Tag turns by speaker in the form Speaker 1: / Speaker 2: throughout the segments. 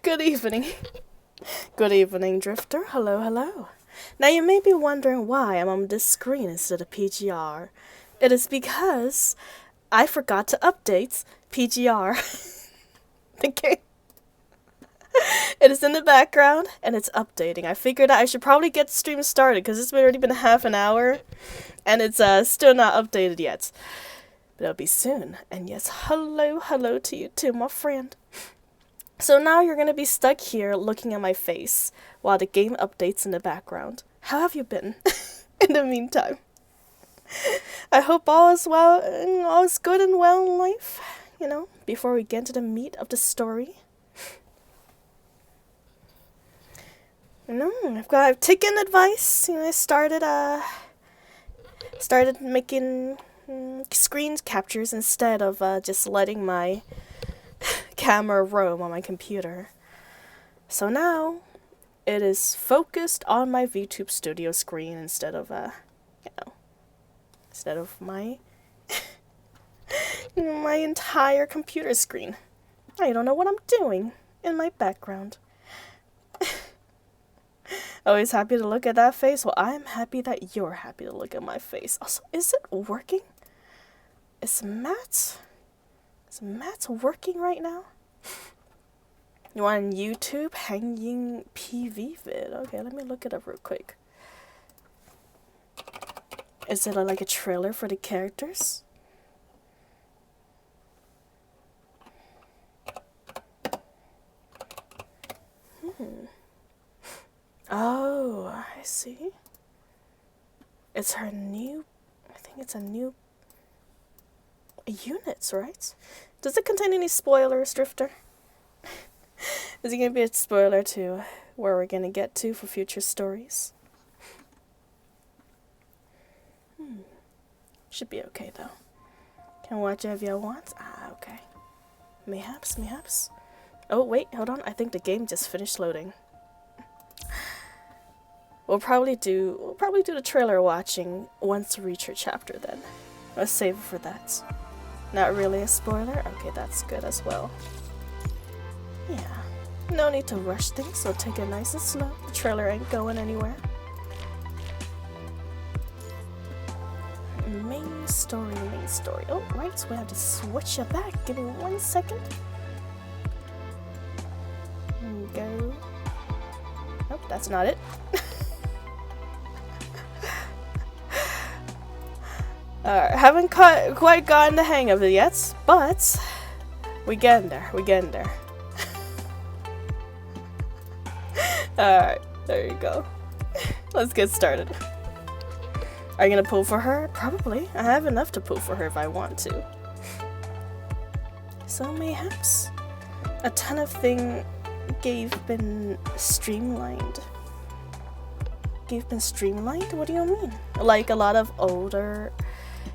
Speaker 1: Good evening. Good evening, Drifter. Hello, hello. Now you may be wondering why I'm on this screen instead of PGR. It is because I forgot to update PGR. The game. It is in the background and it's updating. I figured I should probably get the stream started because it's already been half an hour and it's still not updated yet. But it'll be soon. And yes, hello to you too, my friend. So now you're going to be stuck here looking at my face while the game updates in the background. How have you been in the meantime? I hope all is well and all is good and well in life, you know, before we get into the meat of the story. No, I've taken advice. You know, I started making screen captures instead of just letting my camera roam on my computer. So now it is focused on my VTube Studio screen instead of my my entire computer screen. I don't know what I'm doing in my background. Always happy to look at that face. Well, I'm happy that you're happy to look at my face. Also, is it working? Is Matt working right now? You want YouTube hanging PV vid? Okay, let me look it up real quick. Is it like a trailer for the characters? Oh, I see. It's her new, I think it's a new units, right? Does it contain any spoilers, Drifter? Is it going to be a spoiler to where we're going to get to for future stories? Should be okay, though. Can watch if you want. Ah, okay. Mayhaps. Oh, wait, hold on. I think the game just finished loading. We'll probably do the trailer watching once we reach her chapter then. Let's save it for that. Not really a spoiler? Okay, that's good as well. Yeah. No need to rush things, so take it nice and slow. The trailer ain't going anywhere. Main story. Oh, right, so we have to switch it back. Give me 1 second. Go. Nope, that's not it. Alright, haven't quite gotten the hang of it yet, but we're getting there. Alright, there you go. Let's get started. Are you gonna pull for her? Probably. I have enough to pull for her if I want to. So mayhaps a ton of things been streamlined. What do you mean? Like a lot of older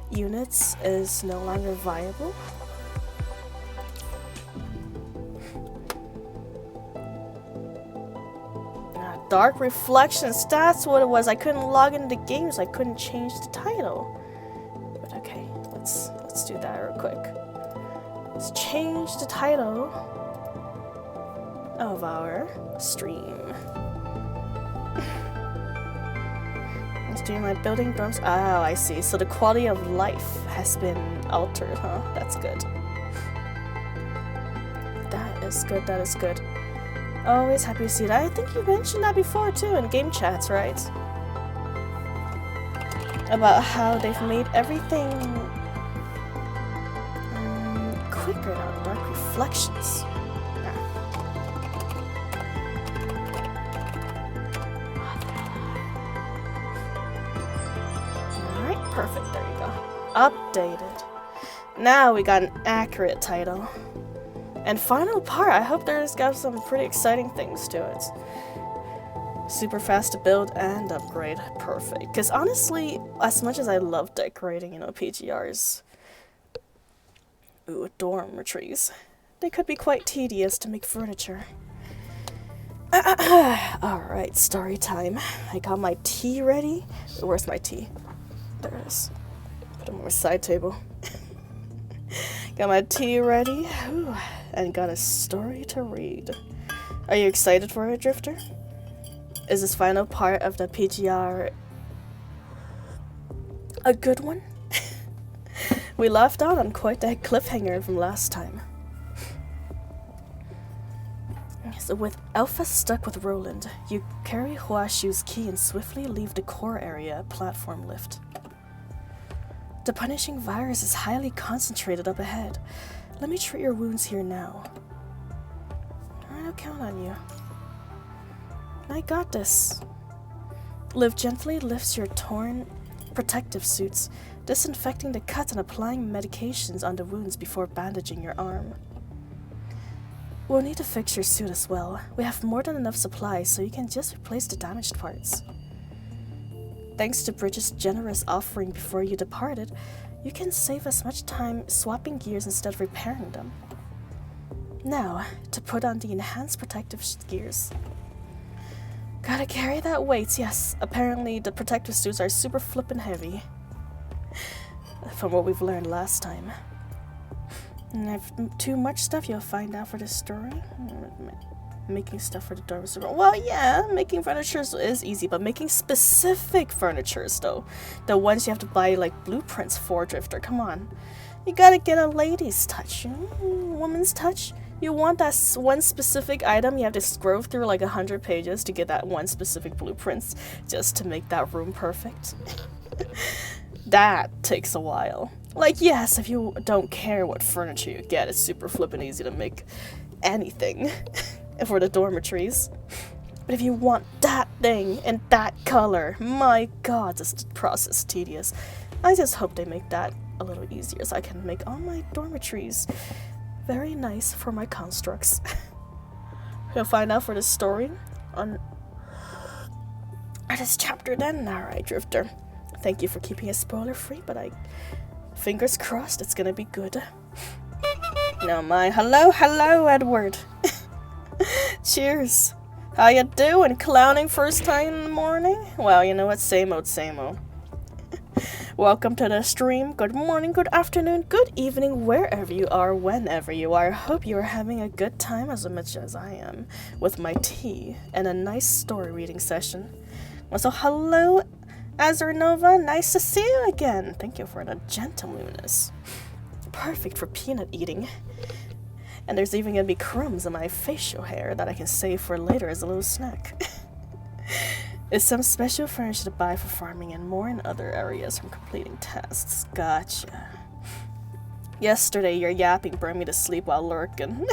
Speaker 1: units is no longer viable? Dark Reflections, that's what it was. I couldn't log into the game, so I couldn't change the title. But okay, let's do that real quick. Let's change the title of our stream. Let's do my building drums. Oh, I see. So the quality of life has been altered, huh? That's good. That is good. Always happy to see that. I think you mentioned that before too in game chats, right? About how they've made everything quicker now. Dark Reflections. Alright, perfect. There you go. Updated. Now we got an accurate title. And final part, I hope there's got some pretty exciting things to it. Super fast to build and upgrade. Perfect. Because honestly, as much as I love decorating, you know, PGRs, dormitories, they could be quite tedious to make furniture. Alright, story time. I got my tea ready. Where's my tea? There it is. Put it on my side table. Got my tea ready. Ooh, and got a story to read. Are you excited for it, Drifter? Is this final part of the PGR a good one? We left out on quite the cliffhanger from last time. So with Alpha stuck with Roland, you carry Huashu's key and swiftly leave the core area platform lift. The punishing virus is highly concentrated up ahead. Let me treat your wounds here now. Alright, I'll count on you. I got this. Liv gently lifts your torn protective suits, disinfecting the cuts and applying medications on the wounds before bandaging your arm. We'll need to fix your suit as well. We have more than enough supplies, so you can just replace the damaged parts. Thanks to Bridget's generous offering before you departed, you can save as much time swapping gears instead of repairing them. Now, to put on the enhanced protective gears. Gotta carry that weight, yes. Apparently, the protective suits are super flippin' heavy. From what we've learned last time. And I've too much stuff you'll find out for this story. Making stuff for the dorms. Well, yeah, making furniture is easy, but making specific furnitures, though. The ones you have to buy, like, blueprints for, Drifter, come on. You gotta get a lady's touch, woman's touch. You want that one specific item, you have to scroll through like 100 pages to get that one specific blueprints just to make that room perfect. That takes a while. Like, yes, if you don't care what furniture you get, it's super flippin' easy to make anything for the dormitories. But if you want that thing in that color, my god, this process is tedious. I just hope they make that a little easier so I can make all my dormitories very nice for my constructs. You'll find out for this story on this chapter then. Alright, Drifter. Thank you for keeping it spoiler free, but fingers crossed it's gonna be good. No, hello, Edward. Cheers. How you doing? Clowning first time in the morning? Well, you know what? Same old, same old. Welcome to the stream. Good morning, good afternoon, good evening, wherever you are, whenever you are. I hope you are having a good time as much as I am with my tea and a nice story reading session. Also, hello, Azernova. Nice to see you again. Thank you for the gentlemanliness. Perfect for peanut eating. And there's even gonna be crumbs in my facial hair that I can save for later as a little snack. It's some special furniture to buy for farming and more in other areas from completing tasks. Gotcha. Yesterday, your yapping brought me to sleep while lurking.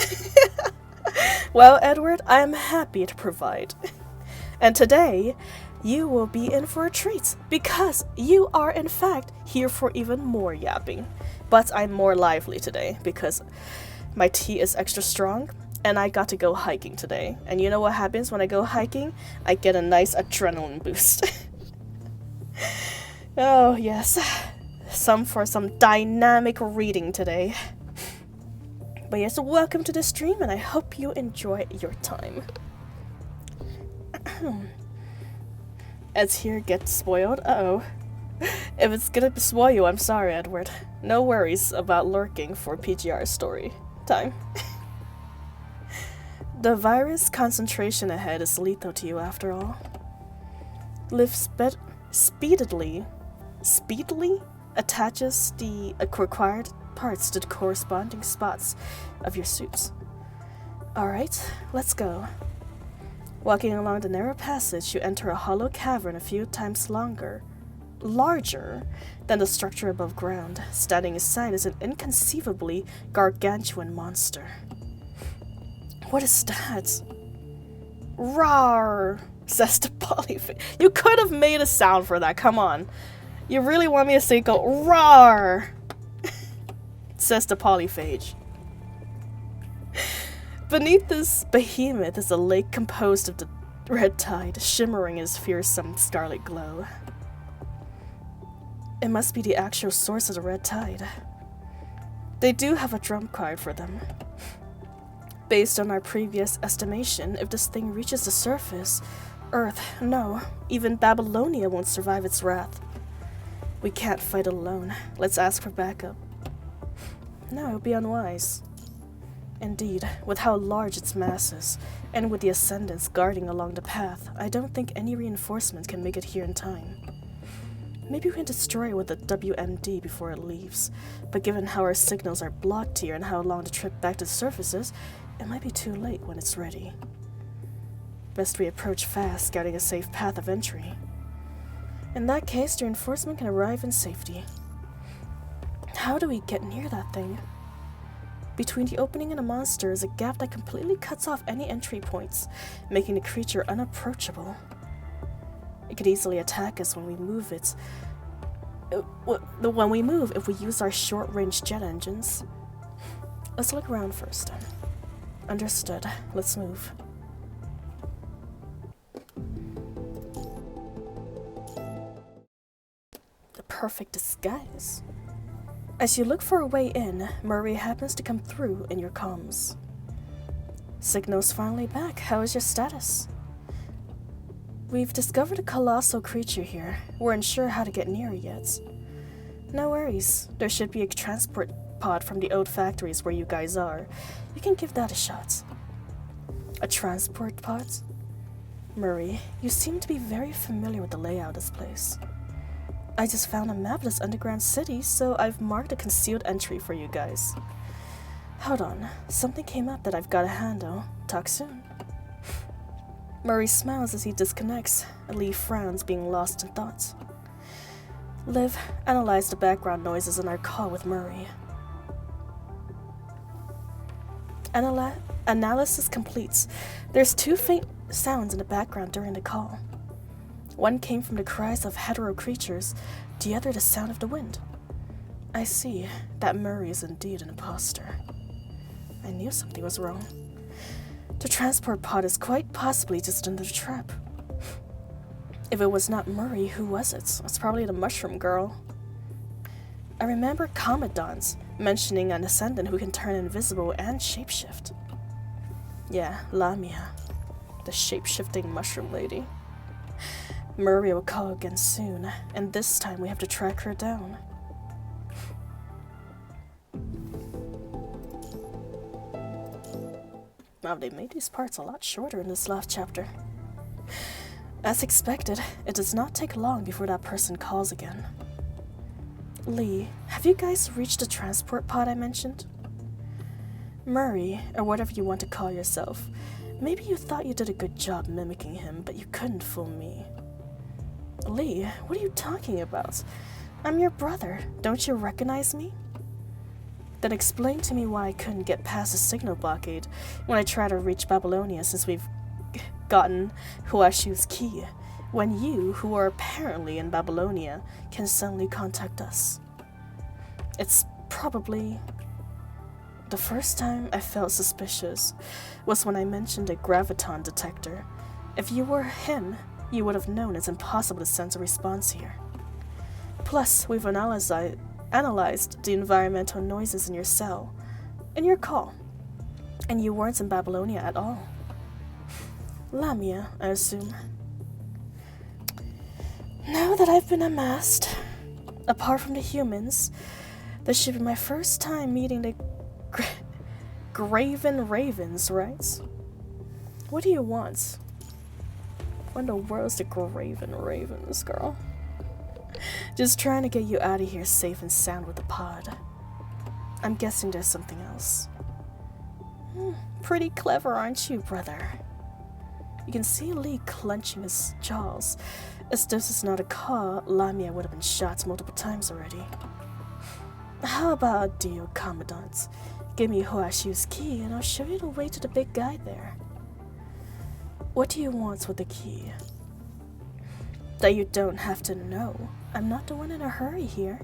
Speaker 1: Well, Edward, I am happy to provide. And today, you will be in for a treat, because you are, in fact, here for even more yapping. But I'm more lively today, because my tea is extra strong, and I got to go hiking today. And you know what happens when I go hiking? I get a nice adrenaline boost. Oh, yes. Some dynamic reading today. But yes, welcome to the stream, and I hope you enjoy your time. Ed's here gets spoiled. Uh-oh. If it's gonna spoil you, I'm sorry, Edward. No worries about lurking for PGR story time. The virus concentration ahead is lethal to you after all. Liv speedily attaches the required parts to the corresponding spots of your suits. Alright, let's go. Walking along the narrow passage, you enter a hollow cavern a few times larger than the structure above ground. Standing aside is an inconceivably gargantuan monster. What is that? Rawr, says the polyphage. You could have made a sound for that, come on. You really want me to say go rawr, says the polyphage. Beneath this behemoth is a lake composed of the red tide, shimmering in its fearsome scarlet glow. It must be the actual source of the red tide. They do have a drum card for them. Based on our previous estimation, if this thing reaches the surface, Earth, no, even Babylonia won't survive its wrath. We can't fight alone. Let's ask for backup. No, it would be unwise. Indeed, with how large its mass is, and with the Ascendants guarding along the path, I don't think any reinforcements can make it here in time. Maybe we can destroy it with the WMD before it leaves, but given how our signals are blocked here and how long the trip back to the surface is, it might be too late when it's ready. Best we approach fast, scouting a safe path of entry. In that case, the reinforcement can arrive in safety. How do we get near that thing? Between the opening and the monster is a gap that completely cuts off any entry points, making the creature unapproachable. It could easily attack us when we move if we use our short-range jet engines. Let's look around first then. Understood. Let's move. The perfect disguise. As you look for a way in, Murray happens to come through in your comms. Signal's finally back. How is your status? We've discovered a colossal creature here. We're unsure how to get near it yet. No worries. There should be a transport pod from the old factories where you guys are. You can give that a shot. A transport pod? Murray, you seem to be very familiar with the layout of this place. I just found a map of this underground city, so I've marked a concealed entry for you guys. Hold on, something came up that I've got to handle. Talk soon. Murray smiles as he disconnects. Lee frowns, being lost in thought. Liv, analyze the background noises in our call with Murray. Analysis completes. There's 2 faint sounds in the background during the call. One came from the cries of hetero creatures, the other the sound of the wind. I see that Murray is indeed an imposter. I knew something was wrong. The transport pod is quite possibly just under the trap. If it was not Murray, who was it? It's probably the mushroom girl. I remember Commandant's mentioning an Ascendant who can turn invisible and shapeshift. Yeah, Lamia, the shape-shifting mushroom lady. Murray will call again soon, and this time we have to track her down. Wow, they made these parts a lot shorter in this last chapter. As expected, it does not take long before that person calls again. Lee, have you guys reached the transport pod I mentioned? Murray, or whatever you want to call yourself, maybe you thought you did a good job mimicking him, but you couldn't fool me. Lee, what are you talking about? I'm your brother. Don't you recognize me? Then explain to me why I couldn't get past the signal blockade when I try to reach Babylonia since we've gotten Huashu's key, when you, who are apparently in Babylonia, can suddenly contact us. It's probably... The first time I felt suspicious was when I mentioned a graviton detector. If you were him, you would have known it's impossible to sense a response here. Plus, we've analyzed the environmental noises in your cell, in your call, and you weren't in Babylonia at all. Lamia, I assume. Now that I've been unmasked, apart from the humans, this should be my first time meeting the Graven Ravens, right? What do you want? What in the world's the Graven Ravens, girl? Just trying to get you out of here safe and sound with the pod. I'm guessing there's something else. Pretty clever, aren't you, brother? You can see Lee clenching his jaws. As this is not a call, Lamia would have been shot multiple times already. How about a deal, Commandant? Give me Huashu's key and I'll show you the way to the big guy there. What do you want with the key? That you don't have to know. I'm not the one in a hurry here.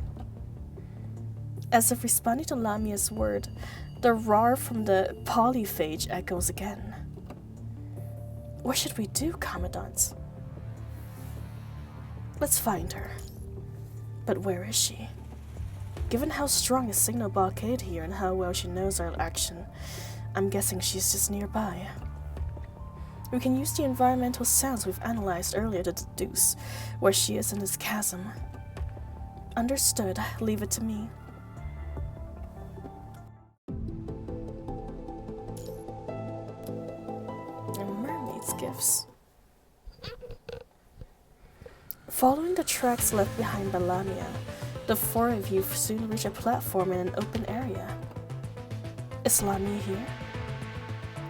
Speaker 1: As if responding to Lamia's word, the roar from the polyphage echoes again. What should we do, Commandant? Let's find her. But where is she? Given how strong the signal blockade here and how well she knows our action, I'm guessing she's just nearby. We can use the environmental sounds we've analyzed earlier to deduce where she is in this chasm. Understood. Leave it to me. gifts. Following the tracks left behind by Lamia, the four of you soon reach a platform in an open area. Is Lamia here?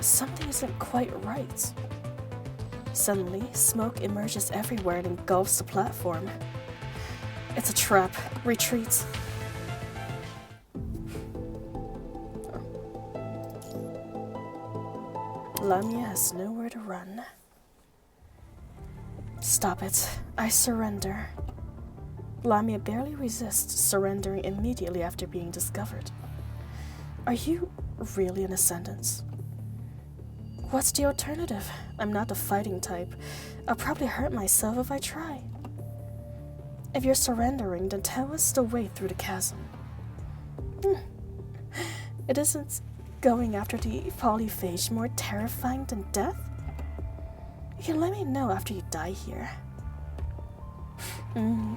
Speaker 1: Something isn't quite right. Suddenly, smoke emerges everywhere and engulfs the platform. It's a trap. Retreat. Lamia has nowhere to run. Stop it. I surrender. Lamia barely resists surrendering immediately after being discovered. Are you really an Ascendant? What's the alternative? I'm not the fighting type. I'll probably hurt myself if I try. If you're surrendering, then tell us the way through the chasm. It isn't going after the polyphage more terrifying than death? You can let me know after you die here.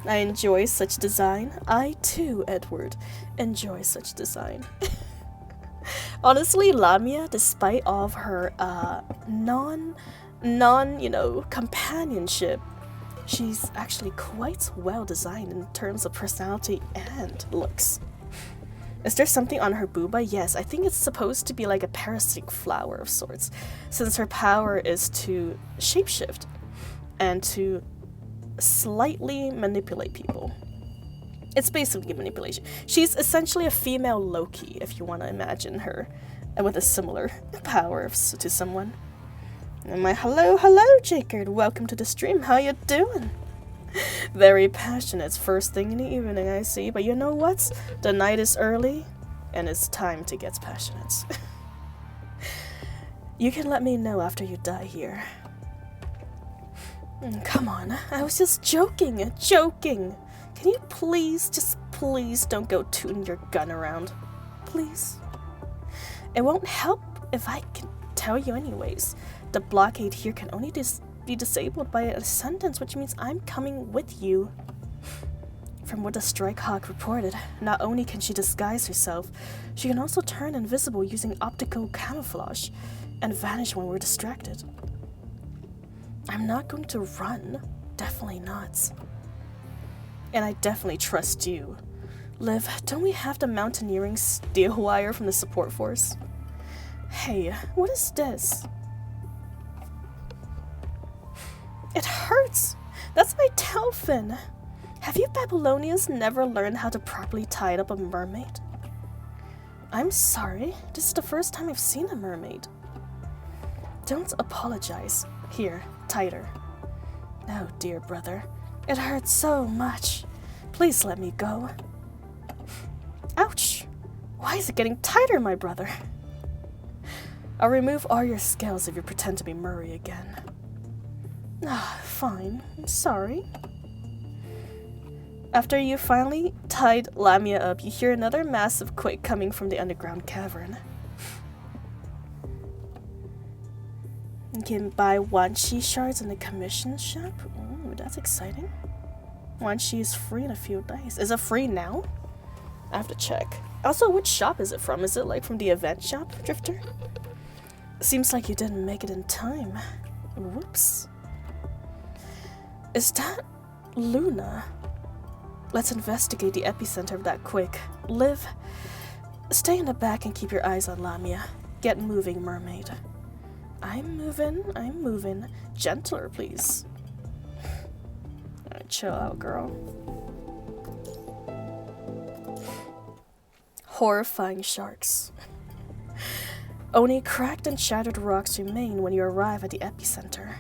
Speaker 1: I enjoy such design. I too, Edward, enjoy such design. Honestly, Lamia, despite all of her companionship, she's actually quite well designed in terms of personality and looks. Is there something on her booba? Yes, I think it's supposed to be like a parasitic flower of sorts, since her power is to shapeshift and to slightly manipulate people. It's basically manipulation. She's essentially a female Loki, if you want to imagine her, and with a similar power to someone. And hello, Jacob. Welcome to the stream. How you doing? Very passionate. First thing in the evening, I see. But you know what? The night is early, and it's time to get passionate. You can let me know after you die here. Come on, I was just joking. Can you please don't go tooting your gun around? Please? It won't help if I can tell you anyways. The blockade here can only be disabled by an Ascendant, which means I'm coming with you. From what the Strike Hawk reported, not only can she disguise herself, she can also turn invisible using optical camouflage and vanish when we're distracted. I'm not going to run. Definitely not. And I definitely trust you. Liv, don't we have the mountaineering steel wire from the support force? Hey, what is this? It hurts! That's my tail fin! Have you Babylonians never learned how to properly tie up a mermaid? I'm sorry, this is the first time I've seen a mermaid. Don't apologize. Here, tighter. Oh dear brother, it hurts so much. Please let me go. Ouch! Why is it getting tighter, my brother? I'll remove all your scales if you pretend to be Murray again. Fine. I'm sorry. After you finally tied Lamia up, you hear another massive quake coming from the underground cavern. You can buy Wanshi shards in the commission shop. Ooh, that's exciting. Wanshi is free in a few days. Is it free now? I have to check. Also, which shop is it from? Is it like from the event shop, Drifter? Seems like you didn't make it in time. Whoops. Is that Luna? Let's investigate the epicenter of that quake. Liv, stay in the back and keep your eyes on Lamia. Get moving, mermaid. I'm moving. Gentler, please. Alright, chill out, girl. Horrifying sharks. Only cracked and shattered rocks remain when you arrive at the epicenter.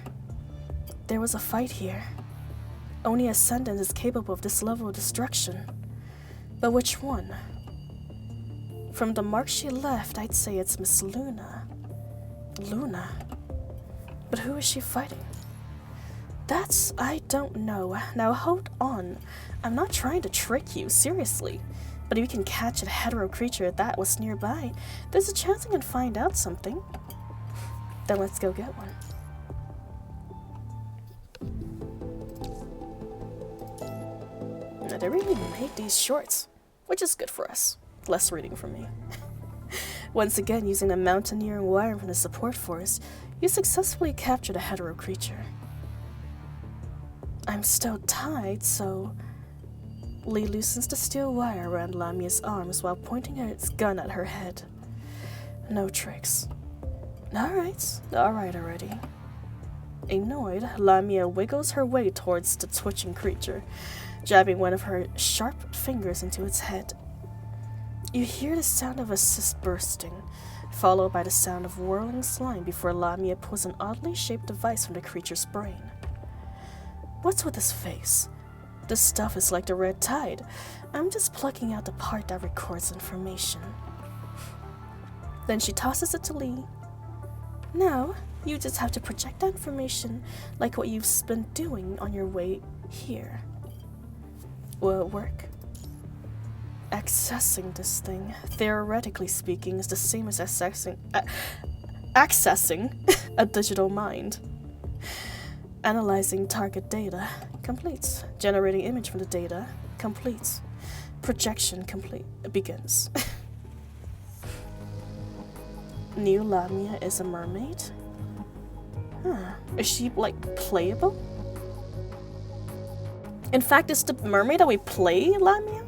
Speaker 1: There was a fight here. Only Ascendant is capable of this level of destruction. But which one? From the mark she left, I'd say it's Miss Luna. Luna? But who is she fighting? That's... I don't know. Now hold on. I'm not trying to trick you, seriously. But if you can catch a hetero creature that was nearby, there's a chance I can find out something. Then let's go get one. Now, they really made these shorts, which is good for us. Less reading for me. Once again, using the mountaineering wire from the support force, you successfully captured a hetero creature. I'm still tied, so... Lee loosens the steel wire around Lamia's arms while pointing its gun at her head. No tricks. Alright already. Annoyed, Lamia wiggles her way towards the twitching creature, jabbing one of her sharp fingers into its head. You hear the sound of a cyst bursting, followed by the sound of whirling slime before Lamia pulls an oddly shaped device from the creature's brain. What's with his face? This stuff is like the red tide. I'm just plucking out the part that records information. Then she tosses it to Lee. Now, you just have to project that information like what you've been doing on your way here. Will it work? Accessing this thing, theoretically speaking, is the same as accessing a digital mind. Analyzing target data, completes. Generating image from the data, completes. Projection complete, begins. New Lamia is a mermaid? Huh. Is she, like, playable? In fact, is the mermaid that we play Lamia?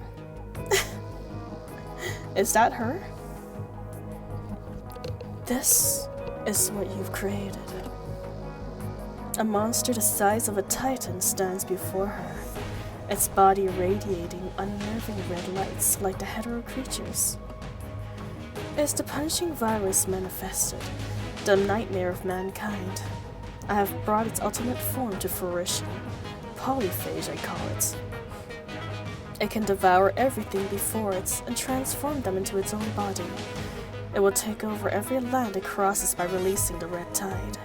Speaker 1: Is that her? This is what you've created. A monster the size of a titan stands before her, its body radiating unnerving red lights like the hetero creatures. It's the punishing virus manifested, the nightmare of mankind. I have brought its ultimate form to fruition. Polyphage, I call it. It can devour everything before it and transform them into its own body. It will take over every land it crosses by releasing the red tide.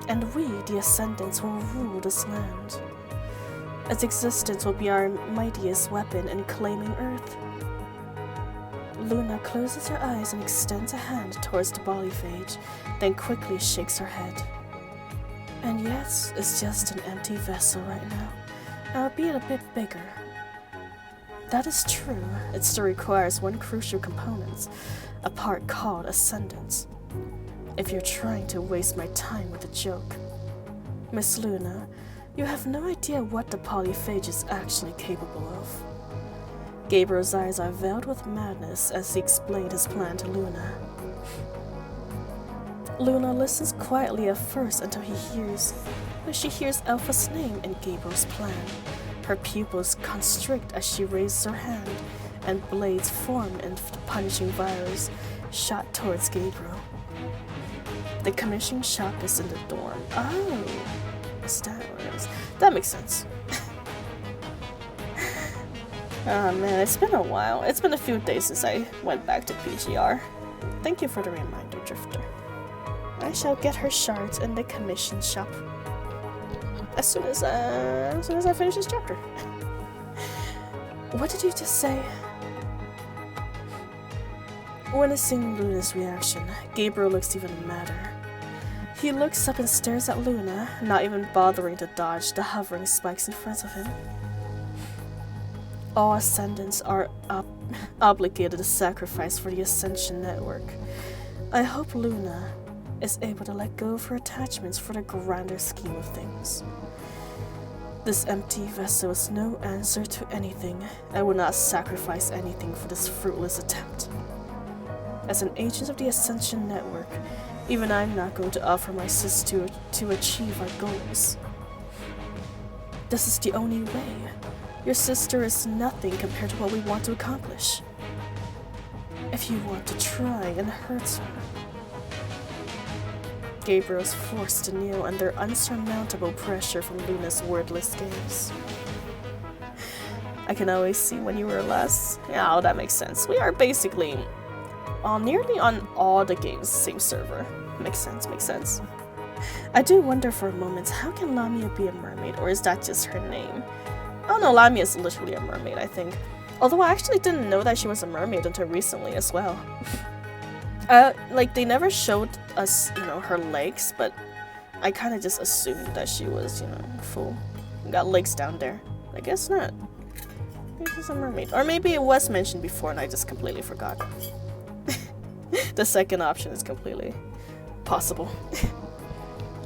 Speaker 1: And we, the Ascendants, will rule this land. Its existence will be our mightiest weapon in claiming Earth. Luna closes her eyes and extends a hand towards the polyphage, then quickly shakes her head. And yet, it's just an empty vessel right now, albeit a bit bigger. That is true, it still requires one crucial component, a part called Ascendance. If you're trying to waste my time with a joke. Miss Luna, you have no idea what the polyphage is actually capable of. Gabriel's eyes are veiled with madness as he explained his plan to Luna. Luna listens quietly at first until she hears Alpha's name in Gabriel's plan. Her pupils constrict as she raises her hand, and blades form in the punishing virus, shot towards Gabriel. The commissioning shop is in the dorm. Oh, is that what it is? That makes sense. Oh man, it's been a while. It's been a few days since I went back to PGR. Thank you for the reminder, Drifter. I shall get her shards in the commission shop as soon as I finish this chapter. What did you just say? Witnessing Luna's reaction, Gabriel looks even madder. He looks up and stares at Luna, not even bothering to dodge the hovering spikes in front of him. All Ascendants are obligated to sacrifice for the Ascension network. I hope Luna is able to let go of her attachments for the grander scheme of things. This empty vessel is no answer to anything. I will not sacrifice anything for this fruitless attempt. As an agent of the Ascension network, even I'm not going to offer my sister to achieve our goals. This is the only way. Your sister is nothing compared to what we want to accomplish. If you want to try and hurt her. Gabriel's forced to kneel under unsurmountable pressure from Luna's wordless gaze. I can always see when you were last. Yeah, oh, that makes sense. We are basically nearly on all the games, same server. Makes sense. I do wonder for a moment, how can Lamia be a mermaid, or is that just her name? Oh no, Lamia is literally a mermaid, I think. Although I actually didn't know that she was a mermaid until recently as well. Like, they never showed us, her legs, but I kind of just assumed that she was, full. Got legs down there. I guess not. Maybe she's a mermaid. Or maybe it was mentioned before and I just completely forgot. The second option is completely possible.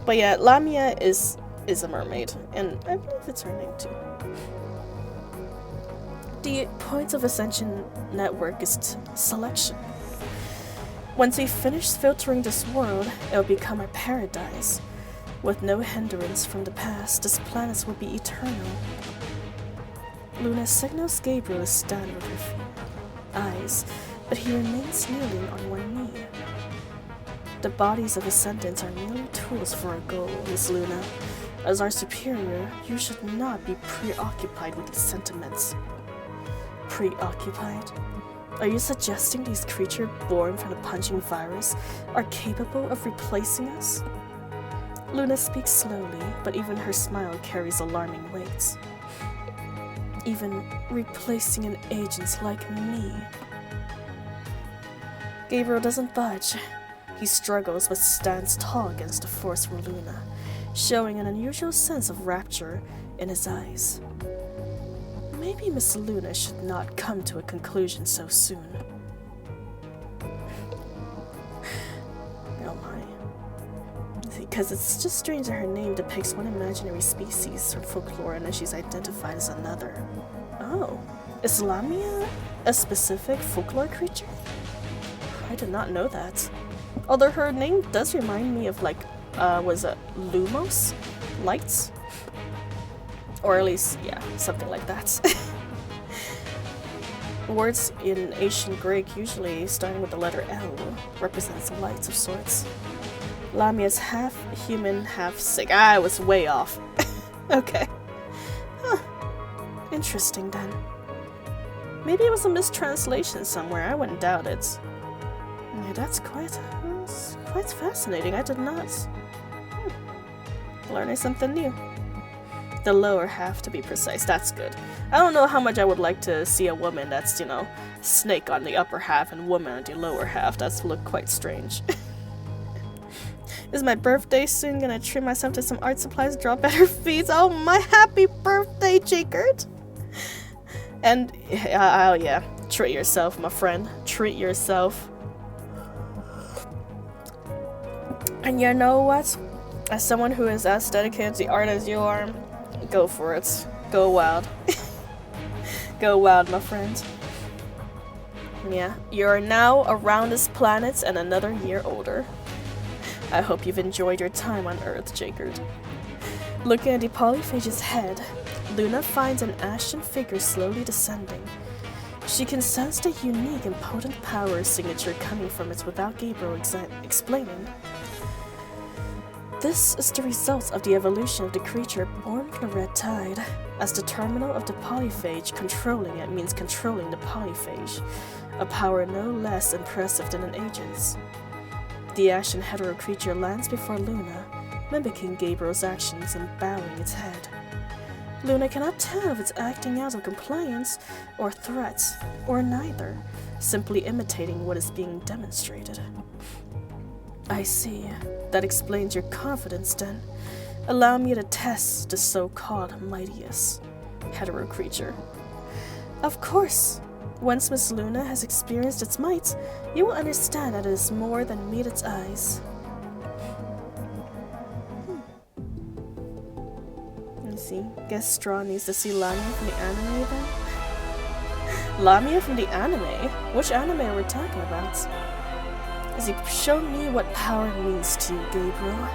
Speaker 1: But yeah, Lamia is a mermaid, and I believe it's her name too. The point of Ascension network is selection. Once we finish filtering this world, it will become a paradise. With no hindrance from the past, this planet will be eternal. Luna signals Gabriel to stand with her eyes, but he remains kneeling on one knee. The bodies of ascendants are merely tools for our goal, Miss Luna. As our superior, you should not be preoccupied with these sentiments. Preoccupied? Are you suggesting these creatures born from the punching virus are capable of replacing us? Luna speaks slowly, but even her smile carries alarming weight. Even replacing an agent like me. Gabriel doesn't budge. He struggles but stands tall against the force from Luna, showing an unusual sense of rapture in his eyes. Maybe Miss Luna should not come to a conclusion so soon. Oh my. Because it's just strange that her name depicts one imaginary species from folklore and then she's identified as another. Oh, is Lamia a specific folklore creature? I did not know that. Although her name does remind me of was it Lumos? Lights? Or at least, yeah, something like that. Words in ancient Greek, usually starting with the letter L, represents lights of sorts. Lamia's half human, half sick. I was way off. Okay. Huh. Interesting then. Maybe it was a mistranslation somewhere, I wouldn't doubt it. Yeah, that's quite fascinating. I did not. Learning something new. The lower half, to be precise. That's good. I don't know how much I would like to see a woman that's, snake on the upper half and woman on the lower half. That's look quite strange. Is my birthday soon? Gonna treat myself to some art supplies, draw better feeds. Oh, my happy birthday, Ch13! And, oh yeah, treat yourself, my friend. Treat yourself. And you know what? As someone who is as dedicated to the art as you are, go for it. Go wild. Go wild, my friend. Yeah, you are now around this planet and another year older. I hope you've enjoyed your time on Earth, Ch13. Looking at the polyphage's head, Luna finds an ashen figure slowly descending. She can sense the unique and potent power signature coming from it without Gabriel explaining. This is the result of the evolution of the creature born from the red tide. As the terminal of the polyphage, controlling it means controlling the polyphage, a power no less impressive than an agent's. The ashen hetero creature lands before Luna, mimicking Gabriel's actions and bowing its head. Luna cannot tell if it's acting out of compliance or threat, or neither, simply imitating what is being demonstrated. I see. That explains your confidence, then. Allow me to test the so-called mightiest hetero creature. Of course. Once Miss Luna has experienced its might, you will understand that it is more than meet its eyes. Let me see. Guess Straw needs to see Lamia from the anime then? Lamia from the anime? Which anime are we talking about? As you show me what power means to you, Gabriel.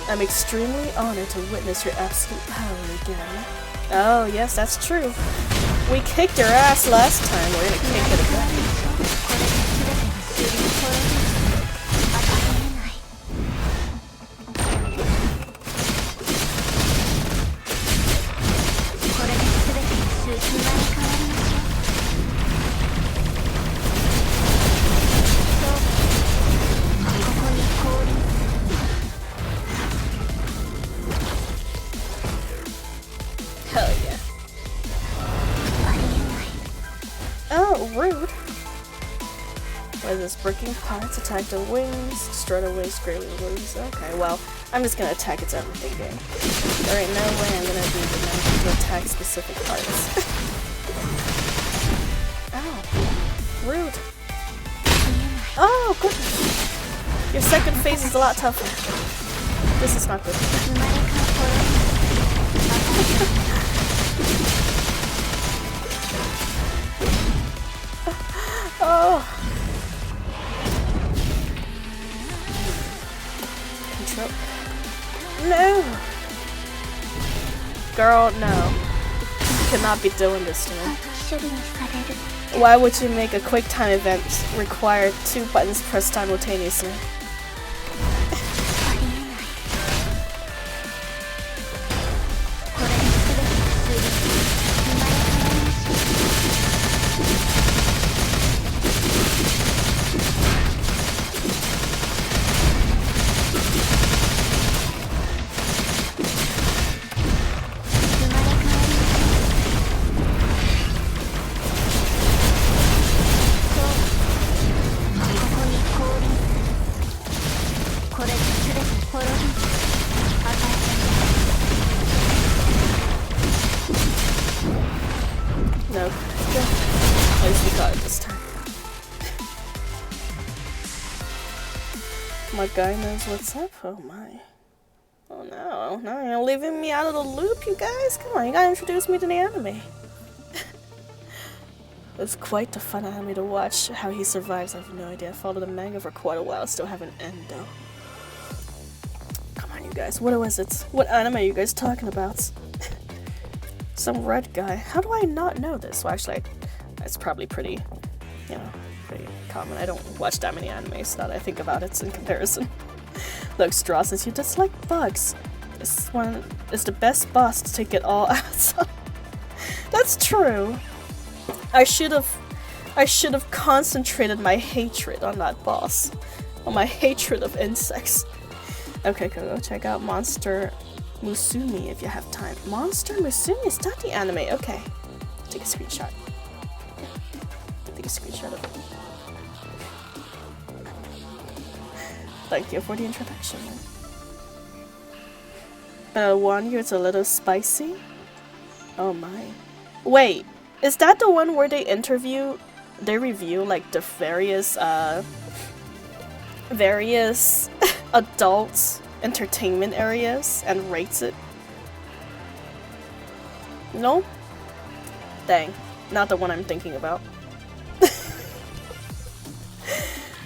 Speaker 1: I'm extremely honored to witness your absolute power again. Oh, yes, that's true. We kicked your ass last time, we're gonna kick it again. Hell yeah. Oh, rude. What is this? Breaking parts, attack the wings, destroy the wings, greatly wounds. Okay, well, I'm just gonna attack its everything game. There ain't no way I'm gonna be remembering to attack specific parts. Ow. Rude. Oh, goodness. Your second phase is a lot tougher. This is not good. Oh. Control. No. Girl, no. You cannot be doing this to me. Why would you make a quick time event require 2 buttons pressed simultaneously? No. At least we got it this time. My guy knows what's up. Oh my. Oh no. No, you're leaving me out of the loop, you guys? Come on, you gotta introduce me to the anime. It's quite the fun anime to watch. How he survives, I have no idea. I followed the manga for quite a while, still haven't ended though. Come on, you guys. What was it? What anime are you guys talking about? Some red guy. How do I not know this? Well, actually, it's probably pretty, you know, pretty common. I don't watch that many animes now that I think about it in comparison. Look, Straw, since you dislike bugs, it's the best boss to take it all out. That's true. I should have concentrated my hatred on that boss. On my hatred of insects. Okay, go check out Monster Musume if you have time. Monster Musume? Is that the anime? Okay. Take a screenshot. Take a screenshot of it. Thank you for the introduction. One year it's a little spicy. Oh my. Wait, is that the one where they review like the various adult entertainment areas and rates it? No? Dang, not the one I'm thinking about.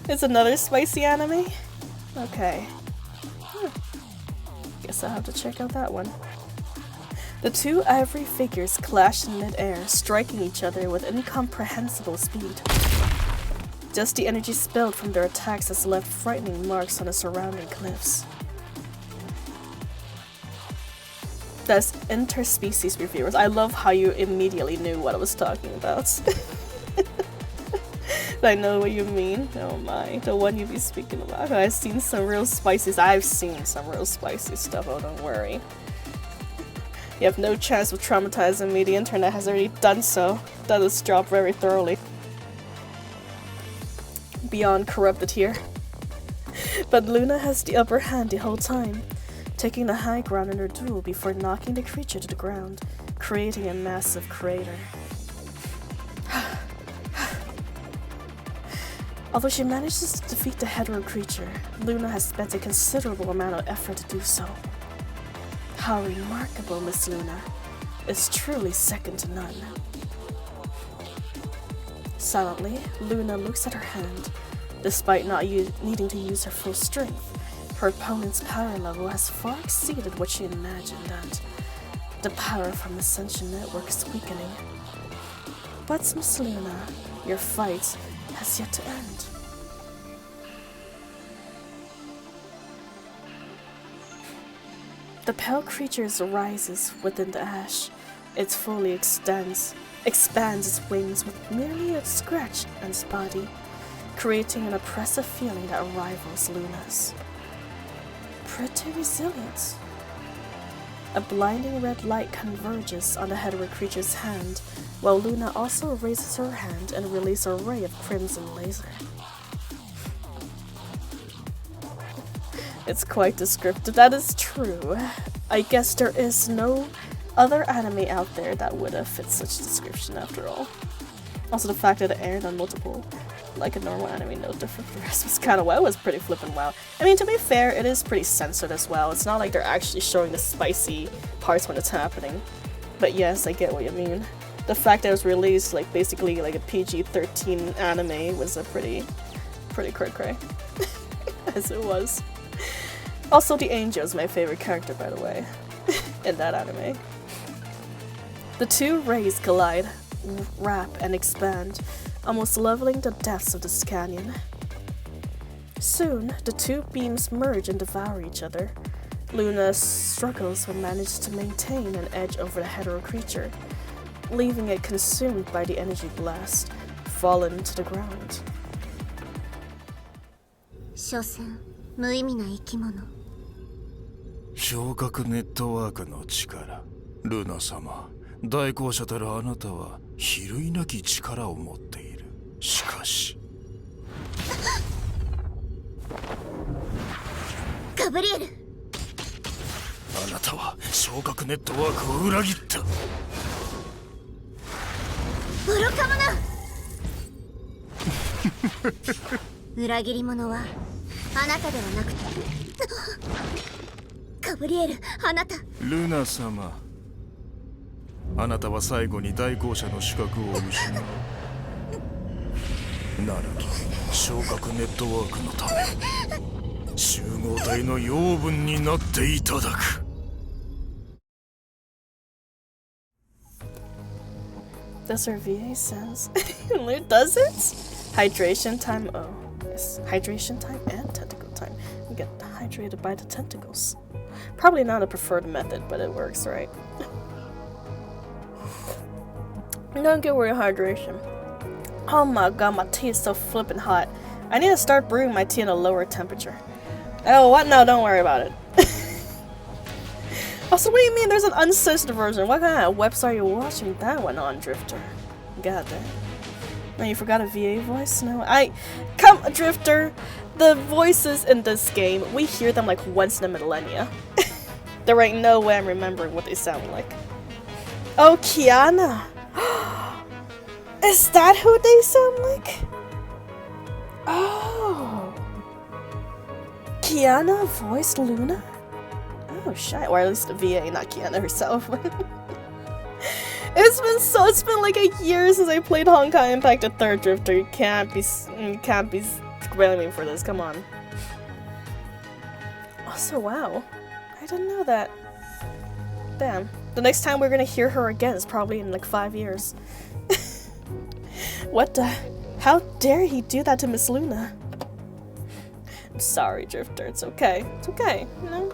Speaker 1: It's another spicy anime? Okay. Guess I'll have to check out that one. The 2 ivory figures clashed in mid-air, striking each other with incomprehensible speed. Just the energy spilled from their attacks has left frightening marks on the surrounding cliffs. That's interspecies reviewers. I love how you immediately knew what I was talking about. I know what you mean. Oh my, the one you be speaking about. I've seen some real spicy stuff, oh don't worry. You have no chance of traumatizing me. The internet has already done so. Done its job very thoroughly. Beyond corrupted here. But Luna has the upper hand the whole time, taking the high ground in her duel before knocking the creature to the ground, creating a massive crater. Although she manages to defeat the hetero creature, Luna has spent a considerable amount of effort to do so. How remarkable, Miss Luna, is truly second to none. Silently, Luna looks at her hand. Despite not needing to use her full strength, her opponent's power level has far exceeded what she imagined, and the power from Ascension Network is weakening. But Miss Luna, your fight has yet to end. The pale creature rises within the ash. It fully expands its wings with merely a scratch on its body, creating an oppressive feeling that rivals Luna's. Pretty resilient. A blinding red light converges on the hetero creature's hand, while Luna also raises her hand and releases a ray of crimson laser. It's quite descriptive. That is true. I guess there is no other anime out there that would have fit such description after all. Also the fact that it aired on multiple like a normal anime, no different. The rest was kind of wow. It was pretty flippin' wow. I mean, to be fair, it is pretty censored as well. It's not like they're actually showing the spicy parts when it's happening. But yes, I get what you mean. The fact that it was released like basically like a PG-13 anime was a pretty cray-cray. As it was. Also, the Angel is my favorite character, by the way, in that anime. The two rays collide, wrap, and expand, almost leveling the depths of this canyon. Soon, the two beams merge and devour each other. Luna struggles but manages to maintain an edge over the hetero creature, leaving it consumed by the energy blast, fallen to the ground.
Speaker 2: 所詮無意味な生き物。
Speaker 3: 昇格ネットワークの力。ルナ様、代行者たるあなたは比類なき力を持っている。しかし
Speaker 2: ガブリエル、
Speaker 3: あなたは昇格ネットワークを裏切った。
Speaker 2: 愚か者裏切り者はあなたではなくてガブリエル、あなた。
Speaker 3: ルナ様、あなたは最後に代行者の資格を失う。ならば昇格ネットワークのため集合体の養分になっていただく。
Speaker 1: Does her VA sense? Does it? Hydration time? Oh, yes. Hydration time and tentacle time. We get hydrated by the tentacles. Probably not a preferred method, but it works, right? Don't get worried, hydration. Oh my god, my tea is so flippin' hot. I need to start brewing my tea at a lower temperature. Oh, what? No, don't worry about it. Also, what do you mean there's an uncensored version? What kind of website are you watching that one on, Drifter? God damn. No, you forgot a VA voice? No, come, Drifter! The voices in this game, we hear them like once in a millennia. There ain't no way I'm remembering what they sound like. Oh, Kiana! Is that who they sound like? Oh. Kiana voiced Luna? Oh, shy. Or at least the VA, not Kiana herself. It's been like a year since I played Honkai Impact the 3rd, Drifter. You can't be squaring me for this, come on. Also, wow. I didn't know that. Damn. The next time we're gonna hear her again is probably in like 5 years. What the? How dare he do that to Miss Luna? I'm sorry, Drifter. It's okay. It's okay, you know?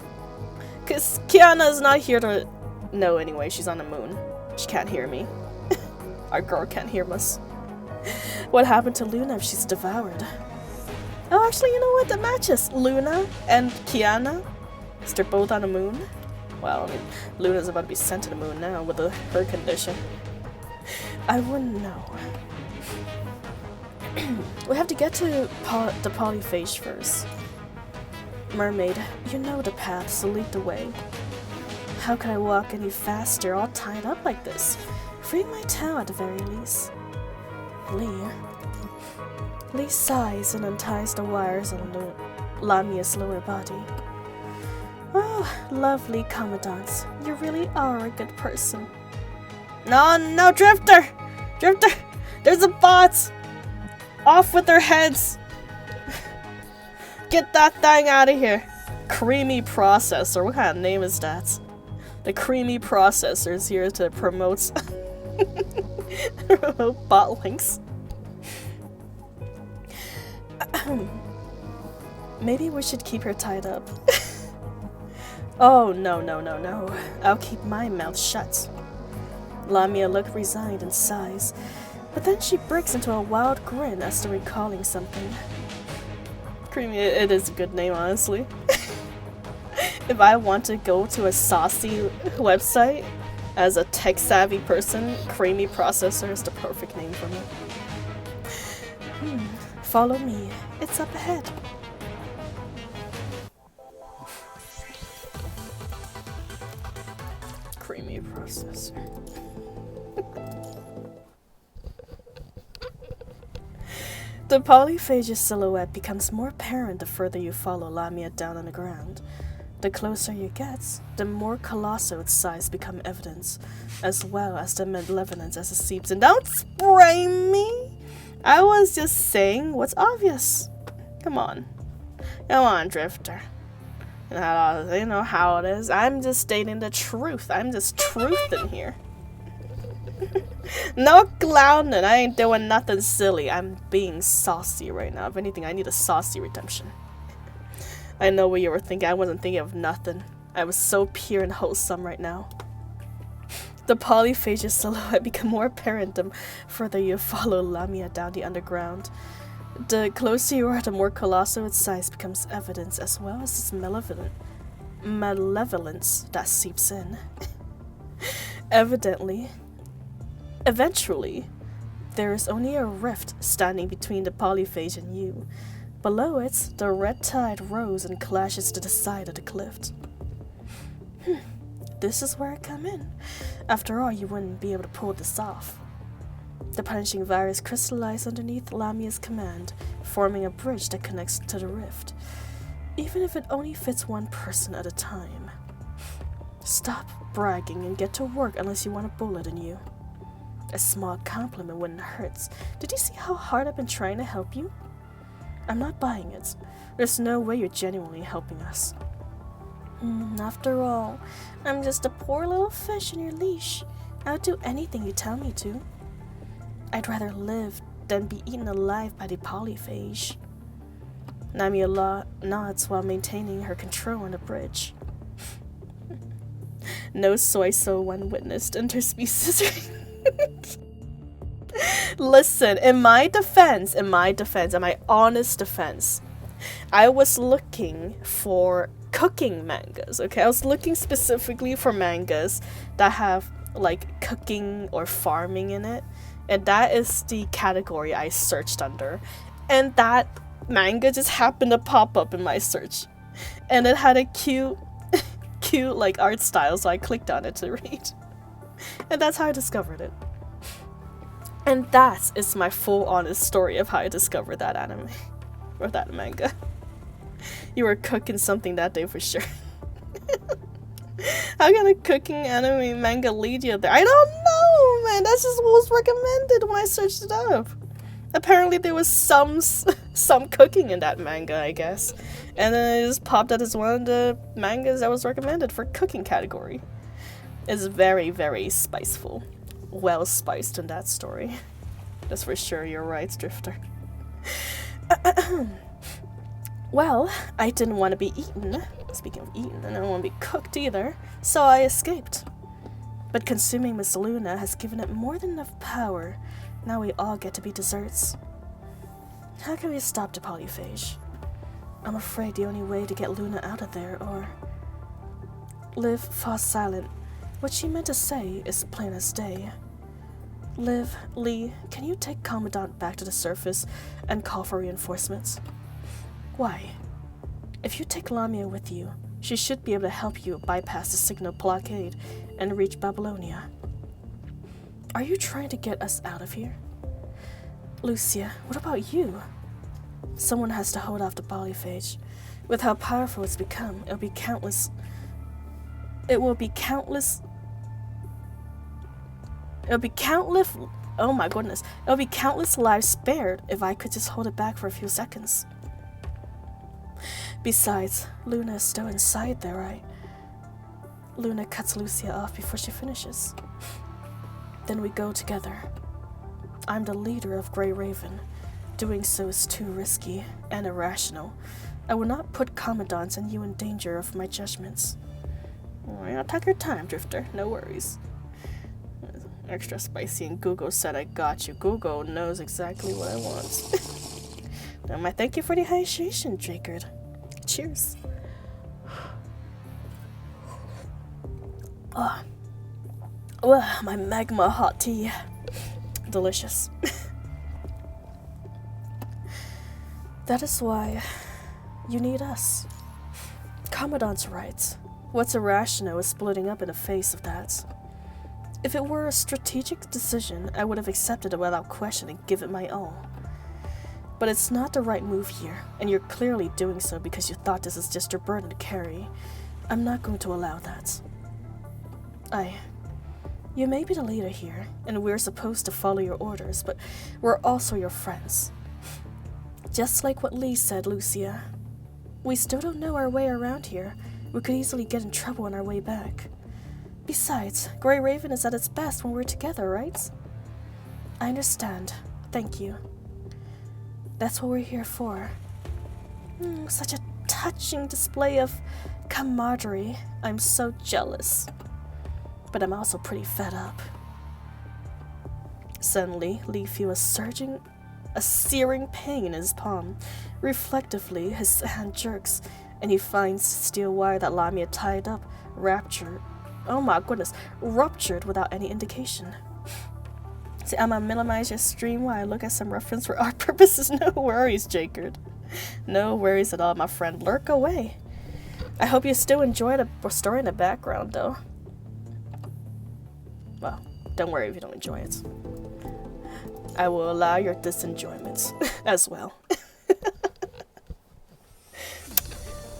Speaker 1: Because Kiana is not here to know anyway. She's on the moon. She can't hear me. Our girl can't hear us. What happened to Luna if she's devoured? Oh, actually, you know what? That matches. Luna and Kiana. Because they're both on the moon. Well, I mean, Luna's about to be sent to the moon now with her condition. I wouldn't know. We have to get to the polyphage first. Mermaid, you know the path, so lead the way. How can I walk any faster, all tied up like this? Free my tail at the very least. Lee sighs and unties the wires on Lamia's lower body. Oh, lovely Commandant, you really are a good person. No, Drifter! Drifter! There's a bot! Off with their heads! Get that thing out of here! Creamy Processor, what kind of name is that? The Creamy Processor is here to promote bot links. Maybe we should keep her tied up. Oh, no. I'll keep my mouth shut. Lamia looked resigned and sighs, but then she breaks into a wild grin as to recalling something. Creamy, it is a good name, honestly. If I want to go to a saucy website as a tech-savvy person, Creamy Processor is the perfect name for me. Follow me. It's up ahead. Creamy Processor. The polyphage's silhouette becomes more apparent the further you follow Lamia down on the ground. The closer you get, the more colossal its size become evident, as well as the malevolence as it seeps in. Don't spray me! I was just saying what's obvious. Come on, Drifter. You know how it is. I'm just stating the truth. I'm just truthing here. No clowning. I ain't doing nothing silly. I'm being saucy right now. If anything, I need a saucy redemption. I know what you were thinking. I wasn't thinking of nothing. I was so pure and wholesome right now. The polyphage's silhouette become more apparent the further you follow Lamia down the underground. The closer you are, the more colossal its size becomes evident, as well as its malevolence that seeps in. Eventually, there is only a rift standing between the polyphage and you. Below it, the red tide rose and clashes to the side of the cliff. This is where I come in. After all, you wouldn't be able to pull this off. The punishing virus crystallized underneath Lamia's command, forming a bridge that connects to the rift, even if it only fits one person at a time. Stop bragging and get to work unless you want a bullet in you. A small compliment wouldn't hurt. Did you see how hard I've been trying to help you? I'm not buying it. There's no way you're genuinely helping us. After all, I'm just a poor little fish in your leash. I'll do anything you tell me to. I'd rather live than be eaten alive by the polyphage. Lamia nods while maintaining her control on the bridge. No soy so one witnessed interspecies. Listen, in my defense, in my honest defense, I was looking for cooking mangas, okay? I was looking specifically for mangas that have like cooking or farming in it, and that is the category I searched under. And that manga just happened to pop up in my search, and it had a cute like art style, so I clicked on it to read. And that's how I discovered it. And that is my full honest story of how I discovered that anime. Or that manga. You were cooking something that day for sure. How can a cooking anime manga lead you there? I don't know, man. That's just what was recommended when I searched it up. Apparently there was some cooking in that manga, I guess. And then it just popped out as one of the mangas that was recommended for cooking category. It's very, very spiceful. Well spiced in that story. That's for sure, you're right, Drifter. Well, I didn't want to be eaten. Speaking of eaten, I don't want to be cooked either, so I escaped. But consuming Miss Luna has given it more than enough power. Now we all get to be desserts. How can we stop the polyphage? I'm afraid the only way to get Luna out of there, or... Liv falls silent. What she meant to say is plain as day. Liv, Lee, can you take Commandant back to the surface and call for reinforcements? Why? If you take Lamia with you, she should be able to help you bypass the signal blockade and reach Babylonia. Are you trying to get us out of here? Lucia, what about you? Someone has to hold off the polyphage. With how powerful it's become, it will be countless lives spared if I could just hold it back for a few seconds. Besides, Luna is still inside there, right? Luna cuts Lucia off before she finishes. Then we go together. I'm the leader of Grey Raven. Doing so is too risky and irrational. I will not put Commandant and you in danger of my judgments. Well, take your time, Drifter. No worries. Extra spicy, and Google said I got you. Google knows exactly what I want. Thank you for the hydration, Jakerd. Cheers. My magma hot tea. Delicious. That is why you need us. Commandant's right. What's irrational is splitting up in the face of that. If it were a strategic decision, I would have accepted it without question and give it my all. But it's not the right move here, and you're clearly doing so because you thought this is just your burden to carry. I'm not going to allow that. You may be the leader here, and we're supposed to follow your orders, but we're also your friends. Just like what Lee said, Lucia. We still don't know our way around here. We could easily get in trouble on our way back. Besides, Grey Raven is at its best when we're together, right? I understand. Thank you. That's what we're here for. Such a touching display of camaraderie. I'm so jealous. But I'm also pretty fed up. Suddenly, Lee feels a searing pain in his palm. Reflectively, his hand jerks, and he finds the steel wire that Lamia tied up, ruptured without any indication. See, I'm gonna minimize your stream while I look at some reference for art purposes. No worries, Jacob. No worries at all, my friend. Lurk away. I hope you still enjoy the story in the background, though. Well, don't worry if you don't enjoy it. I will allow your disenjoyment as well.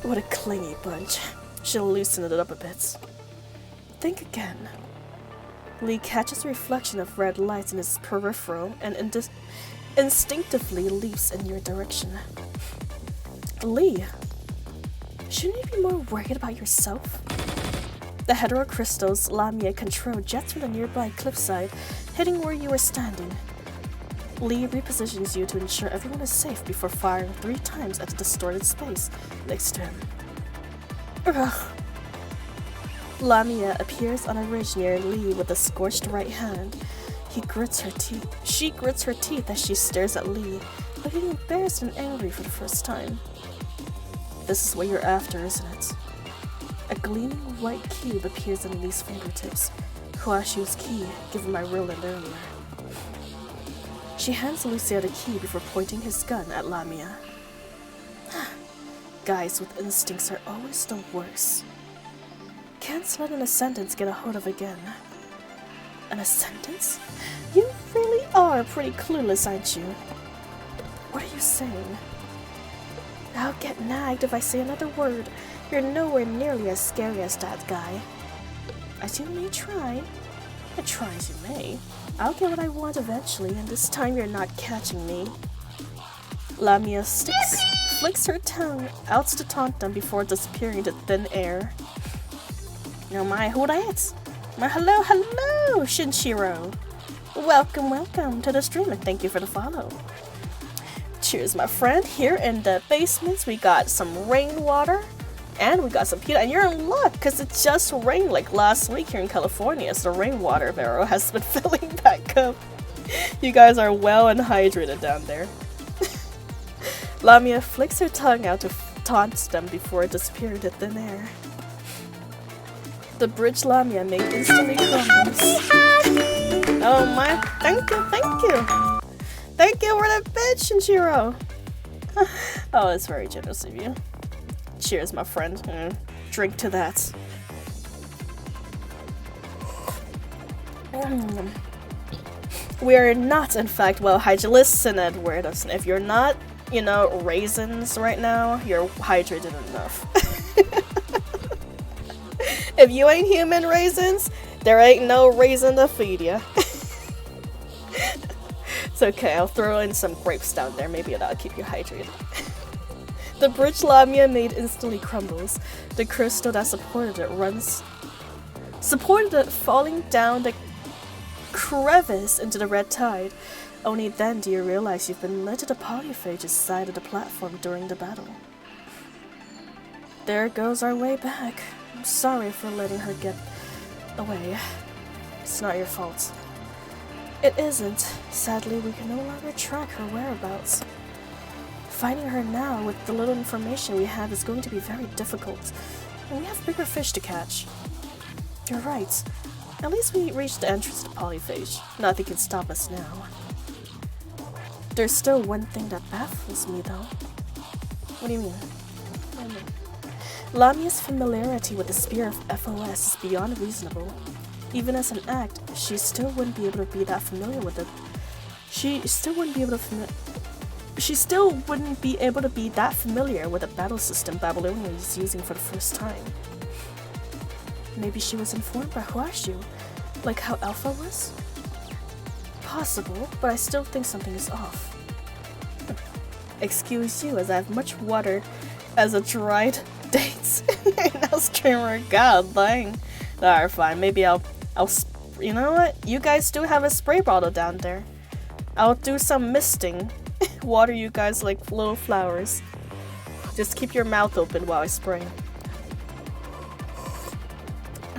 Speaker 1: What a clingy bunch. She'll loosen it up a bit. Think again. Lee catches a reflection of red lights in his peripheral and instinctively leaps in your direction. Lee, shouldn't you be more worried about yourself? The heterocrystals Lamia control jets from the nearby cliffside, hitting where you are standing. Lee repositions you to ensure everyone is safe before firing 3 times at the distorted space next to him. Ugh. Lamia appears on a ridge near Lee with a scorched right hand. She grits her teeth as she stares at Lee, looking embarrassed and angry for the first time. This is what you're after, isn't it? A gleaming white cube appears on Lee's fingertips. Huashu's key, given by Roland earlier. She hands Lucia the key before pointing his gun at Lamia. Guys with instincts are always the worst. Can't let an Ascendant get a hold of again. An Ascendant? You really are pretty clueless, aren't you? What are you saying? I'll get nagged if I say another word. You're nowhere nearly as scary as that guy. As you may try. Try as you may. I'll get what I want eventually, and this time you're not catching me. Lamia flicks her tongue out to taunt them before disappearing into thin air. No, my, who that? My hello, Shinshiro. Welcome to the stream, and thank you for the follow. Cheers, my friend. Here in the basement, we got some rainwater. And we got some pizza, and you're in luck because it just rained like last week here in California, so the rainwater barrel has been filling back up. You guys are well and hydrated down there. Lamia flicks her tongue out to taunt them before disappearing into thin air. The bridge Lamia made instantly crumbles. Oh my, thank you. Thank you for the bitch, Shinshiro. Oh, it's very generous of you. Cheers, my friend. Drink to that. We are not, in fact, well hydrated. Listen, Edward, if you're not, raisins right now, you're hydrated enough. If you ain't human raisins, there ain't no raisin to feed ya. It's okay, I'll throw in some grapes down there. Maybe that'll keep you hydrated. The bridge Lamia made instantly crumbles. The crystal that supported it falling down the crevice into the red tide. Only then do you realize you've been led to the polyphage's side of the platform during the battle. There goes our way back. I'm sorry for letting her get away. It's not your fault. It isn't. Sadly, we can no longer track her whereabouts. Finding her now, with the little information we have, is going to be very difficult, and we have bigger fish to catch. You're right. At least we reached the entrance to Polyphage. Nothing can stop us now. There's still one thing that baffles me, though. What do you mean? Lamia's familiarity with the Spear of FOS is beyond reasonable. Even as an act, she still wouldn't be able to be that familiar with it. She still wouldn't be able to she still wouldn't be able to be that familiar with a battle system Babylonia is using for the first time. Maybe she was informed by Huashu, like how Alpha was? Possible, but I still think something is off. Excuse you, as I have much water as a dried dates in our streamer. God dang. Alright, fine. Maybe I'll. You know what? You guys do have a spray bottle down there. I'll do some misting. Water you guys like little flowers. Just keep your mouth open while I spray.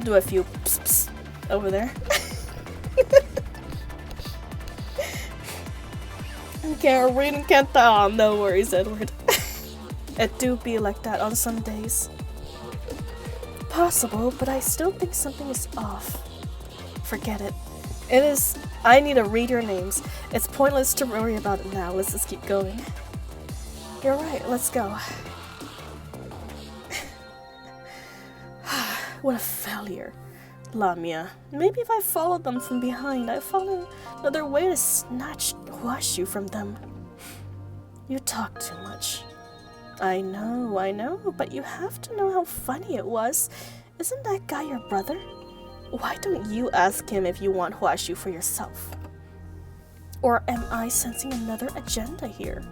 Speaker 1: Do a few pss pss over there. Can't read and can't tell. Oh, no worries, Edward. It do be like that on some days. Possible, but I still think something is off. Forget it. It is. I need to read your names. It's pointless to worry about it now. Let's just keep going. You're right, let's go. What a failure. Lamia. Maybe if I followed them from behind, I'd found another way to snatch Huashu from them. You talk too much. I know, but you have to know how funny it was. Isn't that guy your brother? Why don't you ask him if you want Huashu for yourself? Or am I sensing another agenda here?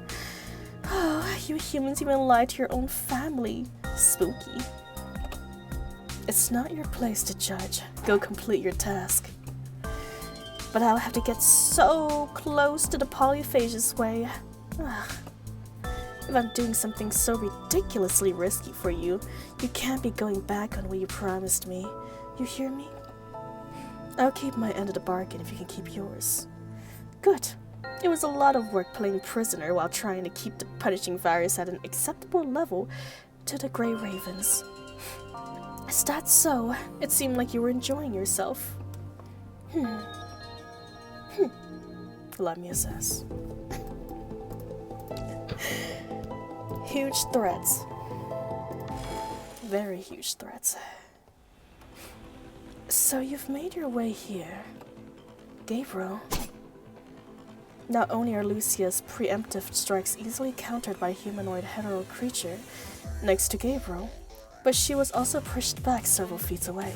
Speaker 1: Oh, you humans even lie to your own family. Spooky. It's not your place to judge. Go complete your task. But I'll have to get so close to the polyphagus way. If I'm doing something so ridiculously risky for you, you can't be going back on what you promised me. You hear me? I'll keep my end of the bargain if you can keep yours. Good. It was a lot of work playing prisoner while trying to keep the punishing virus at an acceptable level to the Grey Ravens. Is that so? It seemed like you were enjoying yourself. Lamia says. Huge threats. Very huge threats. So you've made your way here. Gabriel. Not only are Lucia's preemptive strikes easily countered by a humanoid hetero creature next to Gabriel, but she was also pushed back several feet away.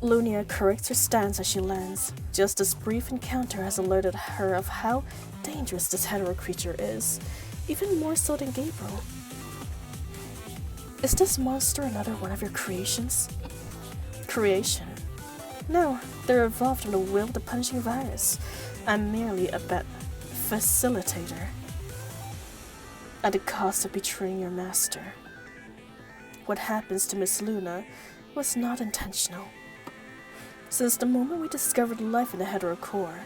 Speaker 1: Lunia corrects her stance as she lands. Just this brief encounter has alerted her of how dangerous this hetero creature is, even more so than Gabriel. Is this monster another one of your creations? Creation? No, they're evolved from the will of the punishing virus. I'm merely a facilitator. At the cost of betraying your master. What happens to Miss Luna was not intentional. Since the moment we discovered life in the hetero core,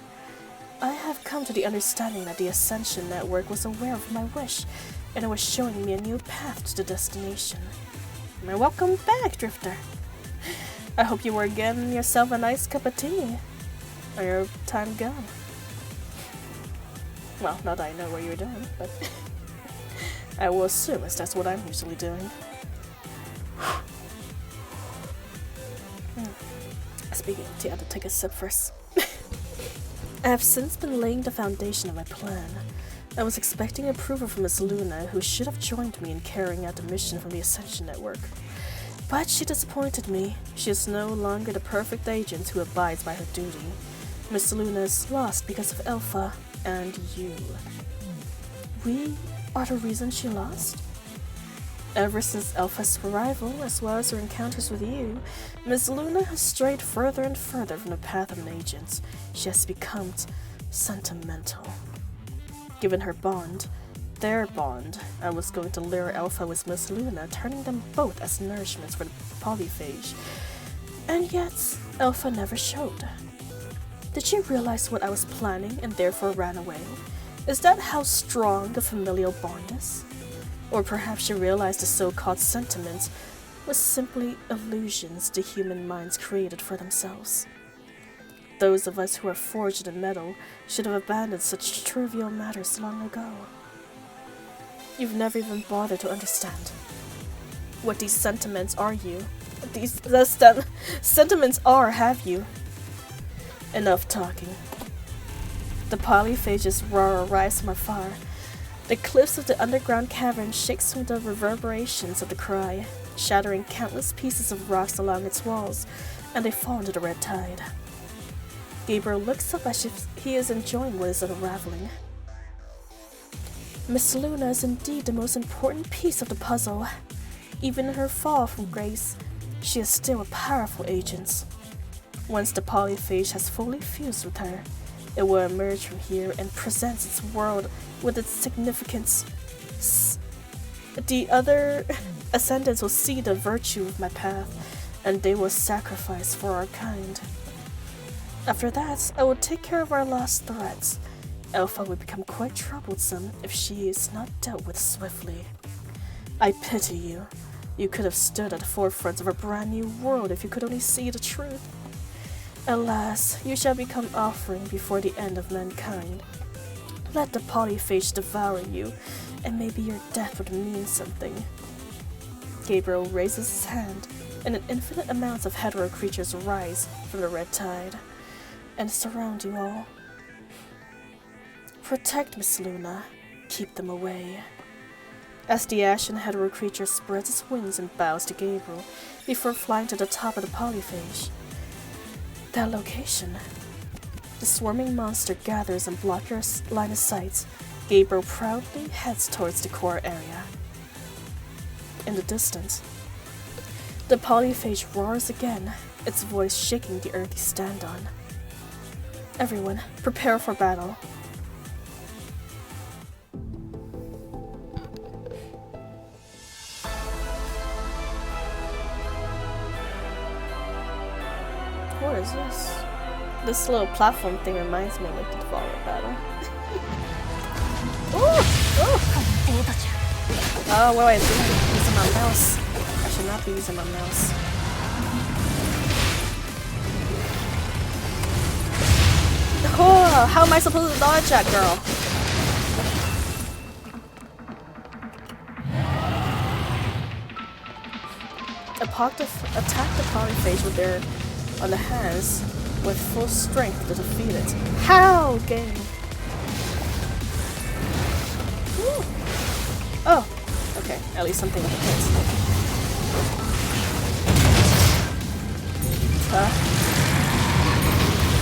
Speaker 1: I have come to the understanding that the Ascension network was aware of my wish, and it was showing me a new path to the destination. Welcome back, Drifter. I hope you were getting yourself a nice cup of tea. Or your time gone. Well, not that I know what you're doing, but I will assume as that's what I'm usually doing. Speaking of tea, I had to take a sip first. I have since been laying the foundation of my plan. I was expecting approval from Miss Luna, who should have joined me in carrying out the mission from the Ascension network. But she disappointed me. She is no longer the perfect agent who abides by her duty. Miss Luna is lost because of Alpha and you. We are the reason she lost? Ever since Alpha's arrival, as well as her encounters with you, Miss Luna has strayed further and further from the path of an agent. She has become sentimental. Given her bond, their bond, I was going to lure Alpha with Miss Luna, turning them both as nourishments for the polyphage. And yet, Alpha never showed. Did she realize what I was planning and therefore ran away? Is that how strong a familial bond is? Or perhaps she realized the so-called sentiments was simply illusions the human minds created for themselves. Those of us who are forged in metal should have abandoned such trivial matters long ago. You've never even bothered to understand what these sentiments are. Sentiments are, have you? Enough talking. The polyphage's roar arrives from afar. The cliffs of the underground cavern shakes from the reverberations of the cry, shattering countless pieces of rocks along its walls, and they fall into the red tide. Gabriel looks up as if he is enjoying what is unraveling. Miss Luna is indeed the most important piece of the puzzle. Even in her fall from grace, she is still a powerful agent. Once the polyphage has fully fused with her, it will emerge from here and present its world with its significance. The other ascendants will see the virtue of my path, and they will sacrifice for our kind. After that, I will take care of our lost threats. Alpha will become quite troublesome if she is not dealt with swiftly. I pity you. You could have stood at the forefront of a brand new world if you could only see the truth. Alas, you shall become offering before the end of mankind. Let the polyphage devour you, and maybe your death would mean something. Gabriel raises his hand, and an infinite amount of hetero creatures rise from the red tide and surround you all. Protect Miss Luna. Keep them away. As the ashen hetero creature spreads its wings and bows to Gabriel before flying to the top of the polyphage. That location. The swarming monster gathers and blocks your line of sight. Gabriel proudly heads towards the core area. In the distance, the polyphage roars again, its voice shaking the earth you stand on. Everyone, prepare for battle. What is this? This little platform thing reminds me of like the Fallout battle. Ooh! Ooh! Oh, wait, I'm using my mouse. I should not be using my mouse. Oh, how am I supposed to dodge that, girl? Attack the polyphage with their on the hands with full strength to defeat it. How, game? Woo. Oh, okay. At least something with a hit.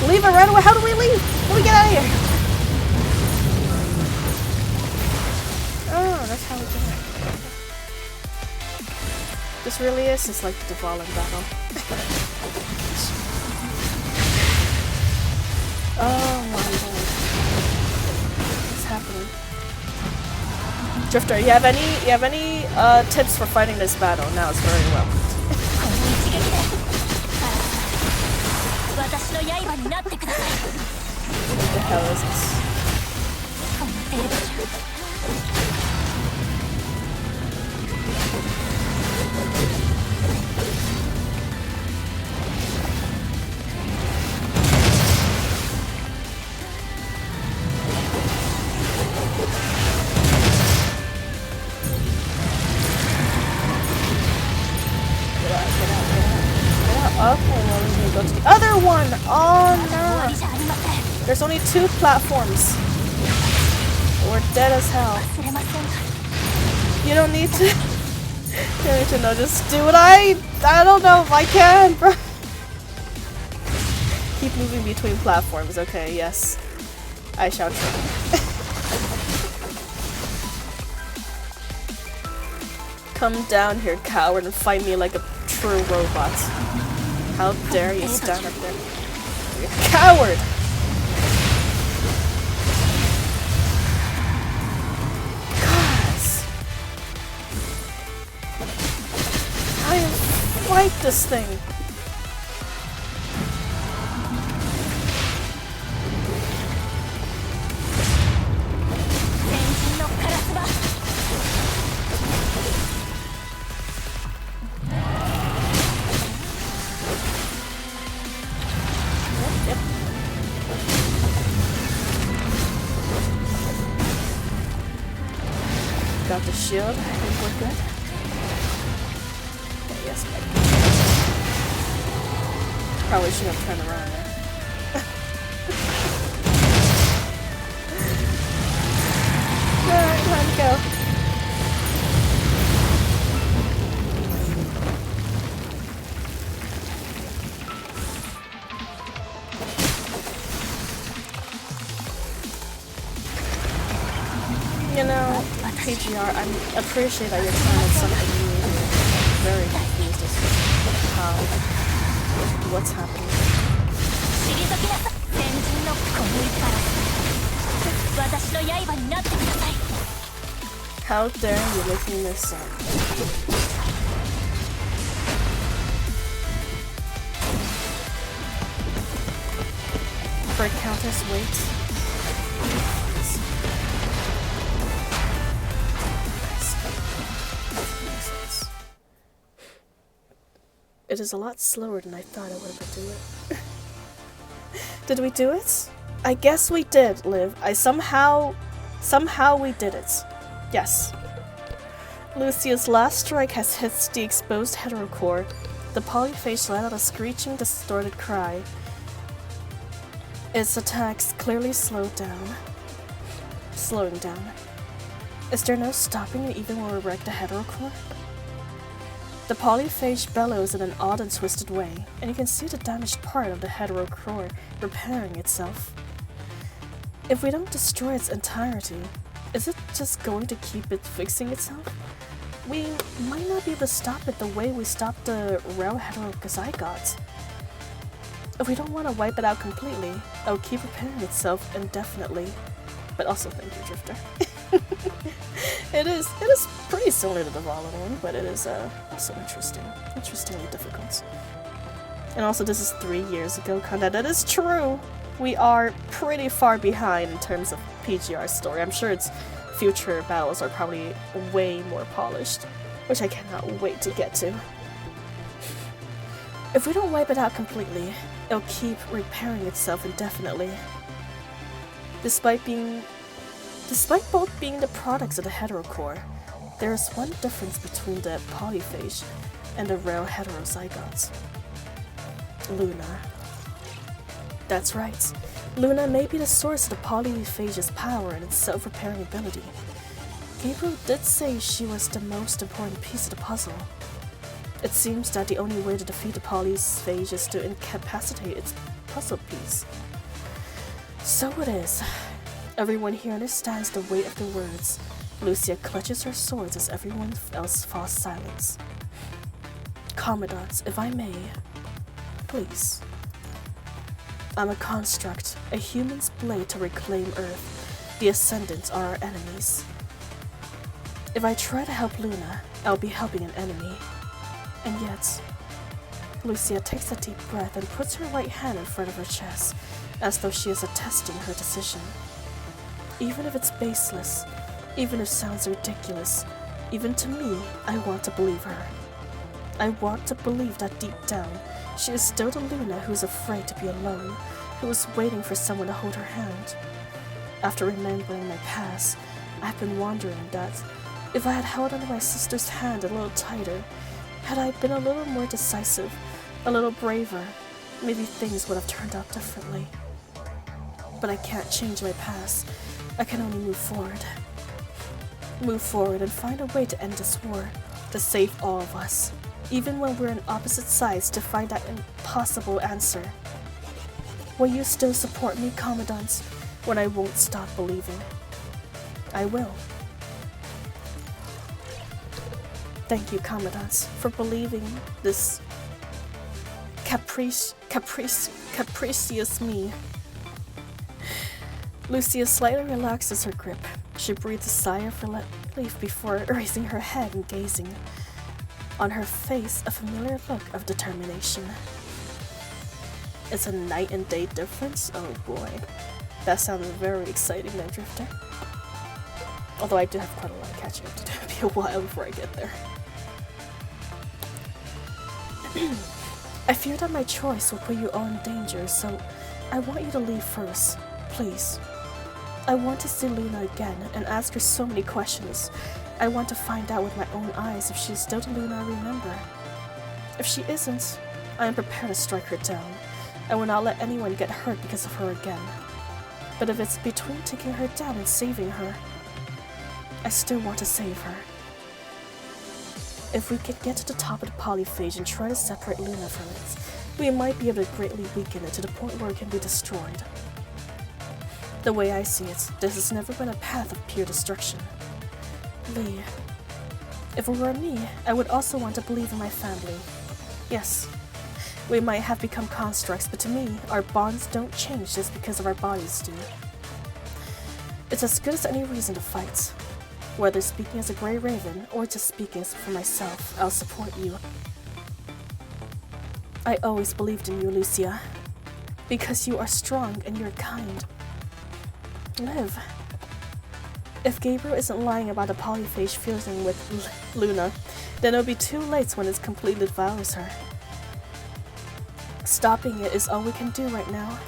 Speaker 1: Leave it right away. How do we leave? How do we get out of here? Oh, that's how we do it. This really is just like the Fallen battle. Oh my lord. What's happening? Drifter, you have any tips for fighting this battle? Now it's very well. What the hell is this? Okay, well we need to go to the other one! Oh no! There's only 2 platforms. We're dead as hell. You don't need to... you don't need to know, just do what I don't know if I can, bro. Keep moving between platforms, okay, yes. I shall try. Come down here, coward, and fight me like a true robot. How dare you stand up there? You coward! Gosh! I fight this thing! Got the shield. I think we're good. Okay, yes, baby. Probably should have turned around there. PGR, I appreciate that you're trying something new here. I'm very confused as to how, what's happening. How dare you making this up? For Countess, wait. It is a lot slower than I thought I would ever do it. Did we do it? I guess we did, Liv. Somehow we did it. Yes. Lucia's last strike has hit the exposed heterocore. The polyphage let out a screeching, distorted cry. Its attacks clearly slowing down. Is there no stopping it even when we wreck the heterocore? The polyphage bellows in an odd and twisted way, and you can see the damaged part of the heterocore repairing itself. If we don't destroy its entirety, is it just going to keep it fixing itself? We might not be able to stop it the way we stopped the rail heterozygotes. If we don't want to wipe it out completely, it'll keep repairing itself indefinitely. But also, thank you, Drifter. It is pretty similar to the Volan one, but it is also interestingly difficult. And also, this is 3 years ago content. That is true. We are pretty far behind in terms of PGR story. I'm sure its future battles are probably way more polished, which I cannot wait to get to. If we don't wipe it out completely, it'll keep repairing itself indefinitely. Despite both being the products of the heterocore, there is one difference between the polyphage and the rare heterozygotes. Luna. That's right. Luna may be the source of the polyphage's power and its self-repairing ability. Gabriel did say she was the most important piece of the puzzle. It seems that the only way to defeat the polyphage is to incapacitate its puzzle piece. So it is. Everyone here understands the weight of the words. Lucia clutches her swords as everyone else falls silent. Commandants, if I may, please. I'm a construct, a human's blade to reclaim Earth. The Ascendants are our enemies. If I try to help Luna, I'll be helping an enemy. And yet, Lucia takes a deep breath and puts her right hand in front of her chest, as though she is attesting her decision. Even if it's baseless, even if it sounds ridiculous, even to me, I want to believe her. I want to believe that deep down, she is still the Luna who is afraid to be alone, who is waiting for someone to hold her hand. After remembering my past, I've been wondering that if I had held onto my sister's hand a little tighter, had I been a little more decisive, a little braver, maybe things would have turned out differently. But I can't change my past. I can only move forward. Move forward and find a way to end this war, to save all of us, even when we're on opposite sides, to find that impossible answer. Will you still support me, Commandant, when I won't stop believing? I will. Thank you, Commandant, for believing this capricious me. Lucia slightly relaxes her grip. She breathes a sigh of relief before raising her head and gazing. On her face, a familiar look of determination. It's a night and day difference? Oh boy. That sounds very exciting now, Drifter. Although I do have quite a lot of catching up to do. It'll be a while before I get there. I fear that my choice will put you all in danger, so I want you to leave first, please. I want to see Luna again and ask her so many questions. I want to find out with my own eyes if she is still the Luna I remember. If she isn't, I am prepared to strike her down. I will not let anyone get hurt because of her again. But if it's between taking her down and saving her, I still want to save her. If we could get to the top of the polyphage and try to separate Luna from it, we might be able to greatly weaken it to the point where it can be destroyed. The way I see it, this has never been a path of pure destruction. Lee, if it were me, I would also want to believe in my family. Yes, we might have become constructs, but to me, our bonds don't change just because of our bodies do. It's as good as any reason to fight. Whether speaking as a Grey Raven or just speaking for myself, I'll support you. I always believed in you, Lucia, because you are strong and you're kind. Live. If Gabriel isn't lying about the polyphage fusion with Luna, then it'll be too late when it completely devours her. Stopping it is all we can do right now.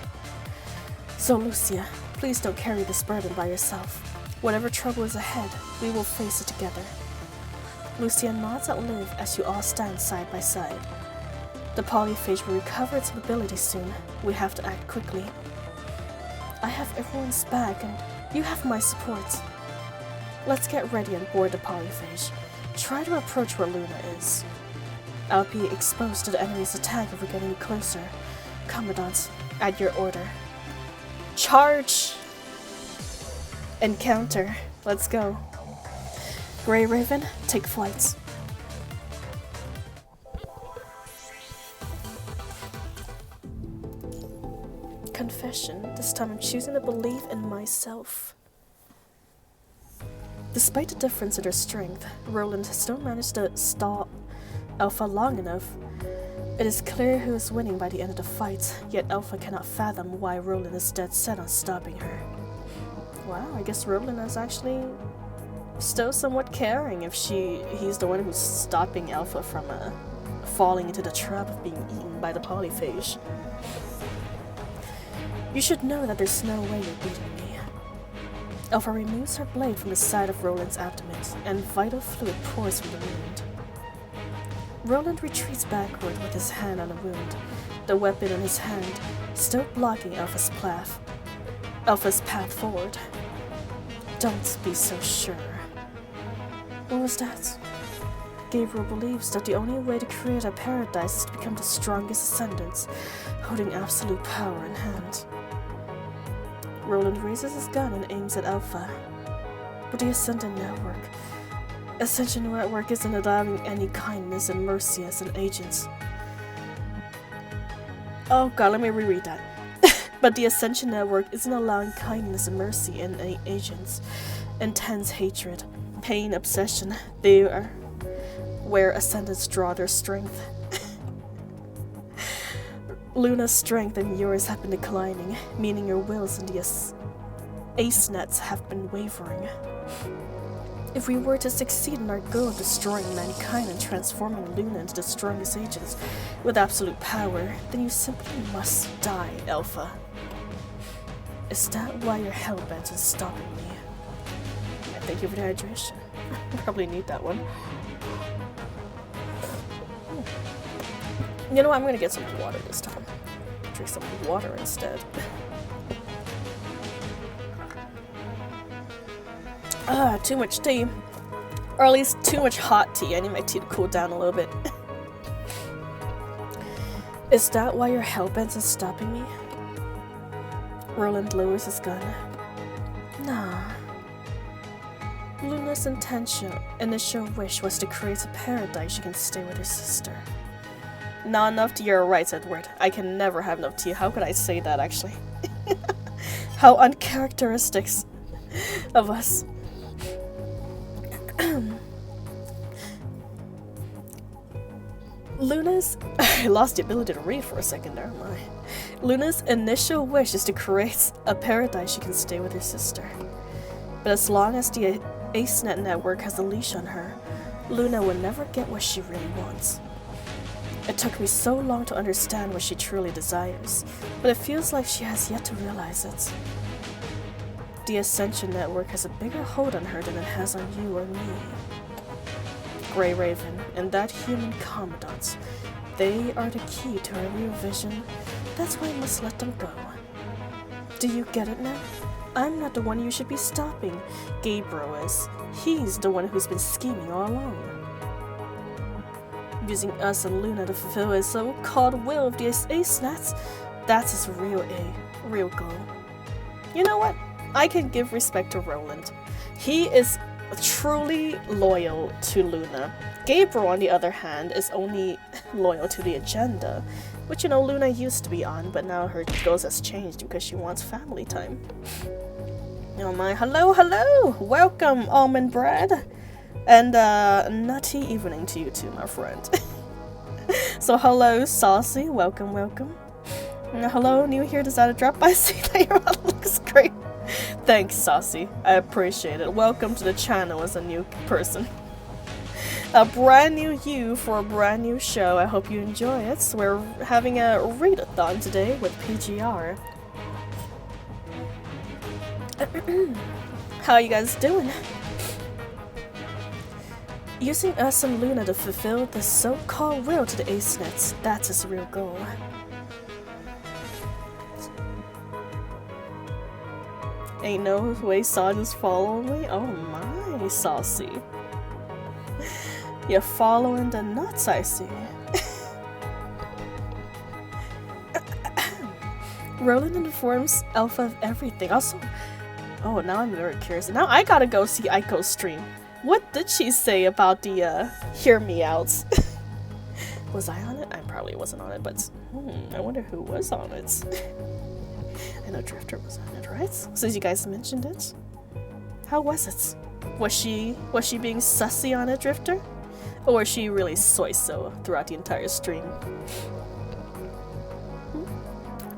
Speaker 1: So Lucia, please don't carry this burden by yourself. Whatever trouble is ahead, we will face it together. Lucia nods at Liv as you all stand side by side. The polyphage will recover its mobility soon. We have to act quickly. I have everyone's back and you have my support. Let's get ready and board the polyphage. Try to approach where Luna is. I'll be exposed to the enemy's attack if we get any closer. Commandant, at your order. Charge! Encounter. Let's go. Grey Raven, take flight. Confession. This time I'm choosing to believe in myself. Despite the difference in her strength, Roland still managed to stall Alpha long enough. It is clear who is winning by the end of the fight, yet Alpha cannot fathom why Roland is dead set on stopping her. Wow, I guess Roland is actually still somewhat caring if he's the one who's stopping Alpha from falling into the trap of being eaten by the polyphage. You should know that there's no way you're beating me. Alpha removes her blade from the side of Roland's abdomen, and vital fluid pours from the wound. Roland retreats backward with his hand on the wound, the weapon in his hand still blocking Alpha's path forward. Don't be so sure. What was that? Gabriel believes that the only way to create a paradise is to become the strongest ascendants, holding absolute power in hand. Roland raises his gun and aims at Alpha. But the Ascension Network isn't allowing any kindness and mercy as an agent. Oh god, let me reread that. But the Ascension Network isn't allowing kindness and mercy in any agents. Intense hatred, pain, obsession, they are where Ascendants draw their strength. Luna's strength and yours have been declining, meaning your wills and the ace nets have been wavering. If we were to succeed in our goal of destroying mankind and transforming Luna into the strongest agents with absolute power, then you simply must die, Alpha. Is that why you're hellbent on stopping me? Thank you for the hydration. Probably need that one. You know what? I'm gonna get some water this time. Drink some water instead. Too much tea. Or at least too much hot tea. I need my tea to cool down a little bit. Is that why you're hellbent on stopping me? Roland lowers his gun. Nah. Luna's initial wish was to create a paradise she can stay with her sister. Not enough tea, you're right, Edward. I can never have enough tea. How could I say that, actually? How uncharacteristic of us. Luna's... I lost the ability to read for a second there, my. Luna's initial wish is to create a paradise she can stay with her sister. But as long as the AceNet network has a leash on her, Luna will never get what she really wants. It took me so long to understand what she truly desires, but it feels like she has yet to realize it. The Ascension network has a bigger hold on her than it has on you or me. Grey Raven and that human commandant, they are the key to her real vision. That's why I must let them go. Do you get it now? I'm not the one you should be stopping. Gabriel is. He's the one who's been scheming all along. Using us and Luna to fulfill his so-called will of the Ace Nets, that's his real goal. You know what? I can give respect to Roland. He is truly loyal to Luna. Gabriel, on the other hand, is only loyal to the agenda, which, you know, Luna used to be on, but now her goals has changed because she wants family time. Oh my, hello, welcome, almond bread, and nutty evening to you too, my friend. So hello, Saucy, welcome. Hello, new here, decided to drop by, see that your model looks great. Thanks, Saucy, I appreciate it. Welcome to the channel as a new person. A brand new you for a brand new show. I hope you enjoy it. So we're having a readathon today with PGR. How you guys doing? Using us and Luna to fulfill the so-called will to the Ace-Nets. That's his real goal. Ain't no way Saucy's following me? Oh my, Saucy. You're following the nuts, I see. Roland informs Alpha of everything. Also, oh, now I'm very curious. Now I gotta go see Aiko's stream. What did she say about the Hear Me Outs? Was I on it? I probably wasn't on it, but I wonder who was on it. I know Drifter was on it, right? Since you guys mentioned it. How was it? Was she being sussy on it, Drifter? Or was she really soy-so throughout the entire stream?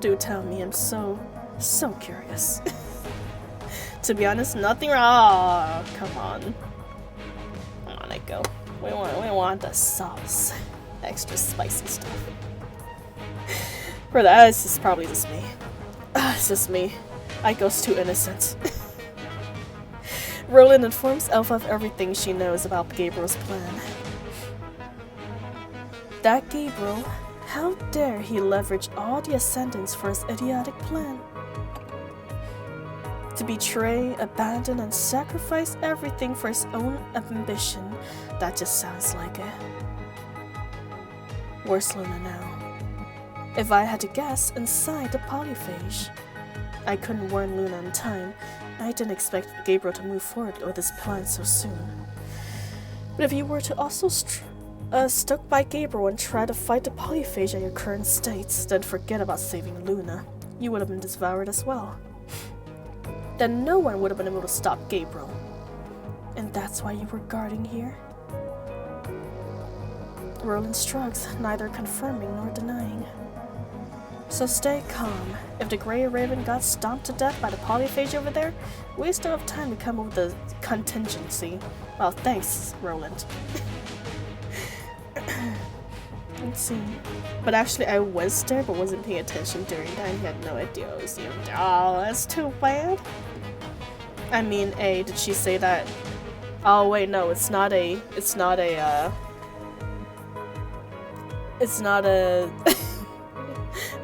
Speaker 1: Do tell me, I'm so curious. To be honest, nothing wrong. Oh, come on. Come on, Echo. We want the sauce. Extra spicy stuff. For that, it's just probably just me. It's just me. Aiko's too innocent. Roland informs Alpha of everything she knows about Gabriel's plan. That Gabriel, how dare he leverage all the Ascendants for his idiotic plan? To betray, abandon, and sacrifice everything for his own ambition, that just sounds like it. Where's Luna now? If I had to guess, inside the polyphage. I couldn't warn Luna in time. I didn't expect Gabriel to move forward with his plan so soon. But if you were to also stuck by Gabriel and try to fight the polyphage at your current state, then forget about saving Luna. You would have been devoured as well. Then no one would have been able to stop Gabriel. And that's why you were guarding here? Roland shrugs, neither confirming nor denying. So stay calm. If the Grey Raven got stomped to death by the polyphage over there, we still have time to come up with a contingency. Well, thanks, Roland. Let's see. But actually, I was there, but wasn't paying attention during that. He had no idea I was doing. Oh, that's too bad. I mean, did she say that? Oh wait, no, it's not a.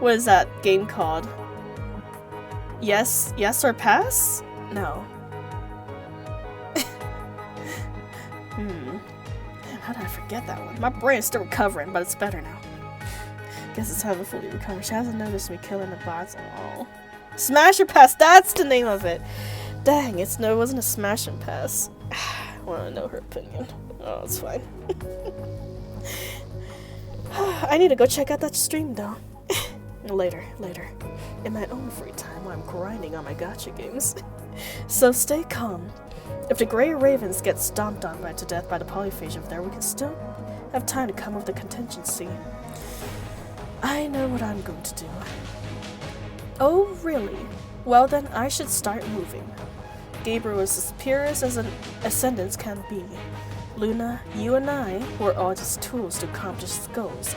Speaker 1: What is that game called? Yes or pass? No. How did I forget that one? My brain's still recovering, but it's better now. Guess it's time to fully recover. She hasn't noticed me killing the bots. Oh. Smash or pass, that's the name of it. Dang, it wasn't a smash and pass. I want to know her opinion. Oh, it's fine. I need to go check out that stream though. Later. In my own free time while I'm grinding on my gacha games. So stay calm. If the Grey Ravens get stomped on to death by the polyphage over there, we can still have time to come up with a contingency. I know what I'm going to do. Oh, really? Well then, I should start moving. Gabriel is as purest as an Ascendant can be. Luna, you and I were all just tools to accomplish his goals.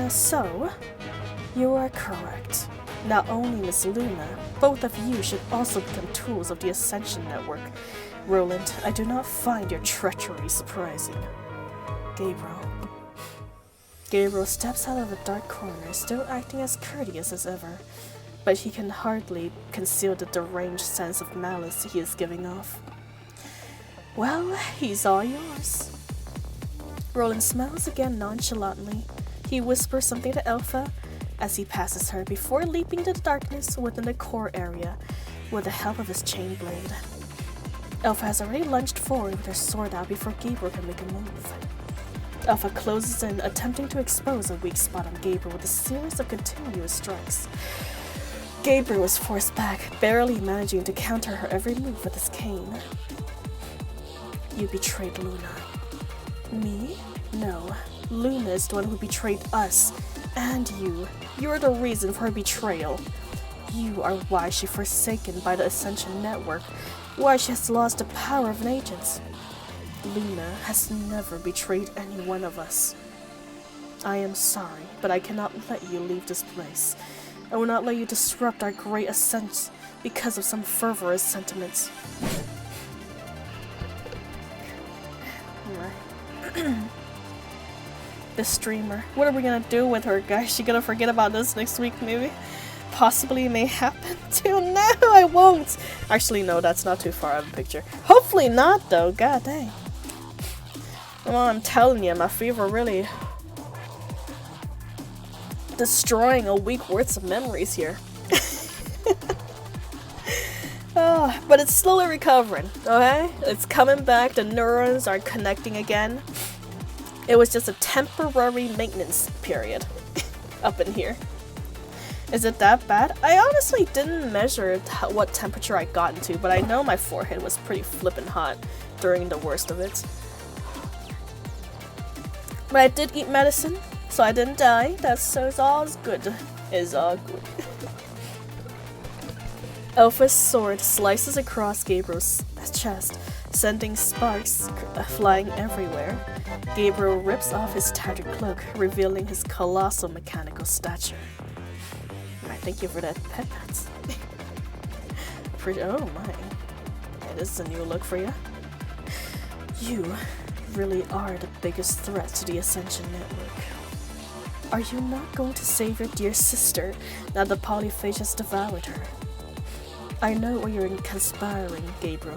Speaker 1: So, you are correct. Not only Miss Luna, both of you should also become tools of the Ascension network. Roland, I do not find your treachery surprising. Gabriel steps out of a dark corner, still acting as courteous as ever, but he can hardly conceal the deranged sense of malice he is giving off. Well, he's all yours. Roland smiles again nonchalantly. He whispers something to Alpha as he passes her before leaping into the darkness within the core area with the help of his chain blade. Alpha has already lunged forward with her sword out before Gabriel can make a move. Alpha closes in, attempting to expose a weak spot on Gabriel with a series of continuous strikes. Gabriel was forced back, barely managing to counter her every move with his cane. You betrayed Luna. Me? No. Luna is the one who betrayed us. And you. You're the reason for her betrayal. You are why she's forsaken by the Ascension network, why she has lost the power of an agent. Luna has never betrayed any one of us. I am sorry, but I cannot let you leave this place. I will not let you disrupt our great ascent because of some fervorous sentiments. The streamer. What are we gonna do with her, guys? She gonna forget about this next week, maybe? Possibly may happen too. No, I won't. Actually, no, that's not too far out of the picture. Hopefully not, though. God dang. Well, I'm telling you, my fever really destroying a week worth of memories here. Oh, but it's slowly recovering, okay? It's coming back, the neurons are connecting again. It was just a temporary maintenance period up in here. Is it that bad? I honestly didn't measure what temperature I got into, but I know my forehead was pretty flippin' hot during the worst of it. But I did eat medicine, so I didn't die. So it's all good. It's all good. Alpha's sword slices across Gabriel's chest, sending sparks flying everywhere. Gabriel rips off his tattered cloak, revealing his colossal mechanical stature. Thank you for that pet. Oh my. Yeah, this is a new look for you. You really are the biggest threat to the Ascension network. Are you not going to save your dear sister now the polyphage has devoured her? I know what you're conspiring, Gabriel.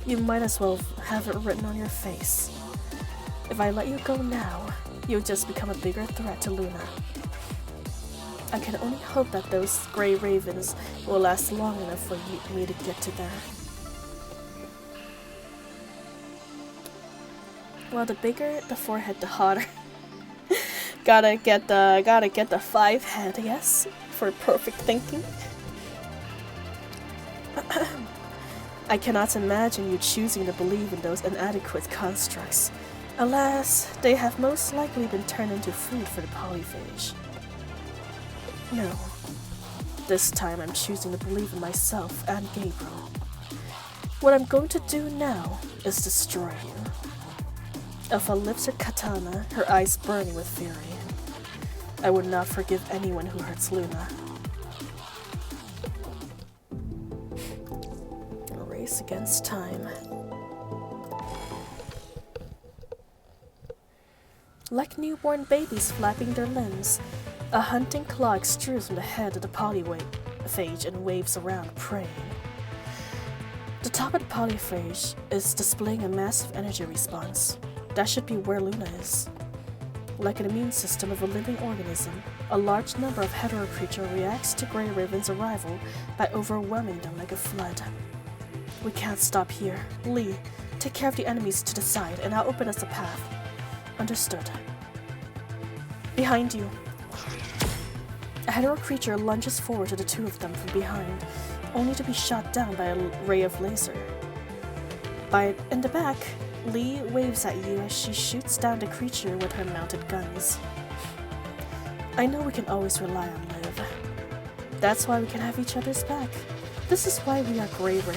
Speaker 1: You might as well have it written on your face. If I let you go now, you'll just become a bigger threat to Luna. I can only hope that those gray ravens will last long enough for me to get to there. Well, the bigger the forehead, the hotter. gotta get the 5 head, yes, for perfect thinking. I cannot imagine you choosing to believe in those inadequate constructs. Alas, they have most likely been turned into food for the polyphage. No. This time I'm choosing to believe in myself and Gabriel. What I'm going to do now is destroy you. Alpha lifts her katana, her eyes burning with fury. I would not forgive anyone who hurts Luna. A race against time. Like newborn babies flapping their limbs, a hunting claw extrudes from the head of the polyphage and waves around, praying. The top of the polyphage is displaying a massive energy response. That should be where Luna is. Like an immune system of a living organism, a large number of hetero creatures reacts to Grey Raven's arrival by overwhelming them like a flood. We can't stop here. Lee, take care of the enemies to the side, and I'll open us a path. Understood. Behind you. A hetero creature lunges forward to the two of them from behind, only to be shot down by a ray of laser. In the back, Lee waves at you as she shoots down the creature with her mounted guns. I know we can always rely on Liv. That's why we can have each other's back. This is why we are Grey Raven.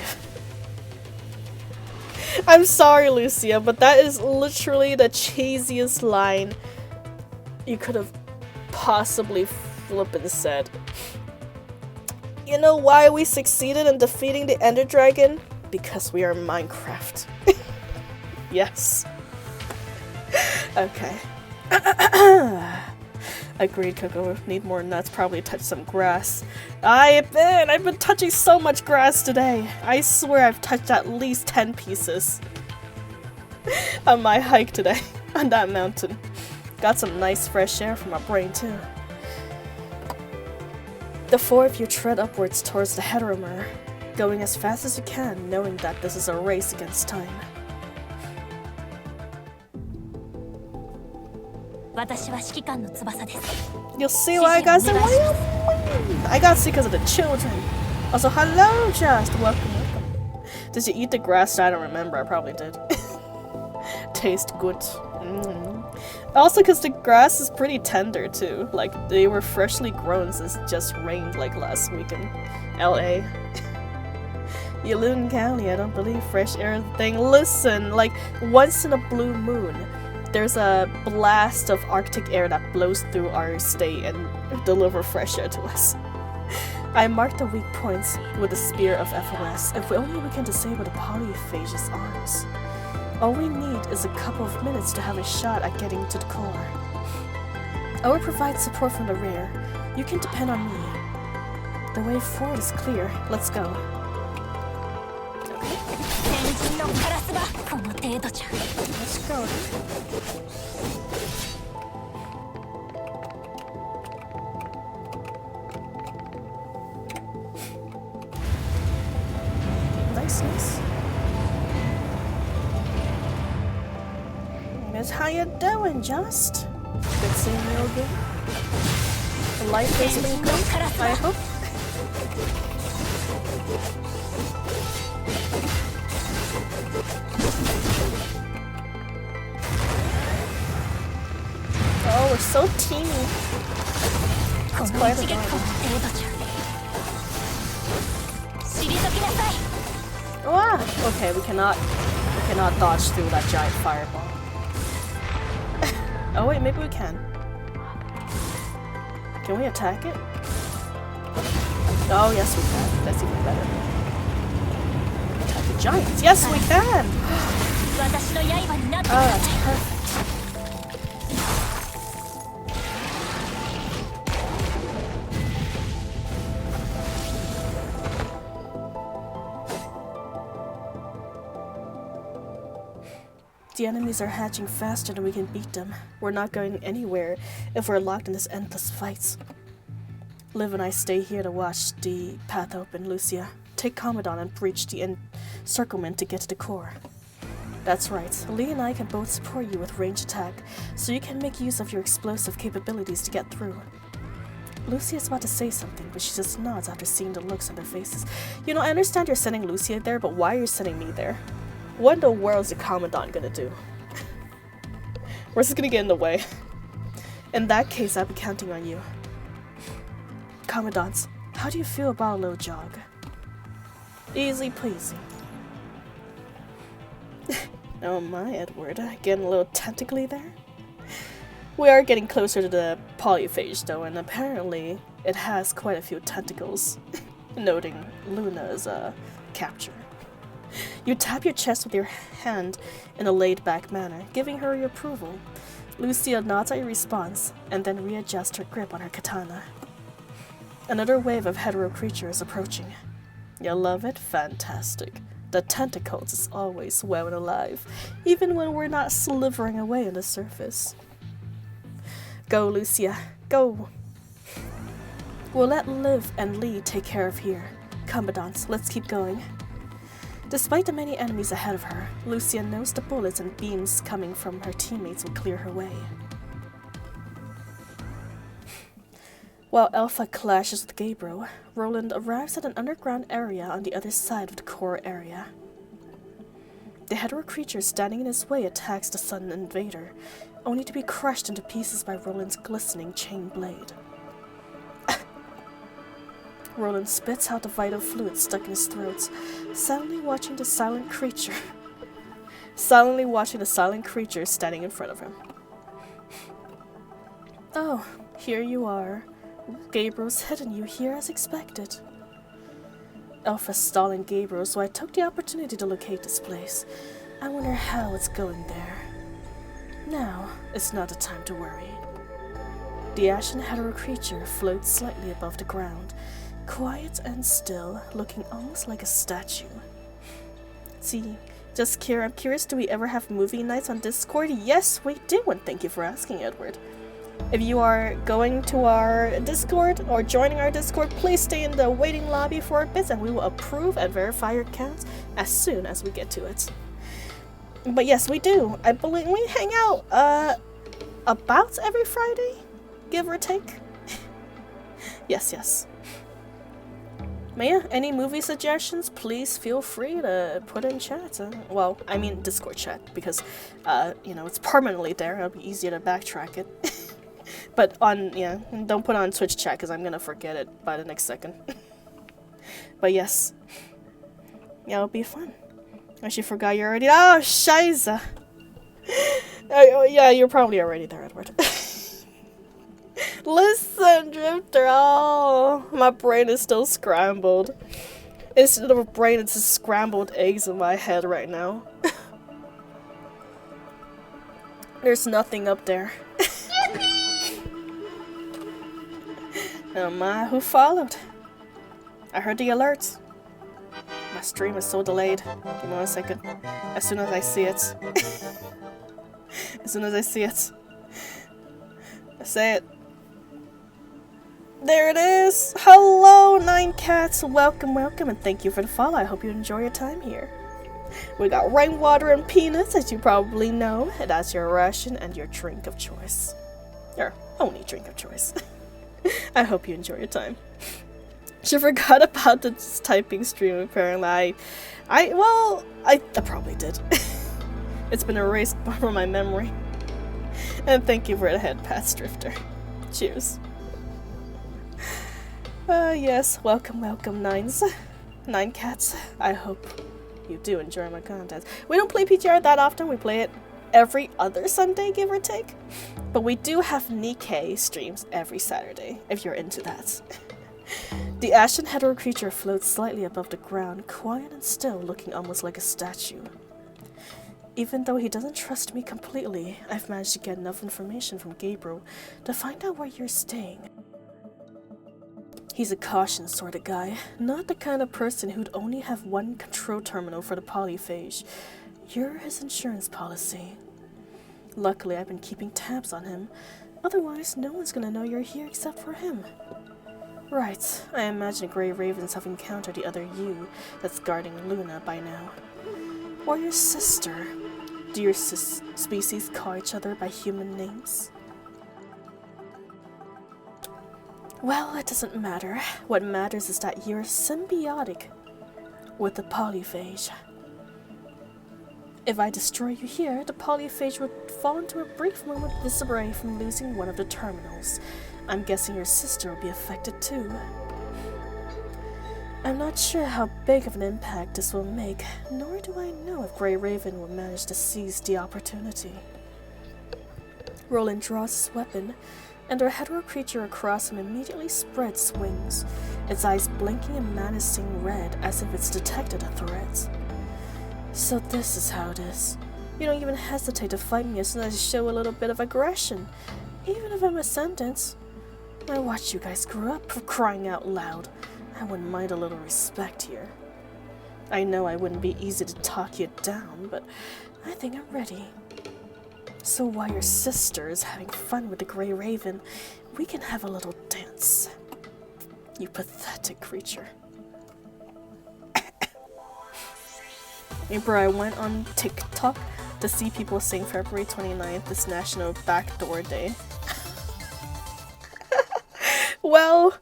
Speaker 1: I'm sorry, Lucia, but that is literally the cheesiest line you could have possibly flippin' said. You know why we succeeded in defeating the Ender Dragon? Because we are Minecraft. Yes. Okay. Agreed, Coco. Need more nuts. Probably touch some grass. I've been touching so much grass today. I swear I've touched at least 10 pieces on my hike today on that mountain. Got some nice fresh air from my brain too. The four of you tread upwards towards the heteromer. going as fast as you can, knowing that this is a race against time. You'll see why I got some. I got sick because of the children. Also, hello, Just. Welcome. Did you eat the grass? I don't remember. I probably did. Taste good. Also, because the grass is pretty tender too. Like, they were freshly grown since it just rained like last week in LA. You live in County, I don't believe fresh air thing. Listen, like, once in a blue moon, there's a blast of Arctic air that blows through our state and deliver fresh air to us. I marked the weak points with the spear of FOS. If only we can disable the polyphage's arms. All we need is a couple of minutes to have a shot at getting to the core. I will provide support from the rear. You can depend on me. The way forward is clear. Let's go. Let's go. Nice. Miss, how you doing, Just? Good seeing you again. Life has been good, I hope. Oh, we're so teeny. It's quite adorable. Ah, okay, we cannot dodge through that giant fireball. Oh wait, maybe we can. Can we attack it? Oh yes, we can. That's even better. Attack the giants. Yes, we can. Oh, that's perfect. The enemies are hatching faster than we can beat them. We're not going anywhere if we're locked in this endless fights. Liv and I stay here to watch the path open. Lucia, take Commandant and breach the encirclement to get to the core. That's right. Lee and I can both support you with range attack, so you can make use of your explosive capabilities to get through. Lucia is about to say something, but she just nods after seeing the looks on their faces. You know, I understand you're sending Lucia there, but why are you sending me there? What in the world is the Commandant gonna do? We're just gonna get in the way. In that case, I'll be counting on you. Commandants, how do you feel about a little jog? Easy peasy. Oh my, Edward, getting a little tentacly there? We are getting closer to the polyphage though, and apparently it has quite a few tentacles, noting Luna's capture. You tap your chest with your hand in a laid-back manner, giving her your approval. Lucia nods at your response, and then readjusts her grip on her katana. Another wave of hetero creatures approaching. You love it? Fantastic. The tentacles is always well and alive, even when we're not slithering away on the surface. Go, Lucia, go. We'll let Liv and Lee take care of here. Commandants, let's keep going. Despite the many enemies ahead of her, Lucia knows the bullets and beams coming from her teammates will clear her way. While Alpha clashes with Gabriel, Roland arrives at an underground area on the other side of the core area. The hetero creature standing in his way attacks the sudden invader, only to be crushed into pieces by Roland's glistening chain blade. Roland spits out the vital fluid stuck in his throat, silently watching the silent creature standing in front of him. Oh, here you are. Gabriel's hidden you here as expected. Alpha's stalling Gabriel, so I took the opportunity to locate this place. I wonder how it's going there. Now, it's not the time to worry. The ashen hetero creature floats slightly above the ground, quiet and still, looking almost like a statue. See, I'm curious, do we ever have movie nights on Discord? Yes, we do, and thank you for asking, Edward. If you are going to our Discord or joining our Discord, please stay in the waiting lobby for a bit and we will approve and verify your accounts as soon as we get to it. But yes, we do. I believe we hang out about every Friday, give or take. Yes. But yeah, any movie suggestions, please feel free to put in chat. Well, I mean Discord chat, because, it's permanently there. It'll be easier to backtrack it. But don't put on Twitch chat, because I'm gonna forget it by the next second. But yes. Yeah, it'll be fun. I actually forgot you already. Oh, Shiza! Yeah, you're probably already there, Edward. Listen, Drifter. Oh, my brain is still scrambled. Instead of a brain, it's just scrambled eggs in my head right now. There's nothing up there. Oh my, who followed? I heard the alerts. My stream is so delayed. Give me 1 second. As soon as I see it. I say it. There it is! Hello, 9 Cats! Welcome, and thank you for the follow. I hope you enjoy your time here. We got rainwater and peanuts, as you probably know. That's your ration and your drink of choice. Your only drink of choice. I hope you enjoy your time. She forgot about the typing stream, apparently. I probably did. It's been erased from my memory. And thank you for the head pass, Drifter. Cheers. Yes, welcome, 9 Cats. I hope you do enjoy my content. We don't play PTR that often, we play it every other Sunday, give or take. But we do have Nikkei streams every Saturday, if you're into that. The ashen hetero creature floats slightly above the ground, quiet and still, looking almost like a statue. Even though he doesn't trust me completely, I've managed to get enough information from Gabriel to find out where you're staying. He's a cautious sort of guy, not the kind of person who'd only have one control terminal for the polyphage. You're his insurance policy. Luckily, I've been keeping tabs on him. Otherwise, no one's gonna know you're here except for him. Right, I imagine Grey Ravens have encountered the other you that's guarding Luna by now. Or your sister. Do your species call each other by human names? Well, it doesn't matter. What matters is that you're symbiotic with the polyphage. If I destroy you here, the polyphage would fall into a brief moment of disarray from losing one of the terminals. I'm guessing your sister will be affected too. I'm not sure how big of an impact this will make, nor do I know if Grey Raven will manage to seize the opportunity. Roland draws his weapon, and our hetero creature across him immediately spreads wings, its eyes blinking a menacing red as if it's detected a threat. So this is how it is. You don't even hesitate to fight me as soon as I show a little bit of aggression. Even if I'm Ascendant. I watched you guys grow up, for crying out loud. I wouldn't mind a little respect here. I know I wouldn't be easy to talk you down, but I think I'm ready. So while your sister is having fun with the Grey Raven, we can have a little dance. You pathetic creature. April, I went on TikTok to see people saying February 29th is National Backdoor Day. Well,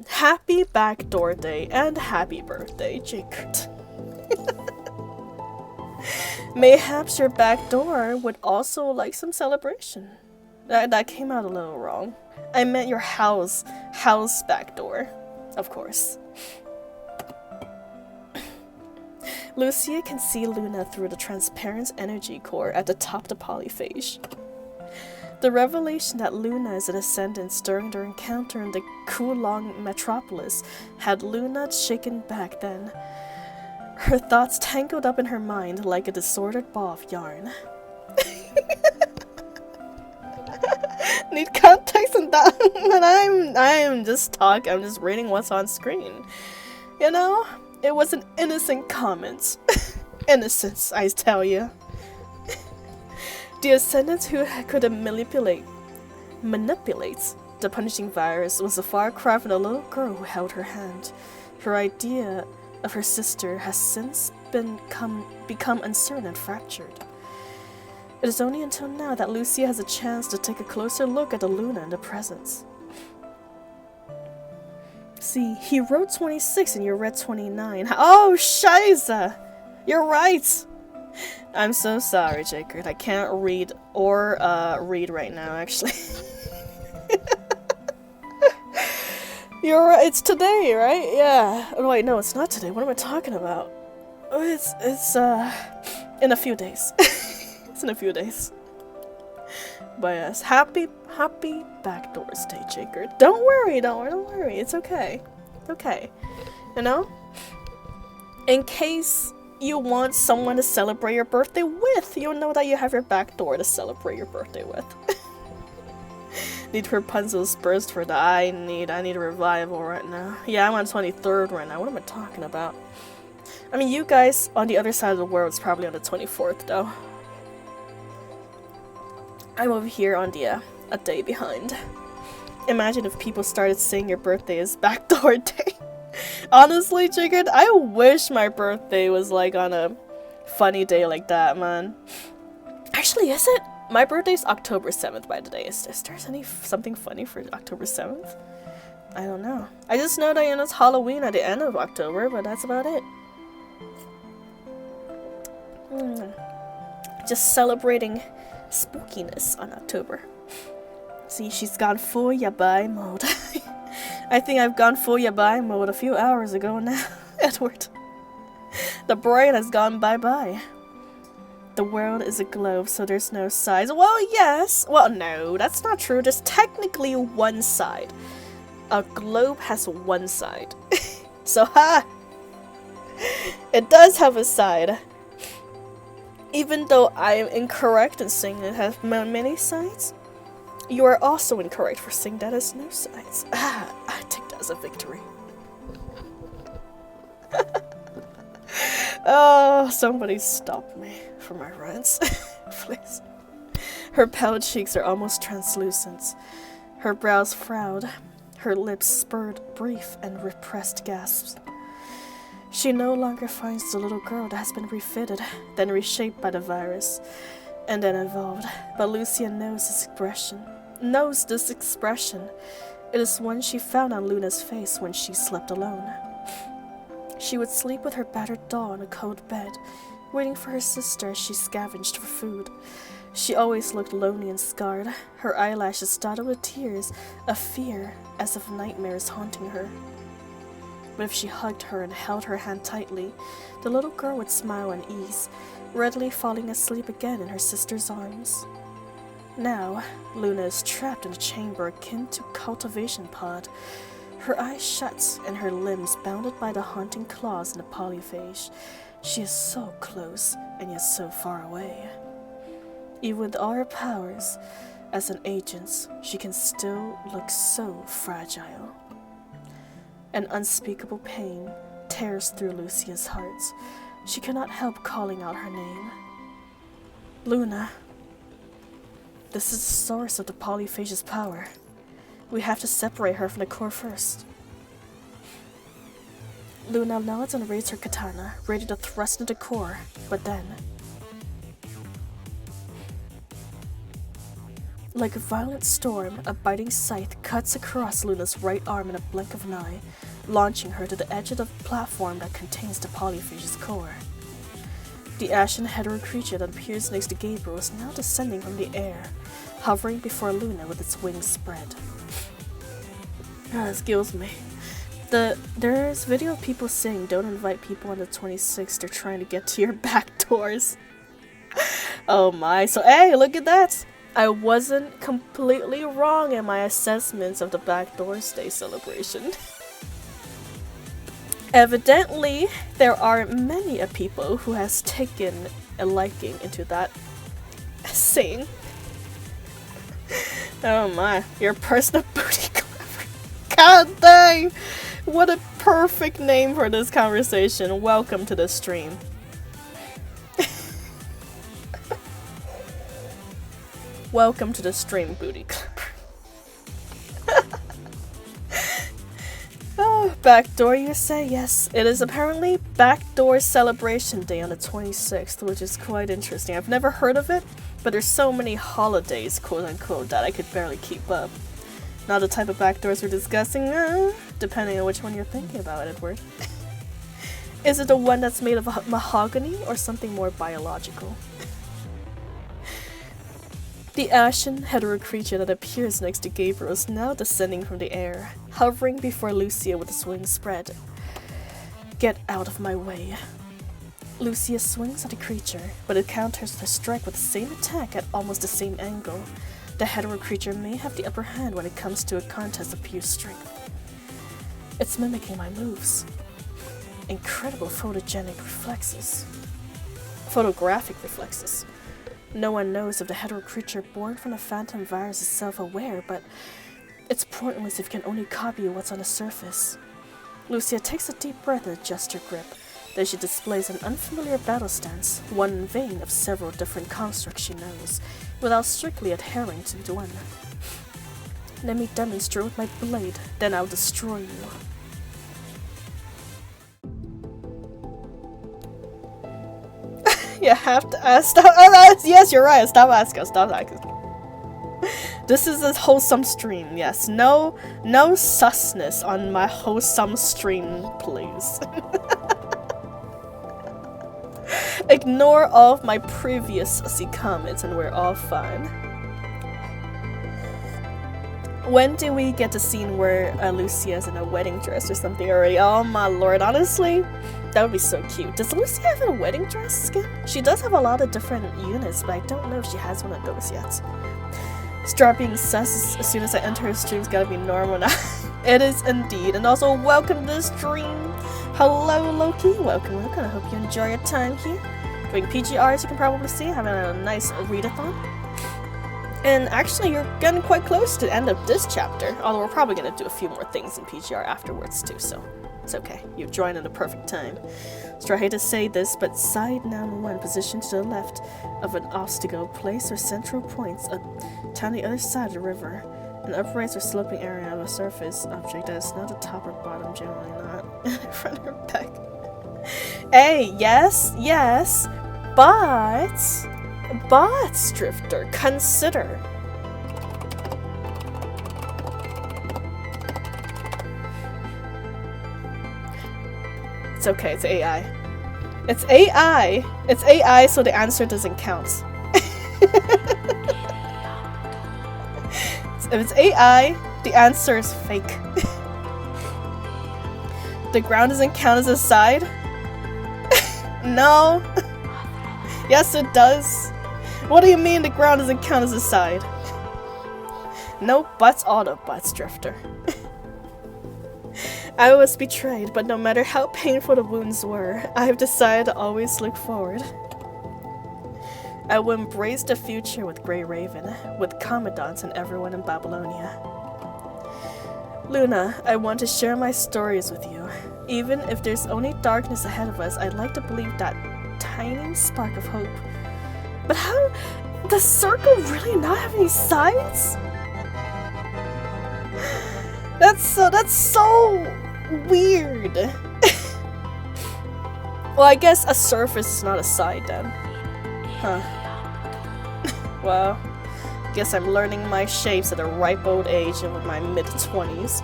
Speaker 1: happy Backdoor Day and happy birthday, Ch13. Mayhaps your back door would also like some celebration. That came out a little wrong. I meant your house back door, of course. Lucia can see Luna through the transparent energy core at the top of the polyphage. The revelation that Luna is an Ascendant during their encounter in the Kulong metropolis had Luna shaken back then. Her thoughts tangled up in her mind like a disordered ball of yarn. Need context on that, but I'm just talking. I'm just reading what's on screen. You know, it was an innocent comment. Innocence, I tell you. The Ascendant who could manipulates the punishing virus was a far cry from the little girl who held her hand. Her idea of her sister has since become uncertain and fractured. It is only until now that Lucia has a chance to take a closer look at the Luna in the presence. See, he wrote 26 and you read 29. Oh, Shiza! You're right! I'm so sorry, Ch13. I can't read or read right now, actually. You're right. It's today, right? Yeah. Oh, wait, no, it's not today. What am I talking about? Oh, it's in a few days. It's in a few days. But yes, happy Backdoors Day, Ch13. Don't worry. It's okay. It's okay. You know? In case you want someone to celebrate your birthday with, you'll know that you have your backdoor to celebrate your birthday with. Need Rapunzel's burst for that. I need a revival right now. Yeah, I'm on 23rd right now. What am I talking about? I mean, you guys on the other side of the world is probably on the 24th though. I'm over here on the a day behind. Imagine if people started saying your birthday is backdoor day. Honestly, Ch13, I wish my birthday was like on a funny day like that, man. Actually, is it? My birthday's October 7th, by the way. Is there something funny for October 7th? I don't know. I just know that it's Halloween at the end of October, but that's about it. Just celebrating spookiness on October. See, she's gone full yabai mode. I think I've gone full yabai mode a few hours ago now, Edward. The brain has gone bye-bye. The world is a globe, so there's no sides. Well, yes. Well, no, that's not true. There's technically one side. A globe has one side. So, it does have a side. Even though I am incorrect in saying it has many sides, you are also incorrect for saying that it has no sides. I take that as a victory. Oh, somebody stop me from my rants, please. Her pale cheeks are almost translucent. Her brows frowned. Her lips spurred brief and repressed gasps. She no longer finds the little girl that has been refitted, then reshaped by the virus, and then evolved. But Lucia knows this expression. It is one she found on Luna's face when she slept alone. She would sleep with her battered doll on a cold bed, waiting for her sister as she scavenged for food. She always looked lonely and scarred, her eyelashes dotted with tears of fear as if nightmares haunting her. But if she hugged her and held her hand tightly, the little girl would smile in ease, readily falling asleep again in her sister's arms. Now, Luna is trapped in a chamber akin to a cultivation pod, her eyes shut and her limbs bounded by the haunting claws in the polyphage. She is so close and yet so far away. Even with all her powers as an agent, she can still look so fragile. An unspeakable pain tears through Lucia's heart. She cannot help calling out her name. Luna. This is the source of the polyphage's power. We have to separate her from the core first. Luna nods and raises her katana, ready to thrust into the core, but then... Like a violent storm, a biting scythe cuts across Luna's right arm in a blink of an eye, launching her to the edge of the platform that contains the polyphage's core. The ashen hetero creature that appears next to Gabriel is now descending from the air, hovering before Luna with its wings spread. Excuse me. There's video of people saying don't invite people on the 26th, they're trying to get to your back doors. Oh my, so hey, look at that! I wasn't completely wrong in my assessments of the Backdoors Day celebration. Evidently, there are many a people who has taken a liking into that saying. Oh my, your personal booty clever. God dang! What a perfect name for this conversation. Welcome to the stream. Welcome to the stream, booty clipper. Oh, backdoor, you say? Yes, it is apparently Backdoor Celebration Day on the 26th, which is quite interesting. I've never heard of it, but there's so many holidays, quote-unquote, that I could barely keep up. Not the type of backdoors we're discussing, depending on which one you're thinking about, Edward. Is it the one that's made of mahogany, or something more biological? The ashen, hetero creature that appears next to Gabriel is now descending from the air, hovering before Lucia with its wings spread. Get out of my way. Lucia swings at the creature, but it counters with a strike with the same attack at almost the same angle. The hetero creature may have the upper hand when it comes to a contest of pure strength. It's mimicking my moves. Incredible photographic reflexes. No one knows if the hetero creature born from the phantom virus is self-aware, but it's pointless if you can only copy what's on the surface. Lucia takes a deep breath and adjusts her grip. Then she displays an unfamiliar battle stance, one in vain of several different constructs she knows, without strictly adhering to one. Let me demonstrate with my blade, then I'll destroy you. You have to ask. Yes, you're right. Stop asking. This is a wholesome stream. Yes. No susness on my wholesome stream, please. Ignore all of my previous sussy comments and we're all fine. When do we get the scene where Lucia's in a wedding dress or something already? Oh my lord, honestly, that would be so cute. Does Lucia have a wedding dress skin? She does have a lot of different units, but I don't know if she has one of those yet. Start being sus as soon as I enter her stream's gotta be normal now. It is indeed. And also, welcome to the stream. Hello, Loki. Welcome. I hope you enjoy your time here. Doing PGR, as you can probably see, having a nice readathon. And actually, you're getting quite close to the end of this chapter, although we're probably going to do a few more things in PGR afterwards too, so it's okay. You've joined in the perfect time. So I hate to say this, but side noun 1 positioned to the left of an obstacle, place or central points on the other side of the river. An upright or sloping area of a surface object that is not the top or bottom, generally not in front or back. Hey, yes, but Drifter, consider. It's okay, it's AI. It's AI! It's AI, so the answer doesn't count. If it's AI, the answer is fake. The ground doesn't count as a side? No. Yes, it does. What do you mean the ground doesn't count as a side? No buts, all the butts, Drifter. I was betrayed, but no matter how painful the wounds were, I have decided to always look forward. I will embrace the future with Grey Raven, with Commandants and everyone in Babylonia. Luna, I want to share my stories with you. Even if there's only darkness ahead of us, I'd like to believe that tiny spark of hope. But how? Does Circle really not have any sides? That's so weird. Well, I guess a surface is not a side then. Huh. Well, guess I'm learning my shapes at a ripe old age of my mid-20s.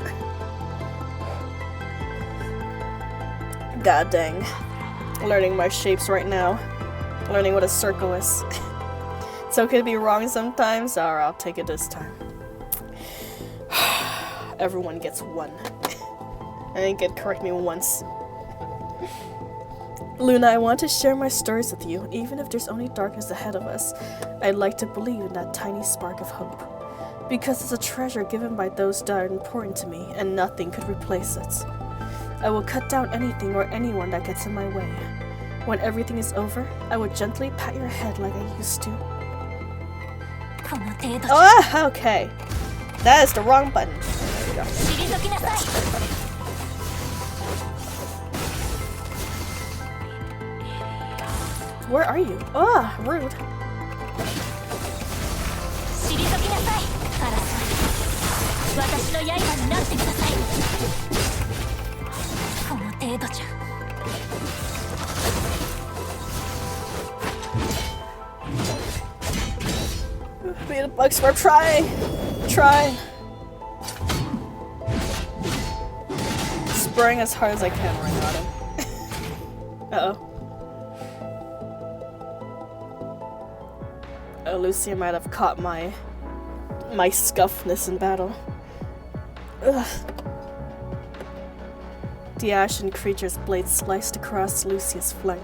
Speaker 1: God dang. Learning my shapes right now. Learning what a circle is. It's okay to be wrong sometimes. Alright, I'll take it this time. Everyone gets one. I didn't get correct me once. Luna, I want to share my stories with you, even if there's only darkness ahead of us. I'd like to believe in that tiny spark of hope. Because it's a treasure given by those that are important to me, and nothing could replace it. I will cut down anything or anyone that gets in my way. When everything is over, I will gently pat your head like I used to. Oh, okay. That is the wrong button. There we go. Where are you? Oh, rude.
Speaker 2: 退きなさいカラス私の刃になってくださいこの程度じゃ
Speaker 1: Be the bugs for trying. Spraying as hard as I can right at him. Uh-oh. Oh, Lucia might have caught my scuffness in battle. Ugh. The ashen creature's blade sliced across Lucia's flank,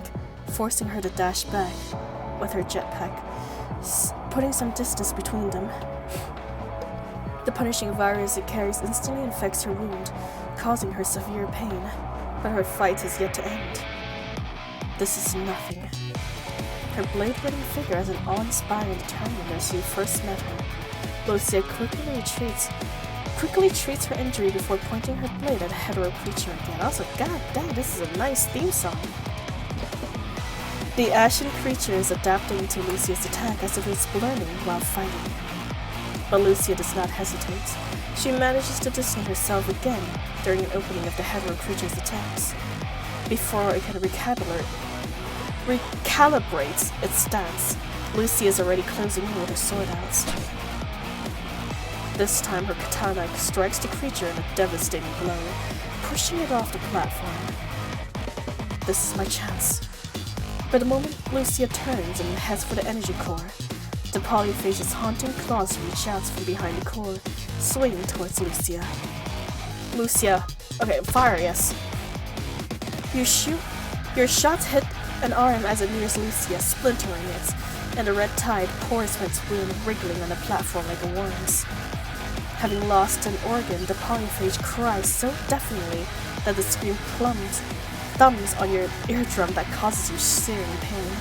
Speaker 1: forcing her to dash back with her jetpack, putting some distance between them. The punishing virus it carries instantly infects her wound, causing her severe pain, but her fight is yet to end. This is nothing. Her blade-wielding figure has an awe-inspiring determined as she first met her. Lucia quickly treats her injury before pointing her blade at a hetero creature again. Also, god dang, this is a nice theme song. The ashen creature is adapting to Lucia's attack as if it's learning while fighting. But Lucia does not hesitate. She manages to distance herself again during an opening of the hetero creature's attacks. Before it can recalibrate its stance, Lucia is already closing in with her sword out. This time her katana strikes the creature in a devastating blow, pushing it off the platform. This is my chance. But the moment Lucia turns and heads for the energy core, the polyphage's haunting claws reach out from behind the core, swinging towards Lucia. Okay, fire, yes. Your shots hit an arm as it nears Lucia, splintering it, and the red tide pours from its wound, wriggling on the platform like a worm's. Having lost an organ, the polyphage cries so deafeningly that the scream thumbs on your eardrum that causes you searing pain.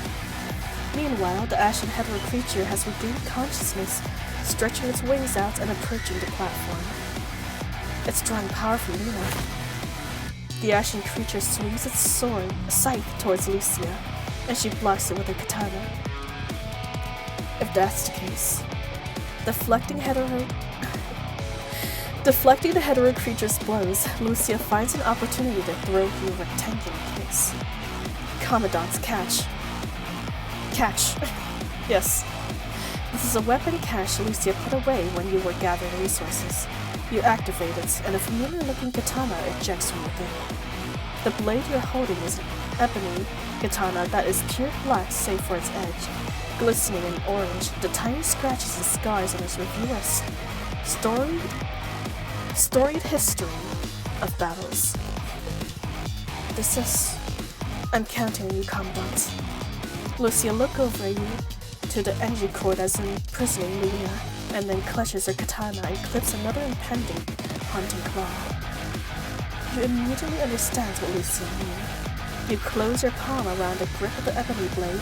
Speaker 1: Meanwhile, the ashen hetero creature has regained consciousness, stretching its wings out and approaching the platform. It's drawing power from Luna. The ashen creature swings its scythe towards Lucia, and she blocks it with her katana. If that's the case, deflecting the hetero creature's blows, Lucia finds an opportunity to throw you a rectangular kiss. Commandant's catch. Yes. This is a weapon cache Lucia put away when you were gathering resources. You activate it, and a familiar-looking katana ejects from within. The blade you're holding is an ebony katana that is pure black save for its edge, glistening in orange, the tiny scratches and scars on its reviewers. Storied history of battles. I'm counting on you, Commandant. Lucia looks over you to the energy core that's imprisoning Luna, and then clutches her katana and clips another impending haunting claw. You immediately understand what Lucia means. You close your palm around the grip of the ebony blade,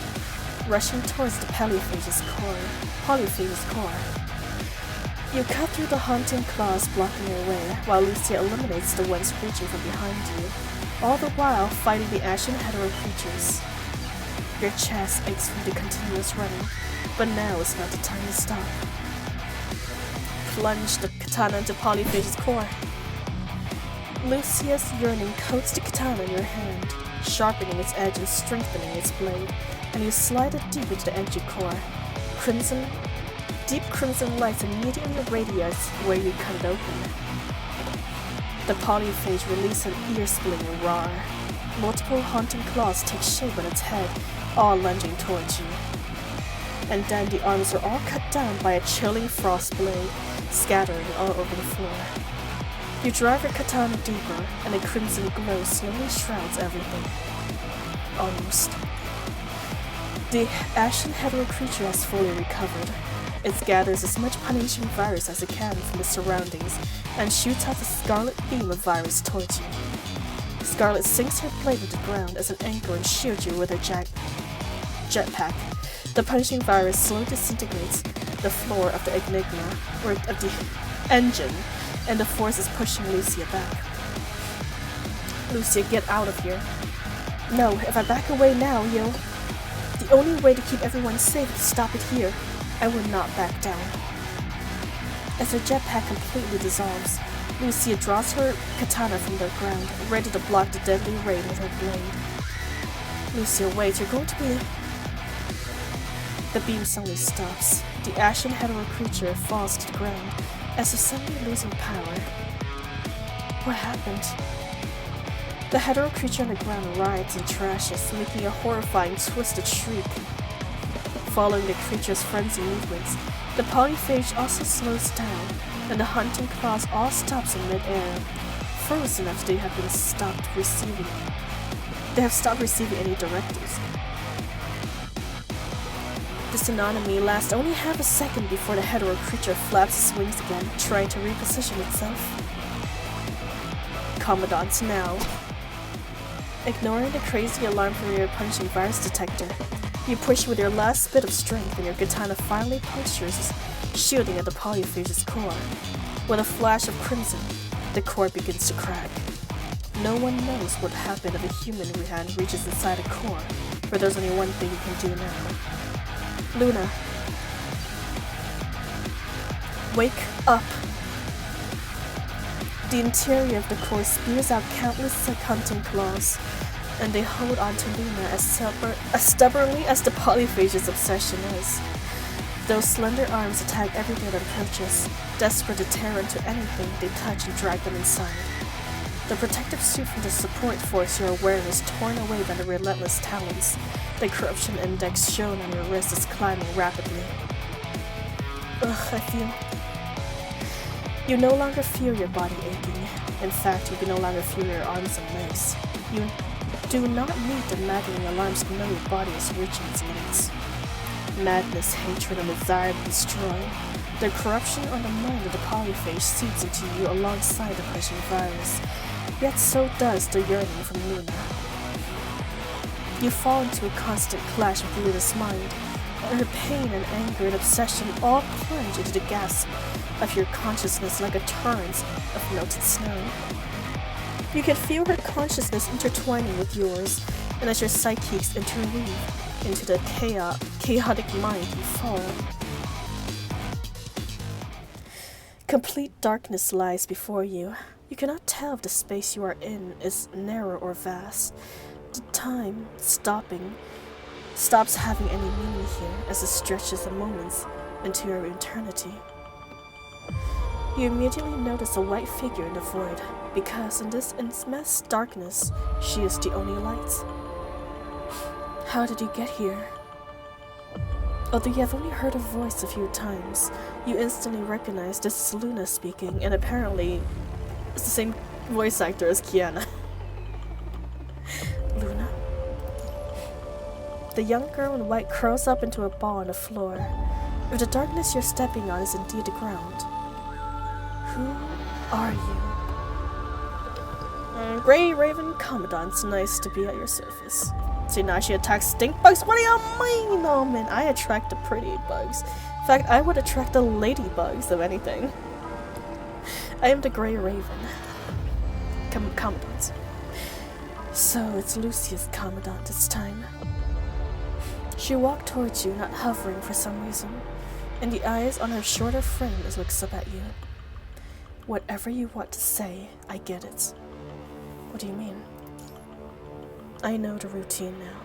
Speaker 1: rushing towards the polyphage's core. You cut through the haunting claws blocking your way, while Lucia eliminates the ones reaching from behind you, all the while fighting the ashen hetero creatures. Your chest aches from the continuous running, but now is not the time to stop. Plunge the katana into Polyphage's core. Lucia's yearning coats the katana in your hand, sharpening its edge and strengthening its blade, and you slide it deep into the energy core. Deep crimson lights immediately radiate where you cut it open. The polyphage releases an ear-splitting roar. Multiple haunting claws take shape on its head, all lunging towards you. And then the arms are all cut down by a chilling frost blade, scattering all over the floor. You drive your katana deeper, and a crimson glow slowly shrouds everything. Almost. The ashen hetero creature has fully recovered. It gathers as much punishing virus as it can from the surroundings and shoots out a scarlet beam of virus towards you. Scarlet sinks her blade into the ground as an anchor and shields you with her jetpack. The punishing virus slowly disintegrates the floor of the Enigma, or of the engine, and the force is pushing Lucia back. Lucia, get out of here. No, if I back away now, the only way to keep everyone safe is to stop it here. I will not back down. As her jetpack completely dissolves, Lucia draws her katana from the ground, ready to block the deadly ray with her blade. Lucia, wait, you're going to be... The beam suddenly stops. The ashen hetero creature falls to the ground, as if suddenly losing power. What happened? The hetero creature on the ground writhes and trashes, making a horrifying twisted shriek. Following the creature's frenzied movements, the polyphage also slows down, and the hunting claws all stops in mid-air, frozen after they have stopped receiving any directives. This anonymity lasts only half a second before the hetero creature flaps its wings again, trying to reposition itself. Commandant now. Ignoring the crazy alarm from your punching virus detector, you push with your last bit of strength and your katana finally punctures, shielding at the polyphage's core. With a flash of crimson, the core begins to crack. No one knows what happened if a human hand reaches inside a core, but there's only one thing you can do now. Luna. Wake up. The interior of the core spews out countless hunting claws, and they hold on to Luna as stubbornly as the polyphage's obsession is. Those slender arms attack everything that approaches, desperate to tear into anything they touch and drag them inside. The protective suit from the support force you're wearing is torn away by the relentless talons. The corruption index shown on your wrist is climbing rapidly. I feel... You no longer feel your body aching. In fact, you can no longer feel your arms and legs. You do not need the maddening alarms to know your body is reaching its limits. Madness, hatred, and desire to destroy. The corruption on the mind of the polyphage seeps into you alongside the crushing virus. Yet so does the yearning from Luna. You fall into a constant clash with Luna's mind. Her pain and anger and obsession all plunge into the gasp of your consciousness like a torrent of melted snow. You can feel her consciousness intertwining with yours, and as your psyches interweave into the chaotic mind, you fall. Complete darkness lies before you. You cannot tell if the space you are in is narrow or vast. The time stops having any meaning here as it stretches the moments into your eternity. You immediately notice a white figure in the void, because in this immense darkness, she is the only light. How did you get here? Although you have only heard her voice a few times, you instantly recognize this is Luna speaking, and apparently it's the same voice actor as Kiana. Luna? The young girl in white curls up into a ball on the floor. If the darkness you're stepping on is indeed the ground, who are you? Grey Raven Commandant's nice to be at your surface. See, now she attacks stink bugs? What do you mean? Oh man, I attract the pretty bugs. In fact, I would attract the ladybugs, if anything. I am the Grey Raven. Commandant. So, it's Lucia's Commandant this time. She walked towards you, not hovering for some reason, and the eyes on her shorter frame as looks up at you. Whatever you want to say, I get it. What do you mean? I know the routine now.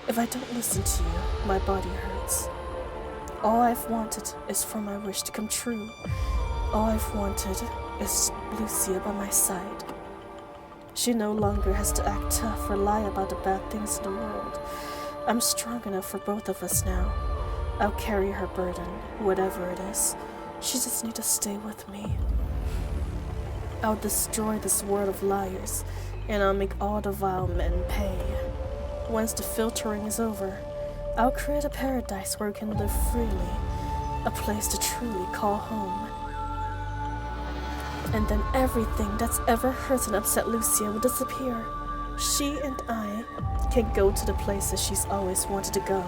Speaker 1: If I don't listen to you, my body hurts. All I've wanted is for my wish to come true. All I've wanted is Lucia by my side. She no longer has to act tough or lie about the bad things in the world. I'm strong enough for both of us now. I'll carry her burden, whatever it is. She just needs to stay with me. I'll destroy this world of liars, and I'll make all the vile men pay. Once the filtering is over, I'll create a paradise where we can live freely, a place to truly call home. And then everything that's ever hurt and upset Lucia will disappear. She and I can go to the places she's always wanted to go.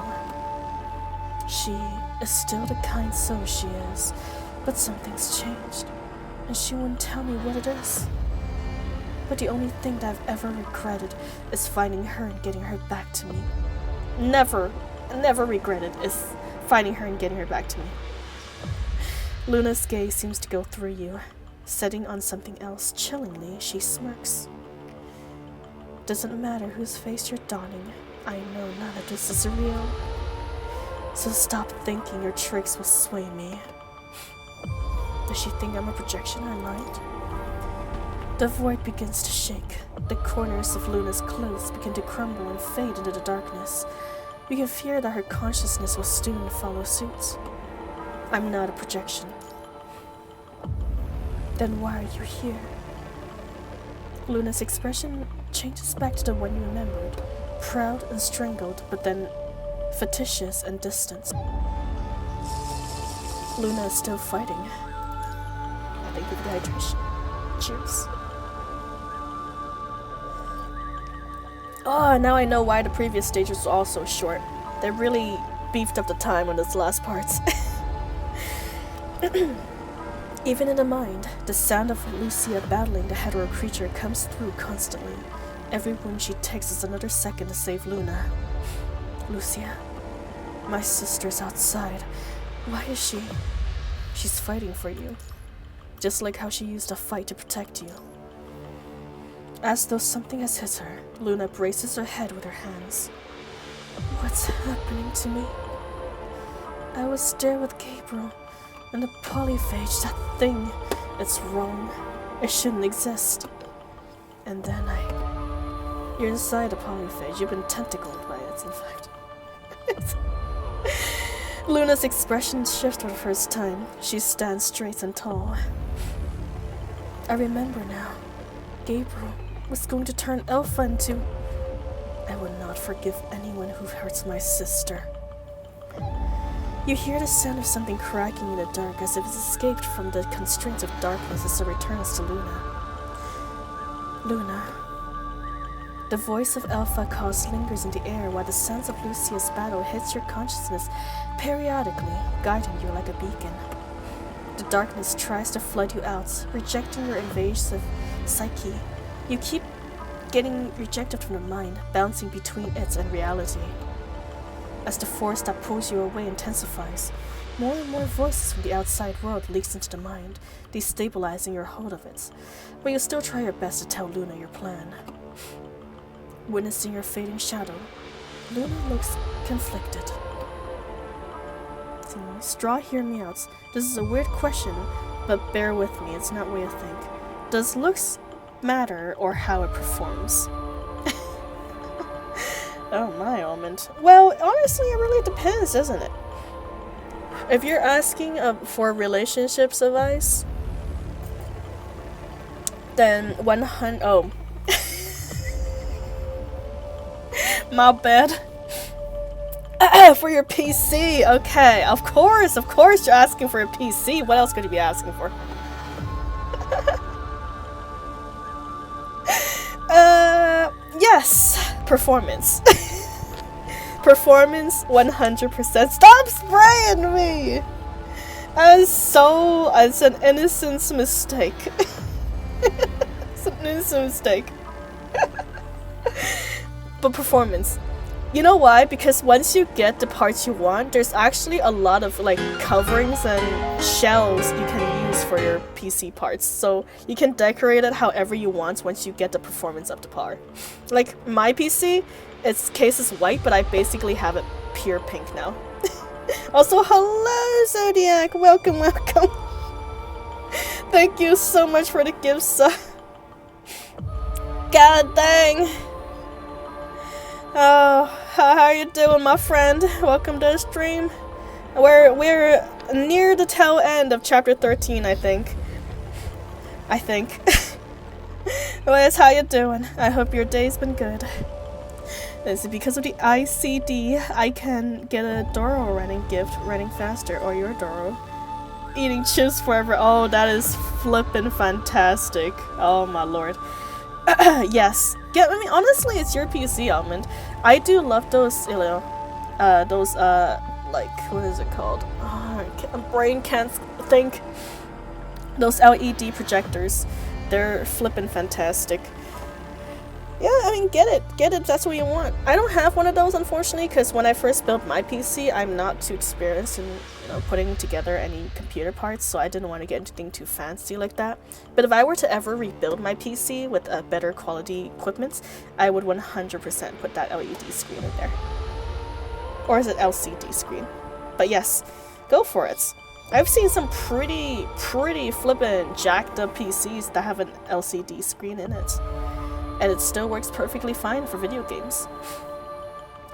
Speaker 1: She is still the kind soul she is, but something's changed, and she wouldn't tell me what it is. But the only thing that I've ever regretted is finding her and getting her back to me. Never regretted is finding her and getting her back to me. Luna's gaze seems to go through you. Setting on something else chillingly, she smirks. Doesn't matter whose face you're donning, I know none of this is real. So stop thinking your tricks will sway me. Does she think I'm a projection or light? The void begins to shake. The corners of Luna's clothes begin to crumble and fade into the darkness. You can fear that her consciousness will soon follow suit. I'm not a projection. Then why are you here? Luna's expression changes back to the one you remembered. Proud and strangled, but then fictitious and distant. Luna is still fighting. Thank you for the hydration. Cheers. Oh, now I know why the previous stage was also short. They really beefed up the time on those last parts. Even in the mind, the sound of Lucia battling the hetero creature comes through constantly. Every wound she takes is another second to save Luna. Lucia, my sister's outside. Why is she? She's fighting for you. Just like how she used a fight to protect you. As though something has hit her, Luna braces her head with her hands. What's happening to me? I was there with Gabriel, and the polyphage, that thing. It's wrong. It shouldn't exist. And then You're inside a polyphage. You've been tentacled by it, in fact. Luna's expression shifts for the first time. She stands straight and tall. I remember now. Gabriel was going to turn Alpha into... I will not forgive anyone who hurts my sister. You hear the sound of something cracking in the dark as if it's escaped from the constraints of darkness as it returns to Luna. Luna. The voice of Alpha Cause lingers in the air while the sounds of Lucia's battle hits your consciousness periodically, guiding you like a beacon. The darkness tries to flood you out, rejecting your invasive psyche. You keep getting rejected from the mind, bouncing between it and reality. As the force that pulls you away intensifies, more and more voices from the outside world leaks into the mind, destabilizing your hold of it. But you still try your best to tell Luna your plan. Witnessing your fading shadow, Luna looks conflicted. Straw, hear me out. This is a weird question, but bear with me, it's not what you think. Does looks matter or how it performs? Oh my, Almond. Well, honestly, it really depends, doesn't it? If you're asking for relationships advice, then 100... Oh. My bad. For your PC, okay. Of course you're asking for a PC. What else could you be asking for? Yes. Performance. Performance 100%. Stop spraying me! It's an innocent mistake. It's an innocent mistake. But performance. You know why? Because once you get the parts you want, there's actually a lot of like coverings and shells you can use for your PC parts. So you can decorate it however you want once you get the performance up to par. Like my PC, its case is white, but I basically have it pure pink now. Also, hello Zodiac! Welcome. Thank you so much for the gifts. God dang! Oh, how are you doing, my friend? Welcome to the stream. We're near the tail end of chapter 13, I think. Anyways, how you doing? I hope your day's been good. Is it because of the ICD I can get a Doro running faster, or your Doro? Eating chips forever. Oh, that is flippin' fantastic. Oh my lord. Yes. I mean, honestly, it's your PC, Almond. I do love those, you know, like, what is it called? Oh, my brain can't think. Those LED projectors. They're flippin' fantastic. Yeah, I mean, get it, if that's what you want. I don't have one of those, unfortunately, because when I first built my PC, I'm not too experienced in putting together any computer parts, so I didn't want to get anything too fancy like that. But if I were to ever rebuild my PC with better quality equipment, I would 100% put that LED screen in there. Or is it LCD screen? But yes, go for it. I've seen some pretty flippin' jacked up PCs that have an LCD screen in it. And it still works perfectly fine for video games.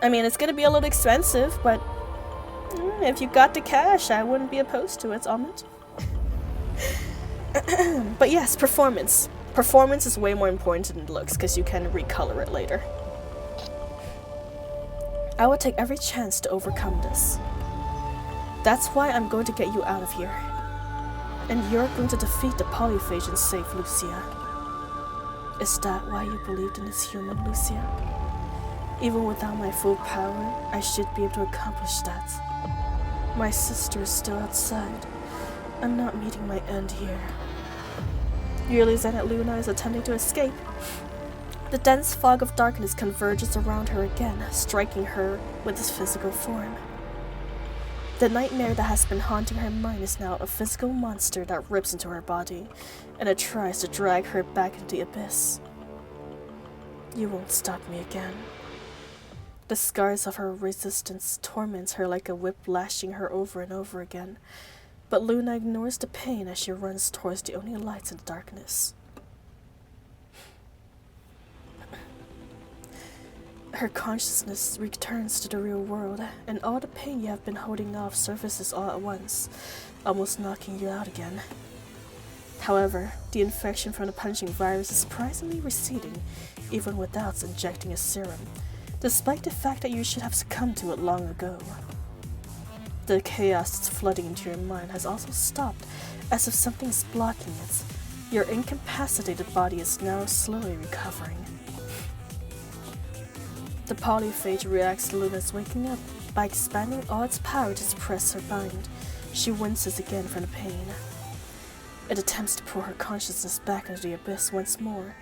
Speaker 1: I mean, it's gonna be a little expensive, but if you got the cash, I wouldn't be opposed to it, Almond. But yes, performance. Performance is way more important than looks, because you can recolor it later. I will take every chance to overcome this. That's why I'm going to get you out of here. And you're going to defeat the polyphage and save Lucia. Is that why you believed in this human, Lucia? Even without my full power, I should be able to accomplish that. My sister is still outside. I'm not meeting my end here. You realize that Luna is attempting to escape. The dense fog of darkness converges around her again, striking her with its physical form. The nightmare that has been haunting her mind is now a physical monster that rips into her body, and it tries to drag her back into the abyss. You won't stop me again. The scars of her resistance torment her like a whip, lashing her over and over again, but Luna ignores the pain as she runs towards the only lights in the darkness. Her consciousness returns to the real world, and all the pain you have been holding off surfaces all at once, almost knocking you out again. However, the infection from the punching virus is surprisingly receding, even without injecting a serum, despite the fact that you should have succumbed to it long ago. The chaos that's flooding into your mind has also stopped, as if something's blocking it. Your incapacitated body is now slowly recovering. The polyphage reacts to Luna's waking up by expanding all its power to suppress her mind. She winces again from the pain. It attempts to pull her consciousness back into the abyss once more.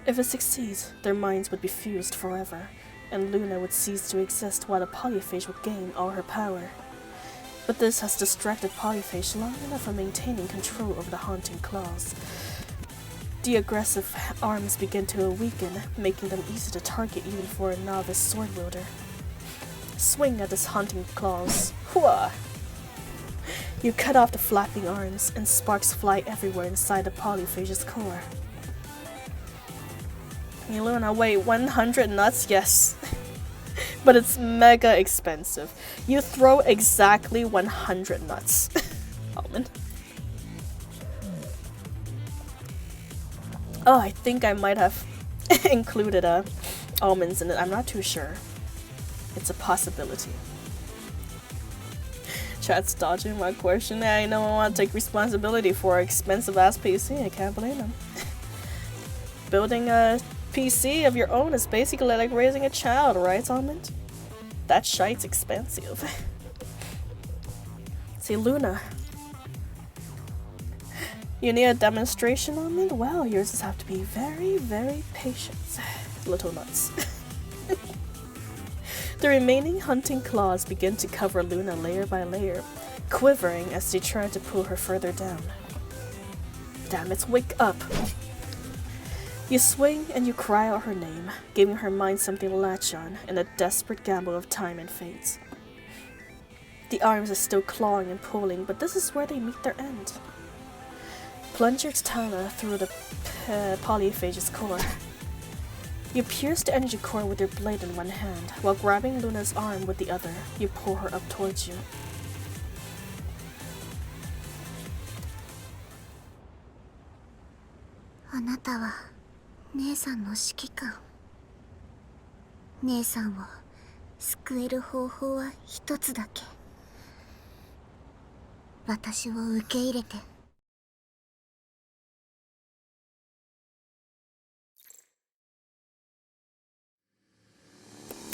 Speaker 1: If it succeeds, their minds would be fused forever, and Luna would cease to exist while the polyphage would gain all her power. But this has distracted polyphage long enough from maintaining control over the haunting claws. The aggressive arms begin to weaken, making them easy to target even for a novice sword wielder. Swing at this haunting claws. Hooah! You cut off the flapping arms, and sparks fly everywhere inside the polyphage's core. You Luna, wait, 100 nuts? Yes. But it's mega expensive. You throw exactly 100 nuts. Almond. Oh, I think I might have included almonds in it. I'm not too sure. It's a possibility. Chat's dodging my question. I know I want to take responsibility for an expensive ass PC. I can't blame them. Building a PC of your own is basically like raising a child, right, Almond? That shite's expensive. See, Luna. You need a demonstration, Almond? Well, yours just have to be very, very patient. Little nuts. The remaining hunting claws begin to cover Luna layer by layer, quivering as they try to pull her further down. Damn it, wake up! You swing and you cry out her name, giving her mind something to latch on in a desperate gamble of time and fate. The arms are still clawing and pulling, but this is where they meet their end. Plunge your katana through the polyphage's core. You pierce the energy core with your blade in one hand, while grabbing Luna's arm with the other, you pull her up towards you.
Speaker 2: Anata 姉さんの指揮官。姉さんを救える方法は一つだけ。私を受け入れて。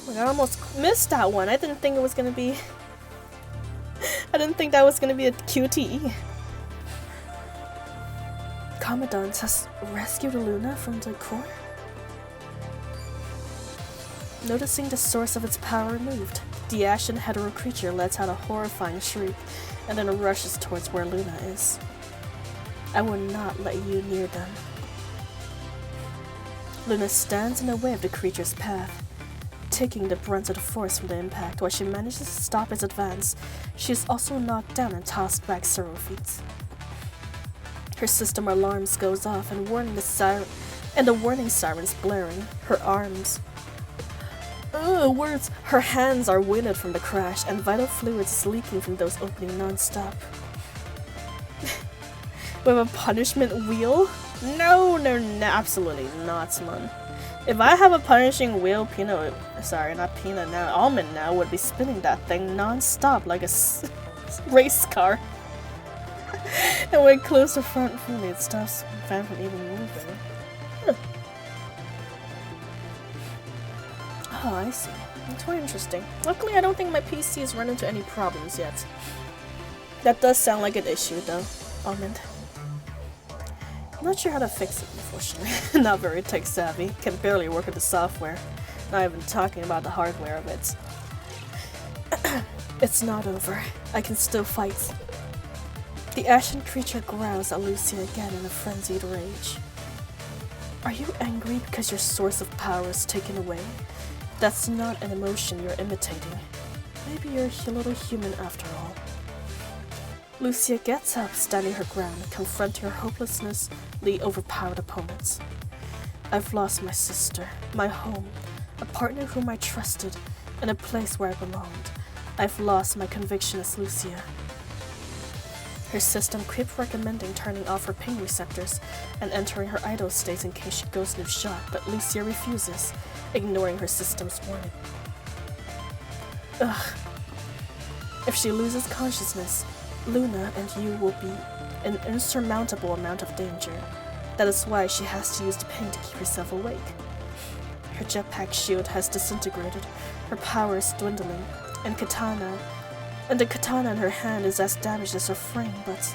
Speaker 1: I almost missed that one. I didn't think it was gonna be. I didn't think that was gonna be a QTE. Commandant has rescued Luna from the core. Noticing the source of its power removed, the ashen hetero creature lets out a horrifying shriek and then rushes towards where Luna is. I will not let you near them. Luna stands in the way of the creature's path, taking the brunt of the force from the impact. While she manages to stop its advance, she is also knocked down and tossed back several feet. Her system alarms goes off and the warning sirens blaring. Her hands are winded from the crash, and vital fluids is leaking from those opening non-stop. With a punishment wheel? No, absolutely not, man. If I have a punishing wheel, Almond now would be spinning that thing non-stop like a race car. And when close to front fully, it stops the fan from even moving. Huh. Oh, I see. That's quite interesting. Luckily, I don't think my PC has run into any problems yet. That does sound like an issue, though, Almond. I'm not sure how to fix it, unfortunately. Not very tech savvy. Can barely work with the software. Not even talking about the hardware of it. It's not over. I can still fight. The ashen creature growls at Lucia again in a frenzied rage. Are you angry because your source of power is taken away? That's not an emotion you're imitating. Maybe you're a little human after all. Lucia gets up, standing her ground, confronting her hopelessly overpowered opponents. I've lost my sister, my home, a partner whom I trusted, and a place where I belonged. I've lost my conviction as Lucia. Her system keeps recommending turning off her ping receptors and entering her idle state in case she goes no shot, but Lucia refuses, ignoring her system's warning. Ugh. If she loses consciousness, Luna and you will be an insurmountable amount of danger. That is why she has to use the pain to keep herself awake. Her jetpack shield has disintegrated, her power is dwindling, and the katana in her hand is as damaged as her frame, but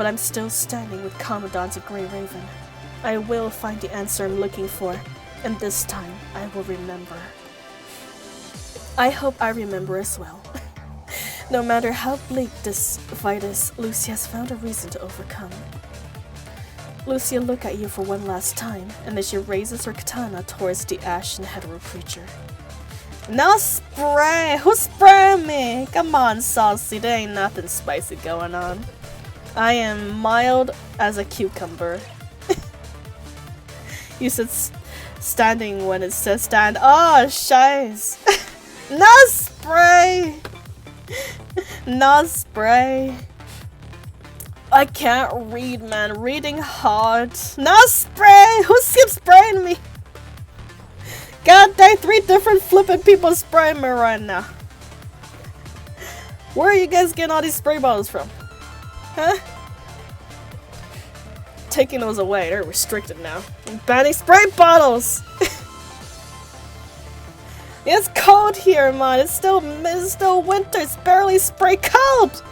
Speaker 1: I'm still standing with Commandant Grey Raven. I will find the answer I'm looking for, and this time I will remember. I hope I remember as well. No matter how bleak this fight is, Lucia has found a reason to overcome. Lucia looks at you for one last time, and then she raises her katana towards the ashen hetero creature. No spray! Who's spraying me? Come on, Saucy, there ain't nothing spicy going on. I am mild as a cucumber. You said standing when it says stand. Oh, shiz! No spray! No spray. I can't read, man. Reading hard. No spray! Who keeps spraying me? God dang, 3 different flippin' people spraying me right now. Where are you guys getting all these spray bottles from? Huh? Taking those away. They're restricted now. I'm banning spray bottles! It's cold here, man. It's still winter. It's barely spray cold.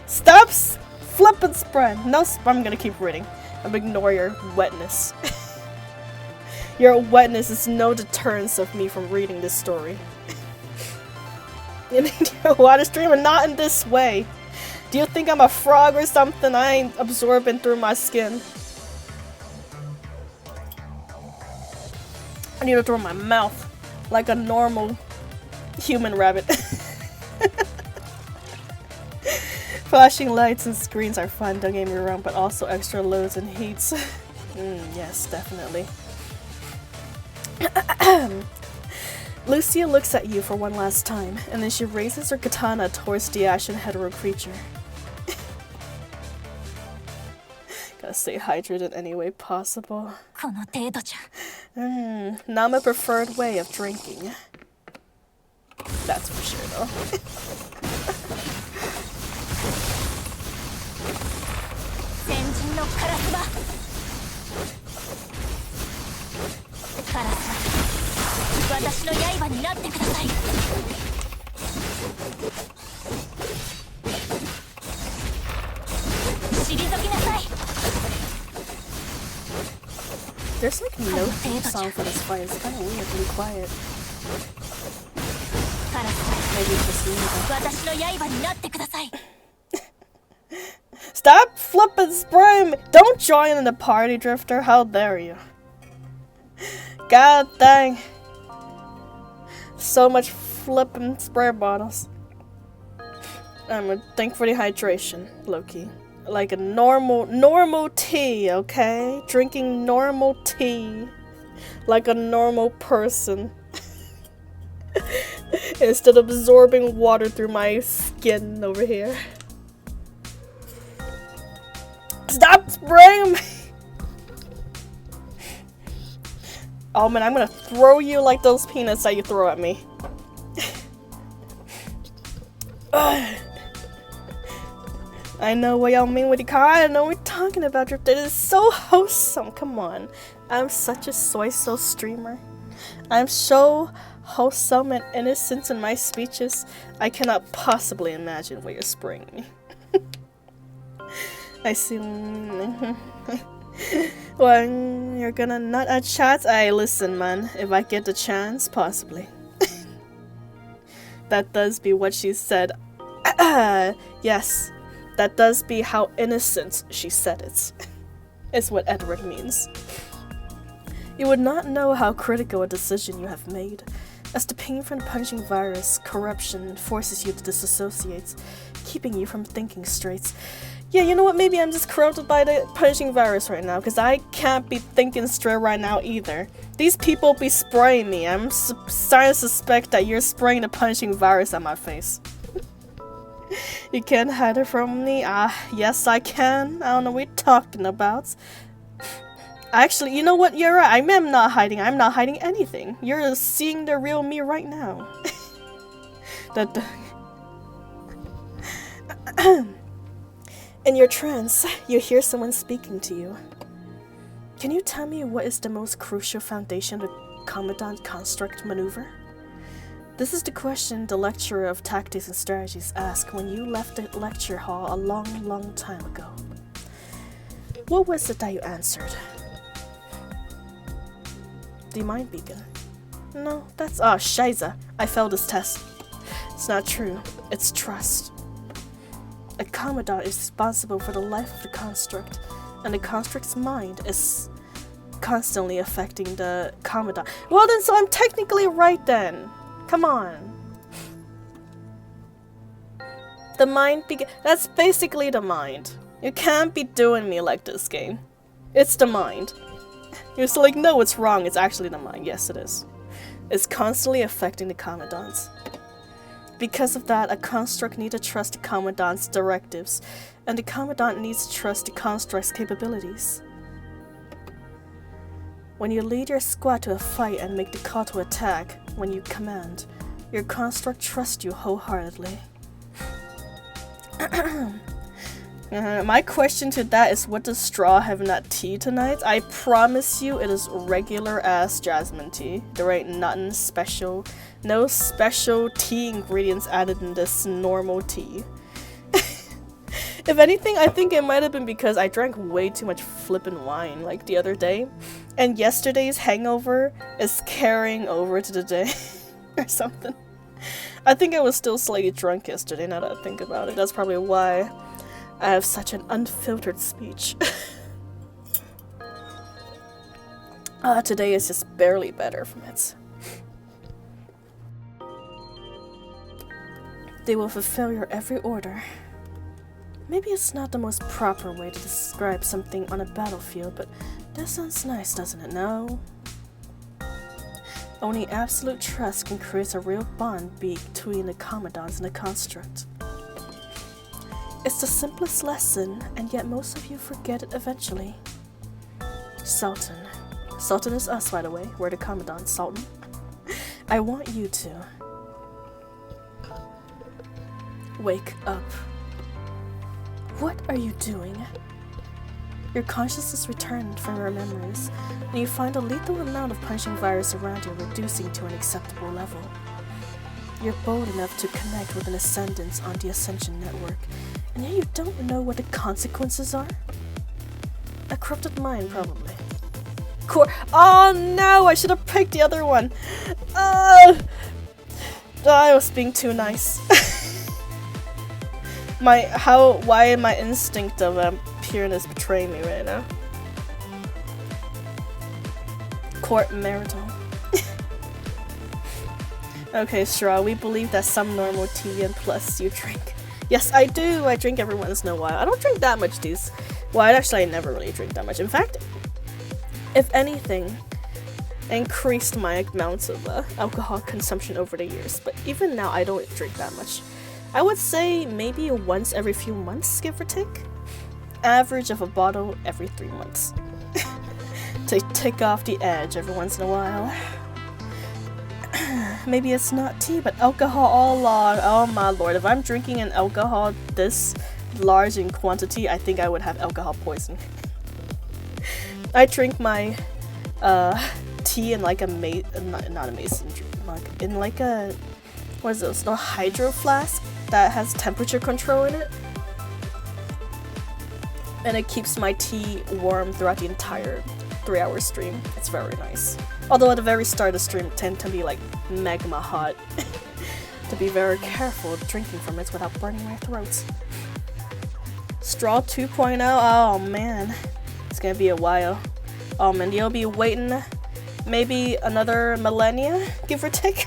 Speaker 1: Stop flippin' spraying. No, I'm gonna keep reading. I'm ignore your wetness. Your wetness is no deterrence of me from reading this story. You need your water stream and not in this way. Do you think I'm a frog or something? I ain't absorbing through my skin. I need to throw my mouth like a normal human rabbit. Flashing lights and screens are fun, don't get me wrong, but also extra loads and heats. Yes, definitely. Lucia looks at you for one last time, and then she raises her katana towards the ashen hetero creature. Gotta stay hydrated in any way possible. Not my preferred way of drinking. That's for sure, though. There's like no theme song for this fight. It's kind of weirdly quiet. Maybe it's just me though. Stop flipping spray! Don't join in the party, Drifter. How dare you? God dang. So much flipping spray bottles. I'm gonna thank for the hydration, Loki. Like a normal tea, okay? Drinking normal tea. Like a normal person. Instead of absorbing water through my skin over here. Stop spraying me! Oh man, I'm gonna throw you like those peanuts that you throw at me. I know what y'all mean with the car. I know what we're talking about, Drip. It is so wholesome. Come on. I'm such a soy sauce streamer. I'm so wholesome and innocent in my speeches. I cannot possibly imagine what you're spraying me. I see. Well, you're gonna nut at chats? I listen, man. If I get the chance, possibly. That does be what she said. Yes. That does be how innocent she said it. Is what Edward means. You would not know how critical a decision you have made, as the pain from the punishing virus, corruption, forces you to disassociate, keeping you from thinking straight. Yeah, you know what, maybe I'm just corrupted by the punishing virus right now, because I can't be thinking straight right now either. These people be spraying me. I'm starting to suspect that you're spraying the punishing virus at my face. You can't hide it from me? Yes I can. I don't know what you're talking about. Actually, you know what? You're right. I'm not hiding. I'm not hiding anything. You're seeing the real me right now. In your trance, you hear someone speaking to you. Can you tell me what is the most crucial foundation of the Commandant Construct maneuver? This is the question the lecturer of tactics and strategies asked when you left the lecture hall a long time ago. What was it that you answered? The mind beacon. No, that's... Oh, Shiza. I failed this test. It's not true. It's trust. A Commandant is responsible for the life of the construct, and the construct's mind is constantly affecting the Commandant. Well then, so I'm technically right then. Come on. The mind that's basically the mind. You can't be doing me like this, game. It's the mind. You're still like, no, it's wrong. It's actually the mind. Yes, it is. It's constantly affecting the Commandants. Because of that, a construct needs to trust the Commandant's directives, and the Commandant needs to trust the construct's capabilities. When you lead your squad to a fight and make the call to attack, when you command, your construct trusts you wholeheartedly. My question to that is, what does Straw have in that tea tonight? I promise you it is regular ass jasmine tea. There ain't nothing special. No special tea ingredients added in this normal tea. If anything, I think it might have been because I drank way too much flippin' wine like the other day. And yesterday's hangover is carrying over to today. Or something. I think I was still slightly drunk yesterday, now that I think about it. That's probably why I have such an unfiltered speech. Today is just barely better from it. They will fulfill your every order. Maybe it's not the most proper way to describe something on a battlefield, but that sounds nice, doesn't it? No? Only absolute trust can create a real bond between the Commandants and the construct. It's the simplest lesson, and yet most of you forget it eventually. Sultan. Sultan is us, by the way. We're the Commandant, Sultan. I want you to wake up. What are you doing? Your consciousness returned from your memories, and you find a lethal amount of punishing virus around you reducing to an acceptable level. You're bold enough to connect with an ascendant on the Ascension network, and yet you don't know what the consequences are? A corrupted mind, probably. Oh no, I should have picked the other one. I was being too nice. Why my instinct of pureness betraying me right now? Court marital. Okay, Straw, we believe that some normal tea and plus you drink. Yes, I do. I drink every once in a while. I don't drink that much these. Well, I never really drink that much. In fact, if anything, I increased my amounts of alcohol consumption over the years. But even now, I don't drink that much. I would say maybe once every few months, give or take. Average of a bottle every 3 months. To take off the edge every once in a while. Maybe it's not tea, but alcohol all along. Oh my lord, if I'm drinking an alcohol this large in quantity, I think I would have alcohol poisoning. I drink my tea in like a not a mason mug, in like a, what is this, a hydro flask that has temperature control in it. And it keeps my tea warm throughout the entire 3-hour stream. It's very nice. Although at the very start of the stream tend to be like magma hot. To be very careful drinking from it without burning my throat. Straw 2.0, oh man. It's gonna be a while. Oh man, you'll be waiting maybe another millennia, give or take.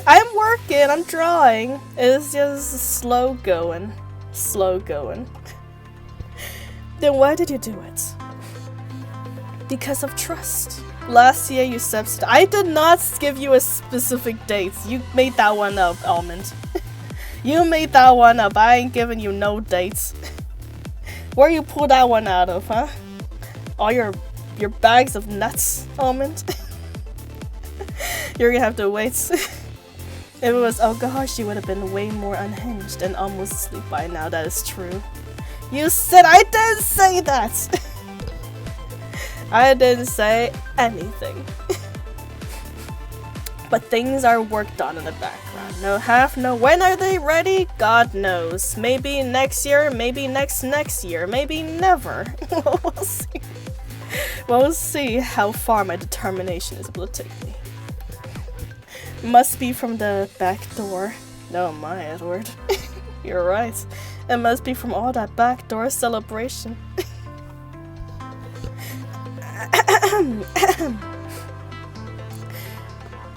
Speaker 1: I'm working, I'm drawing. It's just slow going. Slow going. Then why did you do it? Because of trust. Last year you said I did not give you a specific date. You made that one up, Almond. You made that one up. I ain't giving you no dates. Where you pull that one out of, huh? All your bags of nuts, Almond. You're gonna have to wait. If it was alcohol, she would have been way more unhinged and almost asleep by now. That is true. You said I didn't say that. I didn't say anything. But things are worked on in the background. No, when are they ready? God knows. Maybe next year, maybe next year, maybe never. We'll see. We'll see how far my determination is able to take me. Must be from the back door. No, my Edward. You're right. It must be from all that backdoor celebration.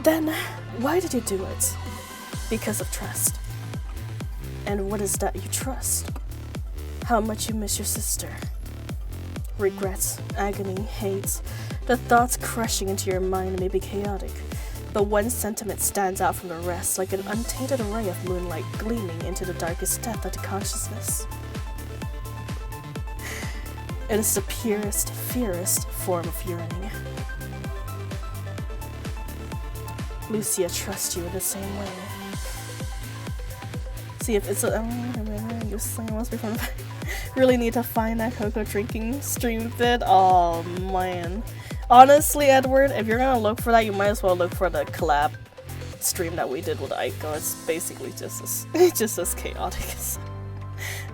Speaker 1: Then, why did you do it? Because of trust. And what is that you trust? How much you miss your sister. Regrets, agony, hate. The thoughts crushing into your mind may be chaotic, but one sentiment stands out from the rest like an untainted ray of moonlight gleaming into the darkest depth of the consciousness. It is the purest, fairest form of yearning. Lucia trusts you in the same way. See if it's a really need to find that cocoa drinking stream vid. Oh man. Honestly, Edward, if you're gonna look for that, you might as well look for the collab stream that we did with Aiko. It's basically just as chaotic as,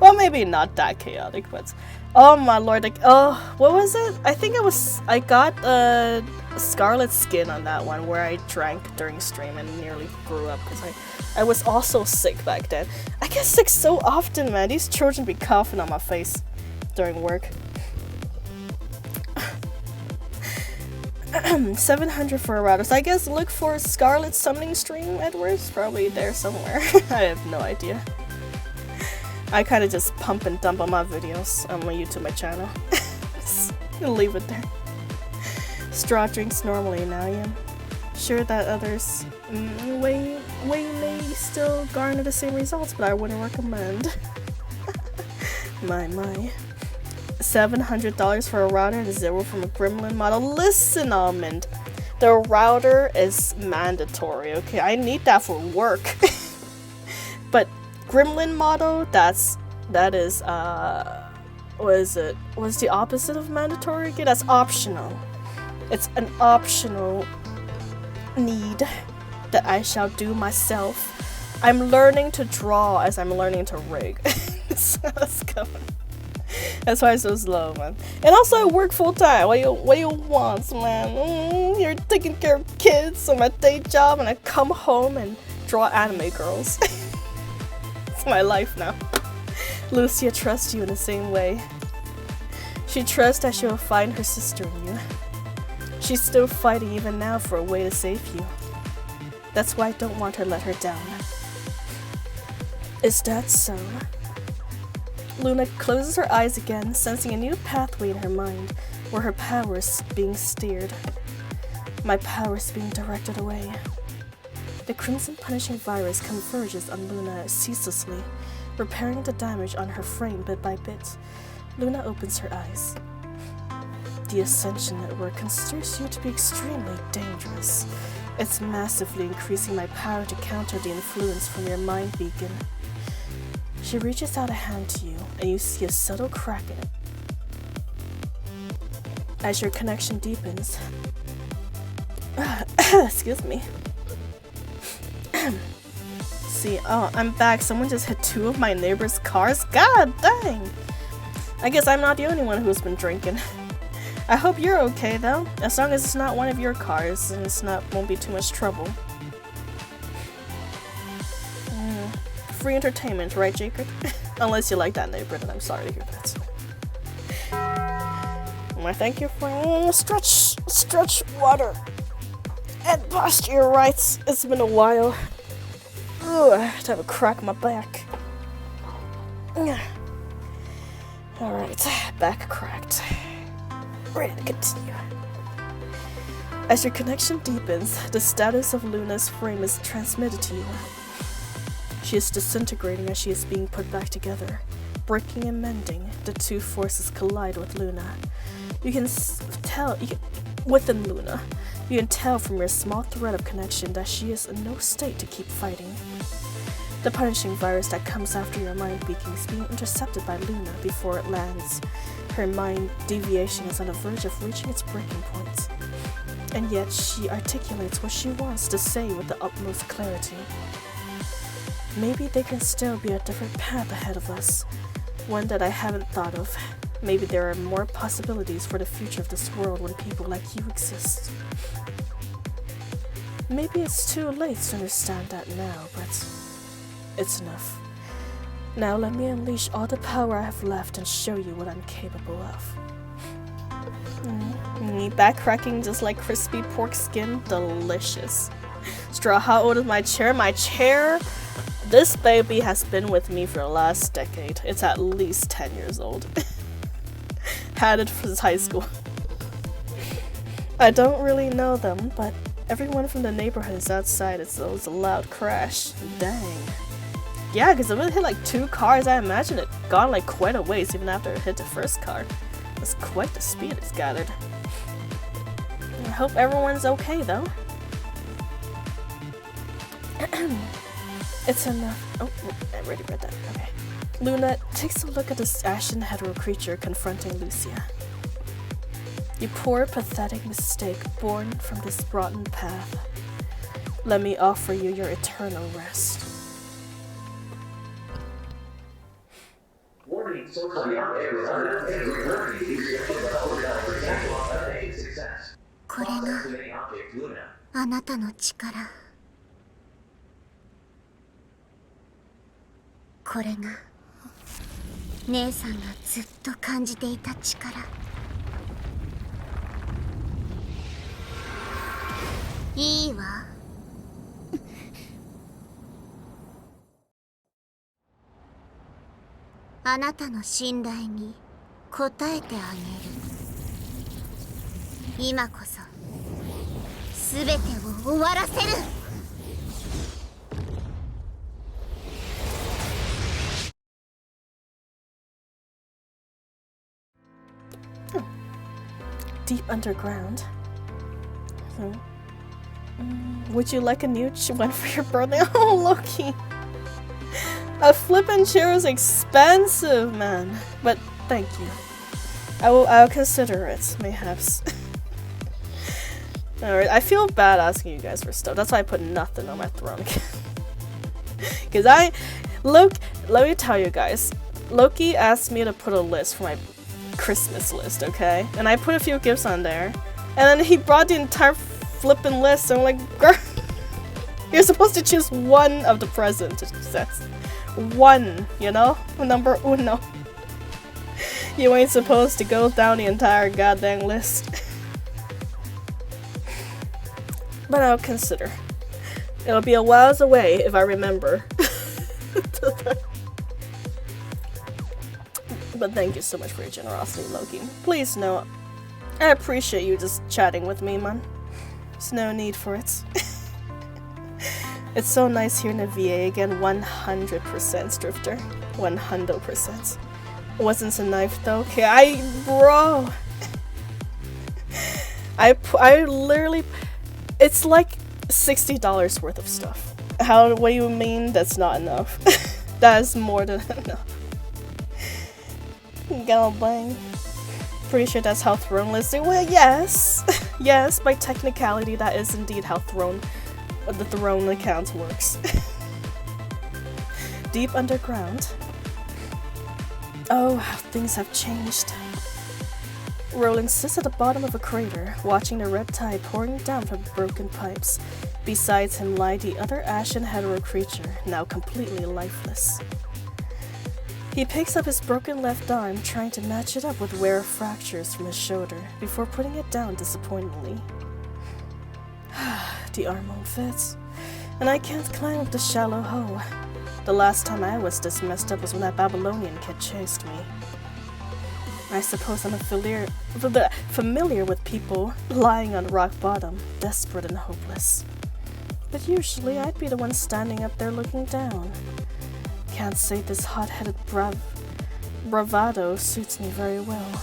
Speaker 1: well, maybe not that chaotic, but oh my lord, like, oh, what was it? I got scarlet skin on that one where I drank during stream and nearly grew up because I was also sick back then. I get sick so often, man. These children be coughing on my face during work. 700 for a router. So I guess look for Scarlet Summoning Stream, Edwards. Probably there somewhere. I have no idea. I kind of just pump and dump on my videos on my YouTube channel. Leave it there. Straw drinks normally now, yeah. Sure that others way may still garner the same results, but I wouldn't recommend. my. $700 for a router and 0 from a gremlin model. Listen, Almond. The router is mandatory, okay? I need that for work. But gremlin model, that is what is it? What's the opposite of mandatory? Okay, that's optional. It's an optional need that I shall do myself. I'm learning to draw as I'm learning to rig. So let's go. That's why it's so slow, man. And also I work full time. What do you want, man? You're taking care of kids on my day job, and I come home and draw anime girls. It's my life now. Lucia trusts you in the same way. She trusts that she will find her sister in you. She's still fighting even now for a way to save you. That's why I don't want her to let her down. Is that so? Luna closes her eyes again, sensing a new pathway in her mind, where her power is being steered. My power is being directed away. The crimson punishing virus converges on Luna ceaselessly, repairing the damage on her frame bit by bit. Luna opens her eyes. The Ascension network considers you to be extremely dangerous. It's massively increasing my power to counter the influence from your mind beacon. She reaches out a hand to you, and you see a subtle crack in it. As your connection deepens... Excuse me. See, oh, I'm back. Someone just hit 2 of my neighbor's cars? God dang! I guess I'm not the only one who's been drinking. I hope you're okay, though. As long as it's not one of your cars, and won't be too much trouble. Free entertainment, right, Jacob? Unless you like that neighbor, then I'm sorry to hear that. Well, thank you for stretch water and posture rights. It's been a while. Ooh, I have to have a crack in my back. Alright, back cracked. Ready to continue. As your connection deepens, the status of Luna's frame is transmitted to you. She is disintegrating as she is being put back together. Breaking and mending, the 2 forces collide with Luna. Within Luna, you can tell from your small thread of connection that she is in no state to keep fighting. The punishing virus that comes after your mind beacon is being intercepted by Luna before it lands. Her mind deviation is on the verge of reaching its breaking point. And yet she articulates what she wants to say with the utmost clarity. Maybe there can still be a different path ahead of us, one that I haven't thought of. Maybe there are more possibilities for the future of this world when people like you exist. Maybe it's too late to understand that now, but it's enough. Now let me unleash all the power I have left and show you what I'm capable of. Back cracking just like crispy pork skin, delicious. Straw, how old is my chair? My chair? This baby has been with me for the last decade. It's at least 10 years old. Had it since high school. I don't really know them, but everyone from the neighborhood is outside. It was a loud crash. Dang. Yeah, because if it hit like 2 cars, I imagine it gone like quite a ways even after it hit the first car. That's quite the speed it's gathered. I hope everyone's okay though. It's enough. Oh, I already read that. Okay. Luna takes a look at this ashen hetero creature confronting Lucia. You poor, pathetic mistake born from this rotten path. Let me offer you your eternal rest. Warning, social media.
Speaker 2: これがあなたの力。これが姉さんがずっと感じていた力。いいわ。あなたの信頼に応えてあげる。今こそ全てを終わらせる。
Speaker 1: Deep underground. Would you like a new one for your birthday? Oh, Loki. A flippin' chair is expensive, man. But thank you. I'll consider it, mayhaps. Alright, I feel bad asking you guys for stuff. That's why I put nothing on my throne. Because let me tell you guys, Loki asked me to put a list for my Christmas list, okay? And I put a few gifts on there. And then he brought the entire flippin' list, and I'm like, girl, you're supposed to choose one of the presents, it says. One, you know? Number uno. You ain't supposed to go down the entire goddamn list. But I'll consider. It'll be a whiles away if I remember. But thank you so much for your generosity, Loki. Please know, I appreciate you just chatting with me, man. There's no need for it. It's so nice hearing the VA again. 100% Drifter. 100%. It wasn't a knife though. Okay, bro. I literally, it's like $60 worth of stuff. What do you mean that's not enough? That is more than enough. Go bang. Pretty sure that's how Throne listing. Well, yes. Yes, by technicality, that is indeed how the Throne account works. Deep underground. Oh, how things have changed. Roland sits at the bottom of a crater, watching the red tide pouring down from broken pipes. Besides him lie the other ashen hetero creature, now completely lifeless. He picks up his broken left arm, trying to match it up with rare fractures from his shoulder, before putting it down disappointingly. The arm won't fit, and I can't climb up the shallow hole. The last time I was this messed up was when that Babylonian kid chased me. I suppose I'm familiar with people lying on rock bottom, desperate and hopeless. But usually I'd be the one standing up there looking down. Can't say this hot-headed bravado suits me very well.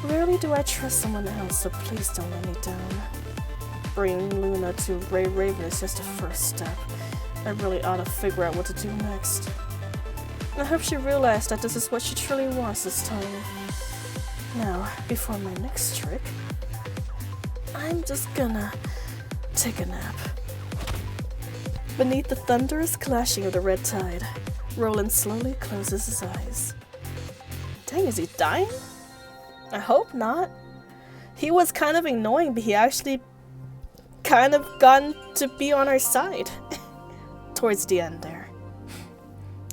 Speaker 1: Rarely do I trust someone else, so please don't let me down. Bringing Luna to Ray Raven is just a first step. I really ought to figure out what to do next. I hope she realized that this is what she truly wants this time. Now, before my next trick, I'm just gonna take a nap. Beneath the thunderous clashing of the red tide, Roland slowly closes his eyes. Dang, is he dying? I hope not. He was kind of annoying, but he actually kind of gotten to be on our side. Towards the end there.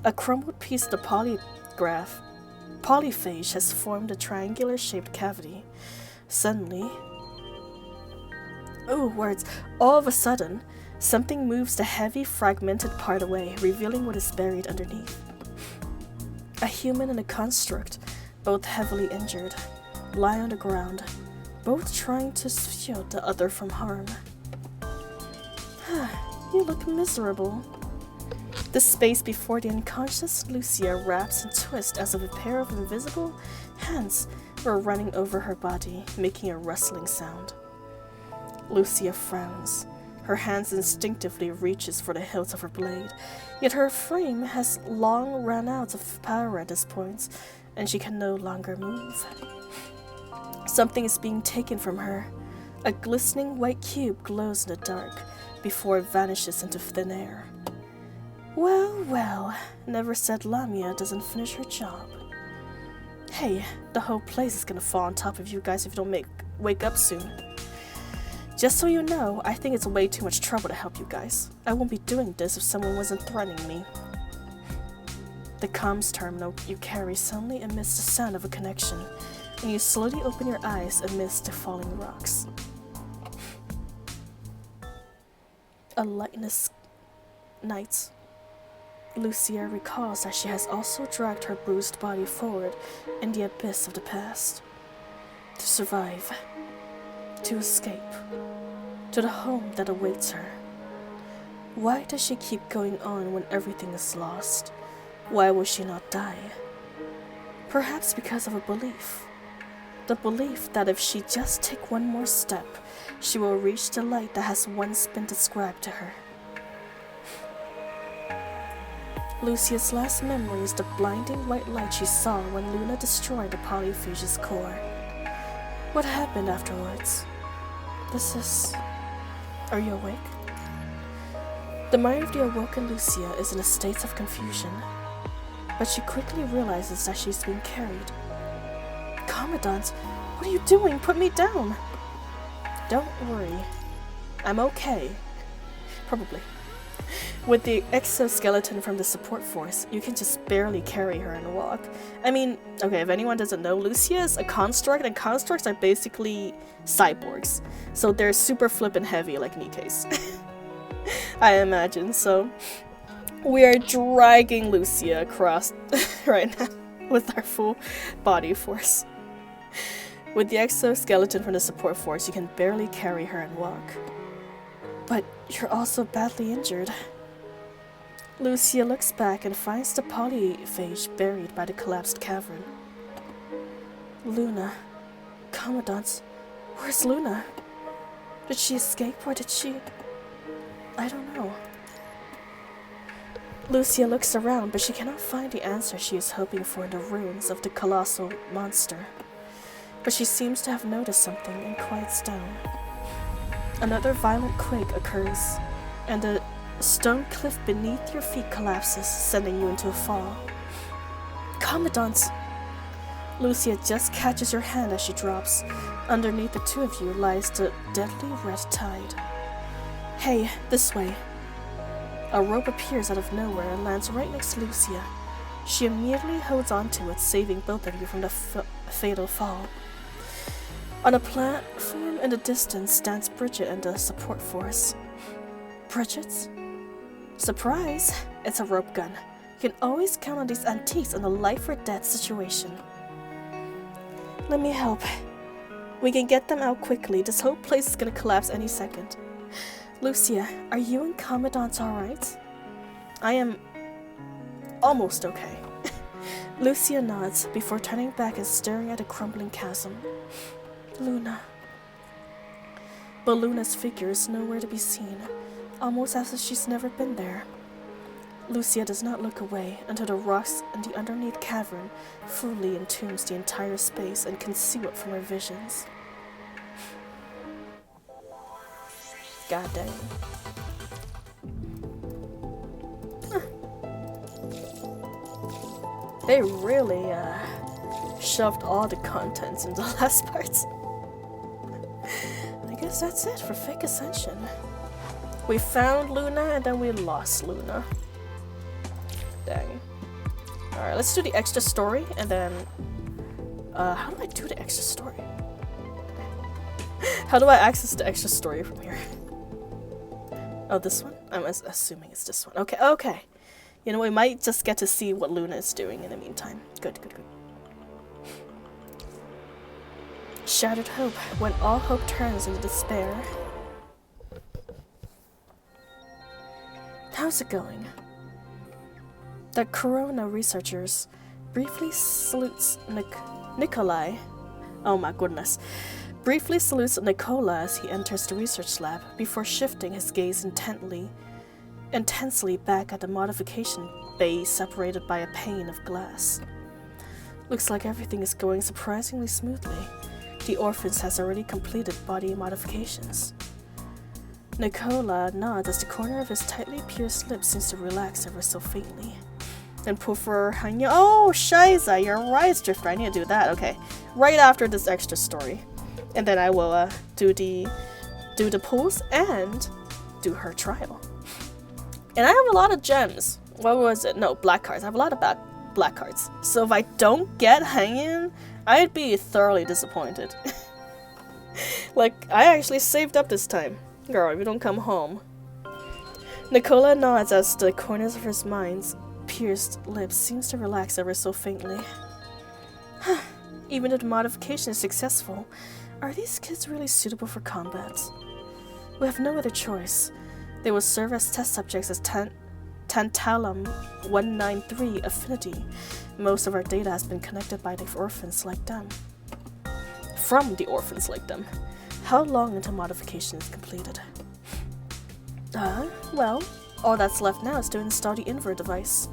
Speaker 1: A crumbled piece of the polyphage has formed a triangular-shaped cavity. Suddenly, all of a sudden, something moves the heavy, fragmented part away, revealing what is buried underneath. A human and a construct, both heavily injured, lie on the ground, both trying to shield the other from harm. You look miserable. The space before the unconscious Lucia wraps and twists as if a pair of invisible hands were running over her body, making a rustling sound. Lucia frowns. Her hands instinctively reaches for the hilt of her blade, yet her frame has long run out of power at this point, and she can no longer move. Something is being taken from her. A glistening white cube glows in the dark, before it vanishes into thin air. Well, well, never said Lamia doesn't finish her job. Hey, the whole place is gonna fall on top of you guys if you don't wake up soon. Just so you know, I think it's way too much trouble to help you guys. I won't be doing this if someone wasn't threatening me. The comms terminal you carry suddenly emits the sound of a connection, and you slowly open your eyes amidst the falling rocks. A lightless night. Lucia recalls that she has also dragged her bruised body forward in the abyss of the past. To survive. To escape. To the home that awaits her. Why does she keep going on when everything is lost? Why will she not die? Perhaps because of a belief. The belief that if she just take one more step, she will reach the light that has once been described to her. Lucia's last memory is the blinding white light she saw when Luna destroyed the polyphage's core. What happened afterwards? Are you awake? The mind of the awoken Lucia is in a state of confusion. but she quickly realizes that she's being carried. Commandant, what are you doing? Put me down! Don't worry. I'm okay. Probably. With the exoskeleton from the support force, you can just barely carry her and walk. I mean, okay, if anyone doesn't know, Lucia is a construct, and constructs are basically cyborgs. So they're super flippin' heavy, like Nikke's. I imagine, so we are dragging Lucia across right now with our full body force. With the exoskeleton from the support force, you can barely carry her and walk. But you're also badly injured. Lucia looks back and finds the polyphage buried by the collapsed cavern. Luna. Commandant. Where's Luna? Did she escape or did she... I don't know. Lucia looks around, but she cannot find the answer she is hoping for in the ruins of the colossal monster. But she seems to have noticed something and quiets down. Another violent quake occurs, and the stone cliff beneath your feet collapses, sending you into a fall. Commandant! Lucia just catches your hand as she drops. Underneath the two of you lies the deadly red tide. Hey, this way. A rope appears out of nowhere and lands right next to Lucia. She immediately holds onto it, saving both of you from the fatal fall. On a platform in the distance stands Bridget and the support force. Bridget? Surprise! It's a rope gun. You can always count on these antiques in a life or death situation. Let me help. We can get them out quickly. This whole place is gonna collapse any second. Lucia, are you and Commandant alright? I am almost okay. Lucia nods before turning back and staring at a crumbling chasm. Luna. But Luna's figure is nowhere to be seen, almost as if she's never been there. Lucia does not look away until the rocks in the underneath cavern fully entombs the entire space and conceal it from her visions. God dang. They really shoved all the contents in the last parts. I guess that's it for Fake Ascension. We found Luna and then we lost Luna. Dang. Alright, let's do the extra story and then... how do I do the extra story? How do I access the extra story from here? Oh, this one? I'm assuming it's this one. Okay, okay. You know, we might just get to see what Luna is doing in the meantime. Good, good, good. Shattered hope, when all hope turns into despair. How's it going? The Corona researchers briefly salutes Nikolai. Oh my goodness. Briefly salutes Nicola as he enters the research lab before shifting his gaze intensely back at the modification bay separated by a pane of glass. Looks like everything is going surprisingly smoothly. The orphans has already completed body modifications. Nicola nods as the corner of his tightly pierced lips seems to relax ever so faintly. And Puffer Hanya. Oh, Shiza, you're right, Drifter. I need to do that. Okay. Right after this extra story. And then I will do the pulls and do her trial. And I have a lot of gems. What was it? No, black cards. I have a lot of black cards. So if I don't get Hangin, I'd be thoroughly disappointed. Like, I actually saved up this time. Girl, if you don't come home. Nicola nods as the corners of his mind's pierced lips seems to relax ever so faintly. Even if the modification is successful, are these kids really suitable for combat? We have no other choice. They will serve as test subjects as Tantalum 193 Affinity. Most of our data has been connected by the orphans like them. From the orphans like them. How long until modification is completed? Well, all that's left now is to install the invert device.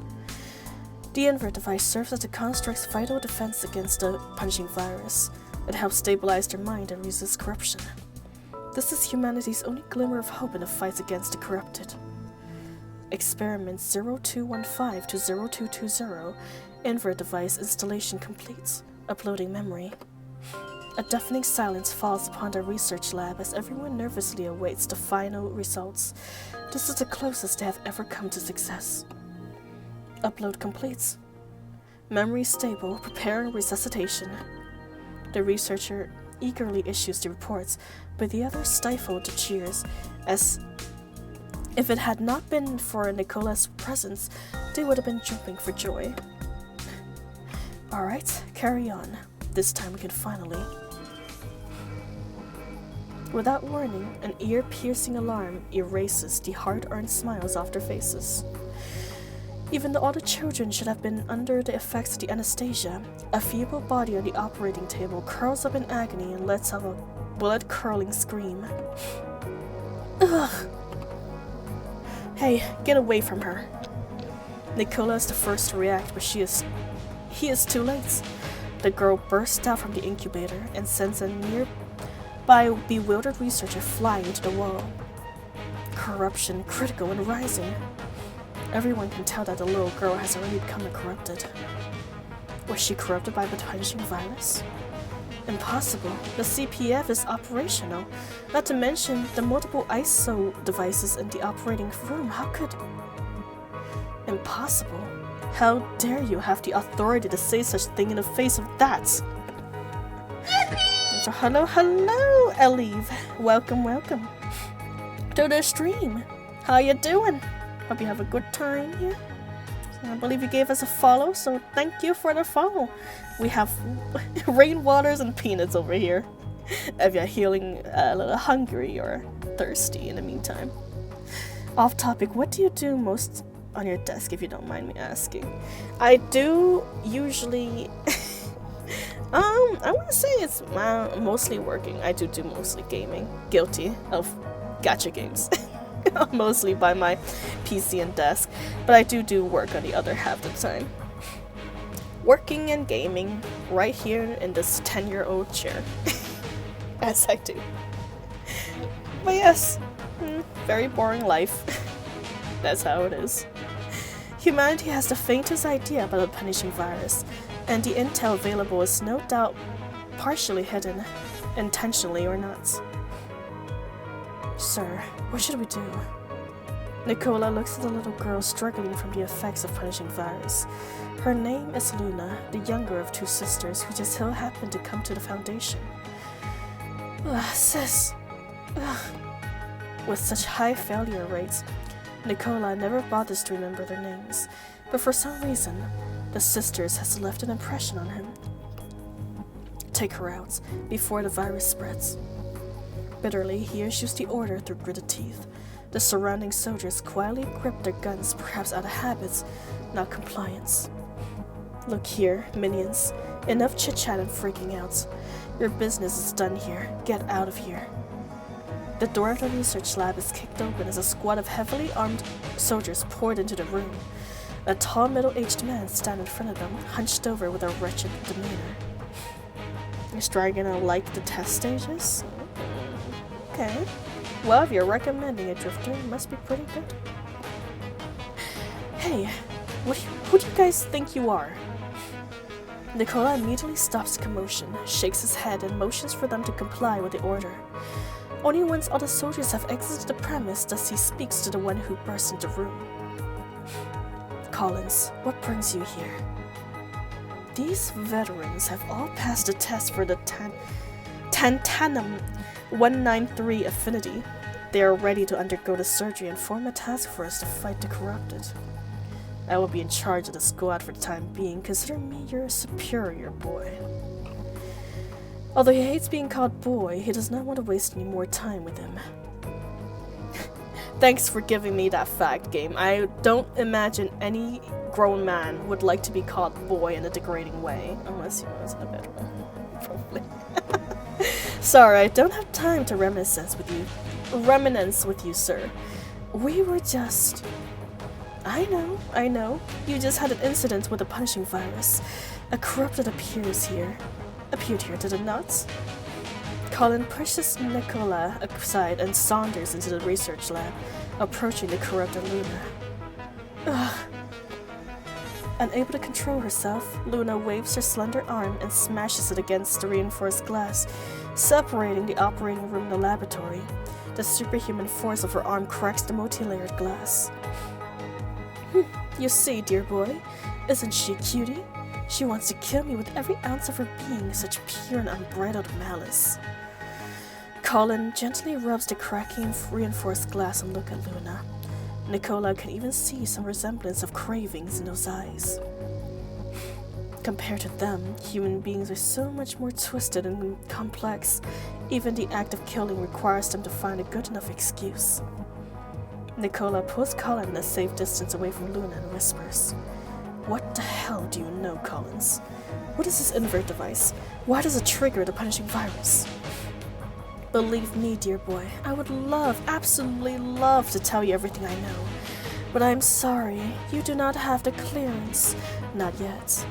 Speaker 1: The invert device serves as the construct's vital defense against the punishing virus. It helps stabilize their mind and resist corruption. This is humanity's only glimmer of hope in the fight against the corrupted. Experiment 0215 to 0220. Invert device installation complete. Uploading memory. A deafening silence falls upon the research lab as everyone nervously awaits the final results. This is the closest they have ever come to success. Upload complete. Memory stable, preparing resuscitation. The researcher eagerly issues the reports, but the others stifle the cheers, as if it had not been for Nicola's presence, they would have been jumping for joy. Alright, carry on. This time we can finally... Without warning, an ear-piercing alarm erases the hard-earned smiles off their faces. Even though all the children should have been under the effects of the anesthesia, a feeble body on the operating table curls up in agony and lets out a blood-curdling scream. Ugh! Hey, get away from her. Nicola is the first to react, but he is too late. The girl bursts out from the incubator and sends a nearby bewildered researcher flying into the wall. Corruption critical and rising. Everyone can tell that the little girl has already become corrupted. Was she corrupted by the punishing virus? Impossible. The CPF is operational. Not to mention the multiple ISO devices in the operating room. How could... Impossible. How dare you have the authority to say such thing in the face of that? So hello, Elive. Welcome to the stream. How you doing? Hope you have a good time here. I believe you gave us a follow, so thank you for the follow. We have rainwaters and peanuts over here. If you're feeling a little hungry or thirsty in the meantime. Off topic, what do you do most on your desk, if you don't mind me asking? I do usually... I want to say it's mostly working. I do mostly gaming. Guilty of gacha games. Mostly by my PC and desk, but I do work on the other half of the time. Working and gaming right here in this 10-year-old chair. As I do. But yes, very boring life. That's how it is. Humanity has the faintest idea about the punishing virus, and the intel available is no doubt partially hidden, intentionally or not. Sir, what should we do? Nicola looks at the little girl struggling from the effects of punishing virus. Her name is Luna, the younger of two sisters who just so happened to come to the Foundation. Sis. Ugh. With such high failure rates, Nicola never bothers to remember their names, but for some reason, the sisters has left an impression on him. Take her out, before the virus spreads. Bitterly, he issues the order through gritted teeth. The surrounding soldiers quietly grip their guns, perhaps out of habit, not compliance. Look here, minions. Enough chit-chat and freaking out. Your business is done here. Get out of here. The door of the research lab is kicked open as a squad of heavily armed soldiers poured into the room. A tall, middle-aged man stands in front of them, hunched over with a wretched demeanor. Is Dry gonna like the test stages? Okay. Well, if you're recommending it, Drifter, it must be pretty good. Hey, who do you guys think you are? Nicola immediately stops the commotion, shakes his head, and motions for them to comply with the order. Only once all the soldiers have exited the premise does he speaks to the one who burst into the room. Collins, what brings you here? These veterans have all passed the test for the Tantanum 193 affinity. They are ready to undergo the surgery and form a task force to fight the corrupted. I will be in charge of the squad for the time being. Consider me your superior, boy. Although he hates being called boy, he does not want to waste any more time with him. Thanks for giving me that fact, game. I don't imagine any grown man would like to be called boy in a degrading way, unless he was in a bedroom. Probably. Sorry, I don't have time to reminisce with you, sir. We were just... I know. You just had an incident with the punishing virus. A corrupted appeared here, did it not? Colin pushes Nicola aside and saunters into the research lab, approaching the corrupted Luna. Ugh. Unable to control herself, Luna waves her slender arm and smashes it against the reinforced glass, separating the operating room and the laboratory. The superhuman force of her arm cracks the multi-layered glass. You see, dear boy, isn't she a cutie? She wants to kill me with every ounce of her being, such pure and unbridled malice. Colin gently rubs the cracking reinforced glass and looks at Luna. Nicola can even see some resemblance of cravings in those eyes. Compared to them, human beings are so much more twisted and complex. Even the act of killing requires them to find a good enough excuse. Nicola pulls Colin a safe distance away from Luna and whispers, "What the hell do you know, Collins? What is this invert device? Why does it trigger the punishing virus?" Believe me, dear boy, I would love, absolutely love to tell you everything I know. But I'm sorry, you do not have the clearance. Not yet.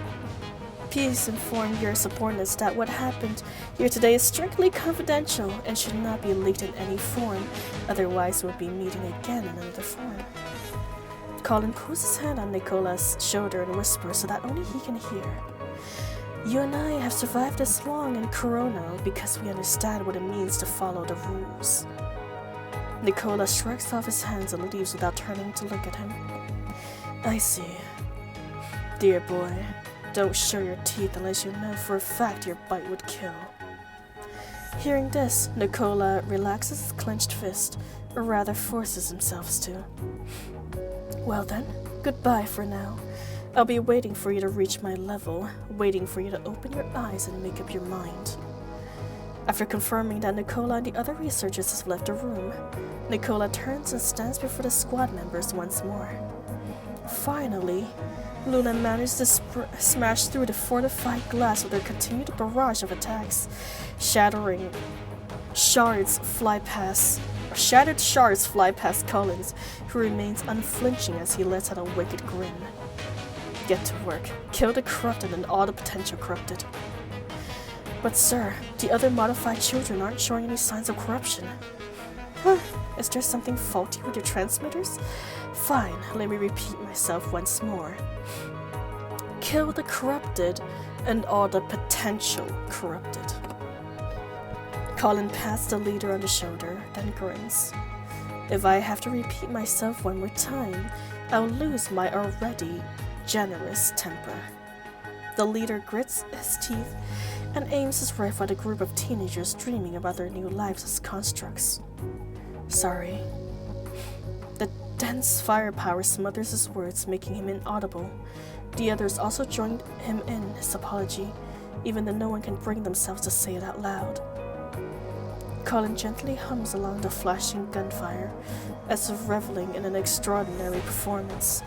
Speaker 1: Please inform your subordinates that what happened here today is strictly confidential and should not be leaked in any form, otherwise we'll be meeting again in another form. Colin pulls his hand on Nicola's shoulder and whispers so that only he can hear. You and I have survived this long in Corona because we understand what it means to follow the rules. Nicola shrugs off his hands and leaves without turning to look at him. I see. Dear boy, don't show your teeth unless you know for a fact your bite would kill. Hearing this, Nicola relaxes his clenched fist, or rather forces himself to. Well then, goodbye for now. I'll be waiting for you to reach my level, waiting for you to open your eyes and make up your mind. After confirming that Nicola and the other researchers have left the room, Nicola turns and stands before the squad members once more. Finally, Luna managed to smash through the fortified glass with her continued barrage of attacks. Shattered shards fly past Collins, who remains unflinching as he lets out a wicked grin. Get to work. Kill the corrupted and all the potential corrupted. But sir, the other modified children aren't showing any signs of corruption. Huh, is there something faulty with your transmitters? Fine, let me repeat myself once more. Kill the corrupted and all the potential corrupted. Colin pats the leader on the shoulder, then grins. If I have to repeat myself one more time, I'll lose my already generous temper. The leader grits his teeth and aims his rifle at a group of teenagers dreaming about their new lives as constructs. Sorry. The dense firepower smothers his words, making him inaudible. The others also joined him in his apology, even though no one can bring themselves to say it out loud. Colin gently hums along the flashing gunfire, as if reveling in an extraordinary performance.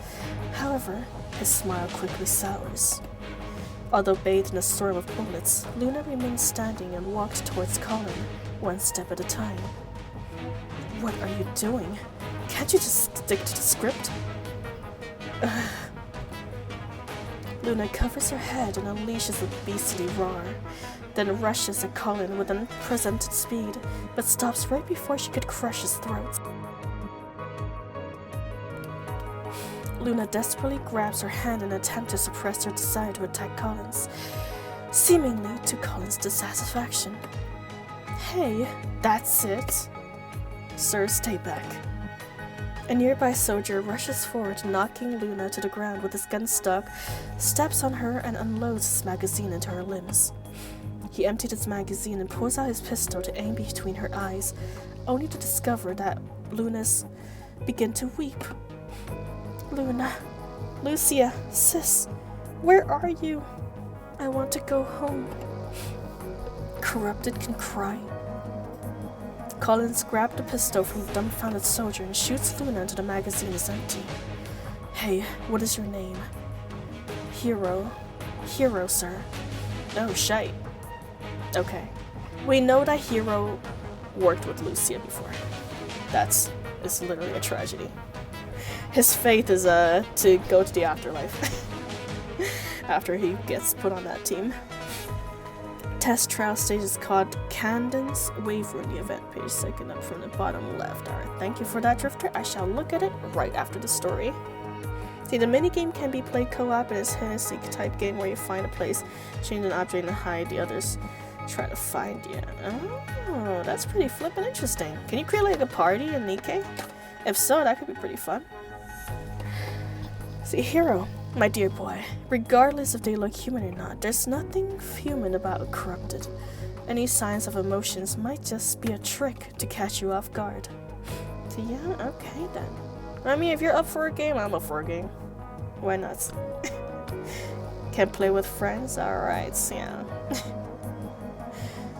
Speaker 1: However, his smile quickly sours. Although bathed in a storm of bullets, Luna remains standing and walks towards Colin, one step at a time. What are you doing? Can't you just stick to the script? Luna covers her head and unleashes a beastly roar, then rushes at Colin with unprecedented speed, but stops right before she could crush his throat. Luna desperately grabs her hand in an attempt to suppress her desire to attack Collins, seemingly to Colin's dissatisfaction. Hey, that's it. Sir, stay back. A nearby soldier rushes forward, knocking Luna to the ground with his gun stock, steps on her and unloads his magazine into her limbs. He emptied his magazine and pulls out his pistol to aim between her eyes, only to discover that Luna's begin to weep. Luna, Lucia, sis, where are you? I want to go home. Corrupted can cry. Collins grabbed the pistol from the dumbfounded soldier and shoots Luna until the magazine is empty. Hey, what is your name? Hero. Hero, sir. Oh, shite. Okay. We know that Hero worked with Lucia before. It's literally a tragedy. His fate is to go to the afterlife after he gets put on that team. Test trial stage is called Camden's Waiver in the event page, second up from the bottom left. Alright, thank you for that, Drifter. I shall look at it right after the story. See, the minigame can be played co-op in a Hennessy type game where you find a place, change an object, and hide. The others try to find you. Oh, that's pretty flippin' interesting. Can you create like a party in Nikkei? If so, that could be pretty fun. See, Hero, my dear boy, regardless if they look human or not, there's nothing human about a corrupted. Any signs of emotions might just be a trick to catch you off guard. So yeah, okay then. I mean, if you're up for a game, I'm up for a game. Why not? Can play with friends? Alright, yeah.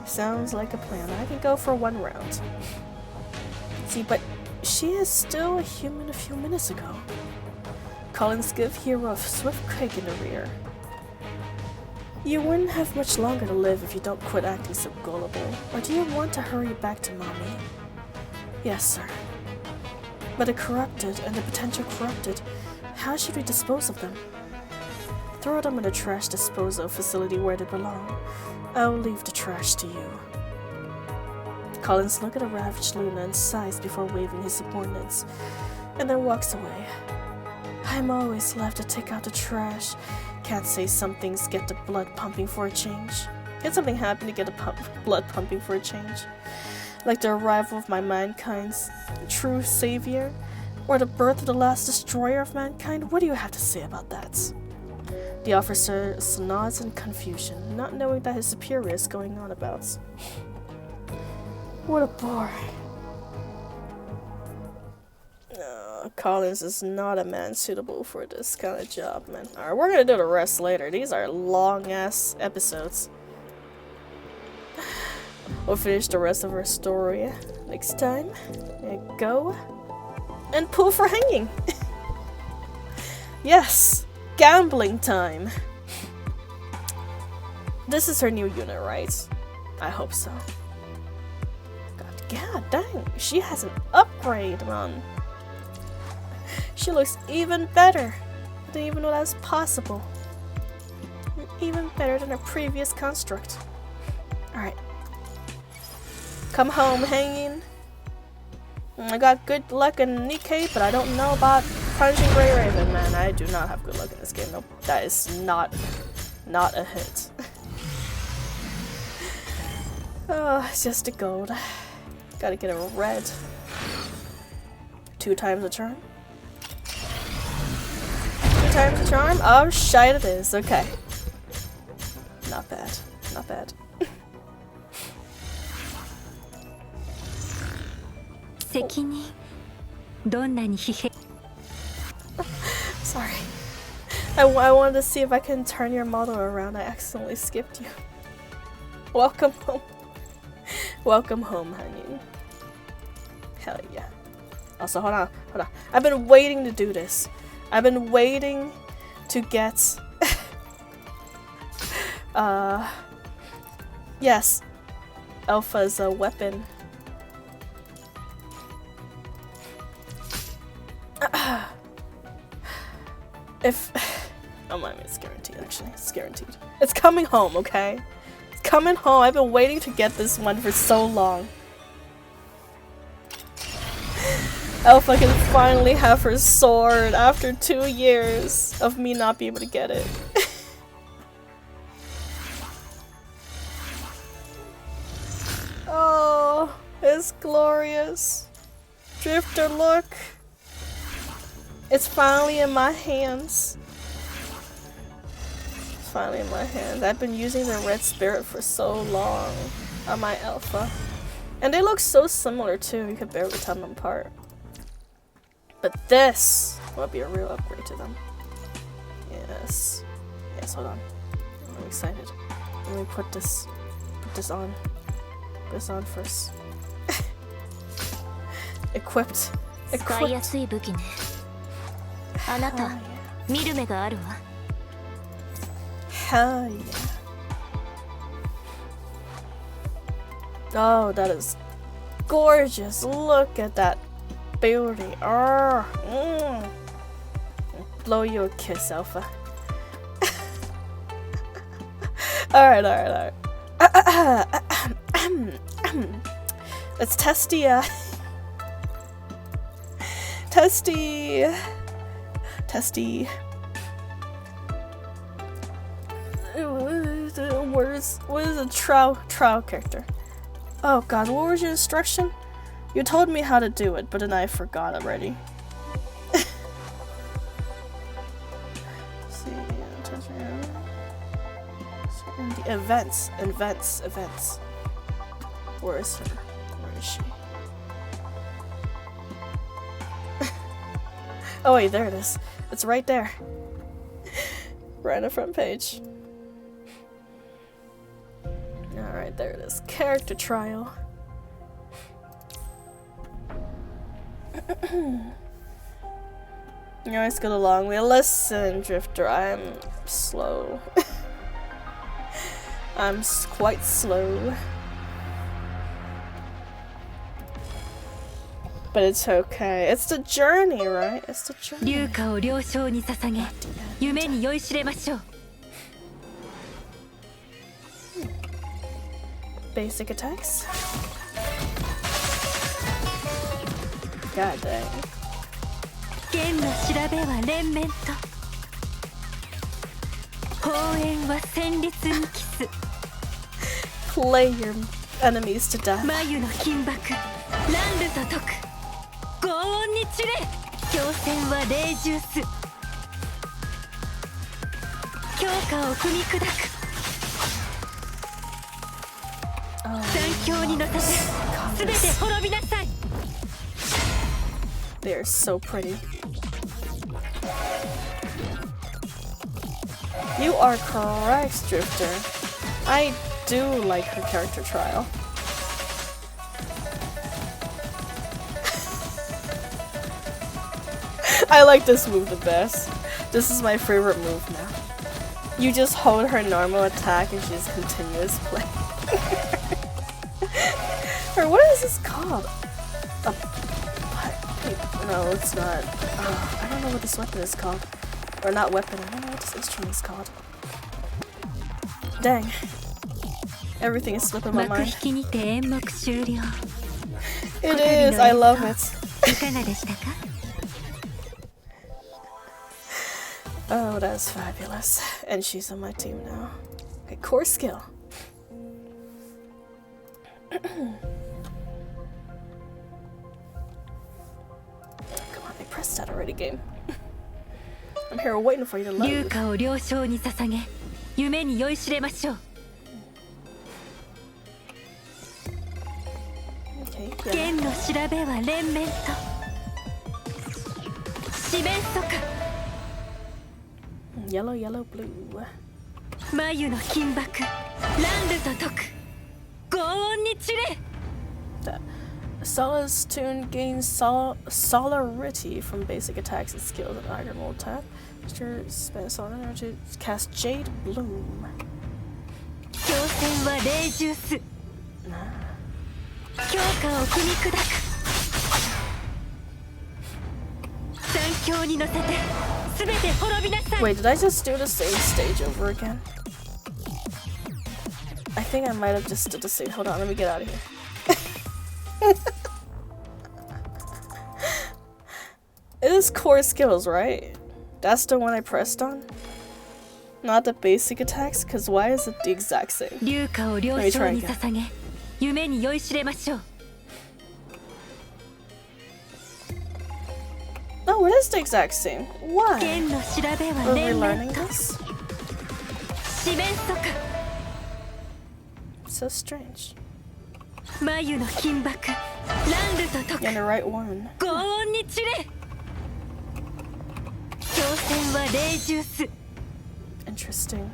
Speaker 1: Sounds like a plan. I can go for 1 round. See, but she is still a human a few minutes ago. Collins give Hero a swift kick in the rear. You wouldn't have much longer to live if you don't quit acting so gullible. Or do you want to hurry back to Mommy? Yes, sir. But the corrupted and the potential corrupted, how should we dispose of them? Throw them in the trash disposal facility where they belong. I'll leave the trash to you. Collins looks at a ravaged Luna and sighs before waving his subordinates, and then walks away. I'm always left to take out the trash. Can't say some things get the blood pumping for a change. Can something happen to get the blood pumping for a change? Like the arrival of my mankind's true savior? Or the birth of the last destroyer of mankind? What do you have to say about that? The officer nods in confusion, not knowing that his superior is going on about. What a bore. Collins is not a man suitable for this kind of job, man. Alright, we're gonna do the rest later. These are long-ass episodes. We'll finish the rest of our story next time. And go. And pull for hanging. Yes! Gambling time! This is her new unit, right? I hope so. God dang, she has an upgrade, man. She looks even better. I didn't even know that was possible. Even better than her previous construct. Alright. Come home, hanging. I got good luck in Nikkei, but I don't know about punching Grey Raven, man. I do not have good luck in this game. Nope. That is not a hit. Oh, it's just a gold. Gotta get a red. 2 times a charm. 2 times a charm? Oh, shite it is. Okay. Not bad. Not bad. Sorry. I wanted to see if I can turn your model around. I accidentally skipped you. Welcome home. Welcome home, honey. Hell yeah. Also, hold on. I've been waiting to do this. I've been waiting to get... yes. Alpha's a weapon. If... oh my, it's guaranteed, actually. It's guaranteed. It's coming home, okay? It's coming home. I've been waiting to get this one for so long. Alpha can finally have her sword after 2 years of me not being able to get it. Oh, it's glorious. Drifter, look. It's finally in my hands. It's finally in my hands. I've been using the red spirit for so long on my Alpha. And they look so similar too, you could barely tell them apart. But this will be a real upgrade to them. Yes. Yes, hold on. I'm excited. Let me put this on. Put this on first. Equipped. Equipped. Hell yeah. Oh, that is gorgeous. Look at that beauty. Blow you a kiss, Alpha. Alright. Let's test the testy. What is a trial character? Oh god, what was your instruction? You told me how to do it, but then I forgot already. See, the events. Where is her? Where is she? Oh wait, there it is. It's right there. Right on the front page. Alright, there it is. Character trial. You always get along with. Listen, Drifter, I'm slow. I'm quite slow. But it's okay. It's the journey, right? It's the journey. Basic attacks. God dang. Play your enemies to death. They are so pretty. You are correct, Drifter. I do like her character trial. I like this move the best. This is my favorite move now. You just hold her normal attack and she just continues playing. Or what is this called? No, it's not. I don't know what this weapon is called. Or not weapon, I don't know what this instrument is called. Dang. Everything is slipping my mind. It is, I love it. Oh, that's fabulous. And she's on my team now. Okay, core skill. Come on, I pressed that already, game. I'm here waiting for you to load. Okay, Yellow, yellow, blue. The Solace tune gains solarity from basic attacks and skills and item roll tap. Sure, spend solar to cast Jade Bloom. Wait, did I just do the same stage over again? I think I might have just did the same. Hold on, let me get out of here. It is core skills, right? That's the one I pressed on? Not the basic attacks? Because why is it the exact same? Let me try again. No, it is the exact same. Why? Are we learning this? So strange. You're the right one. Interesting.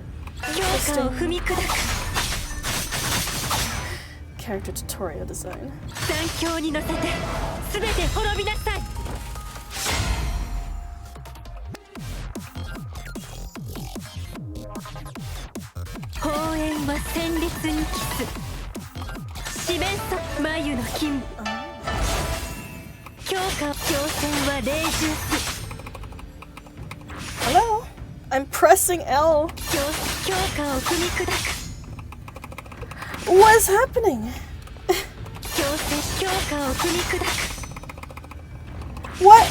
Speaker 1: Character tutorial design. Hello? I'm pressing L. What is happening? What?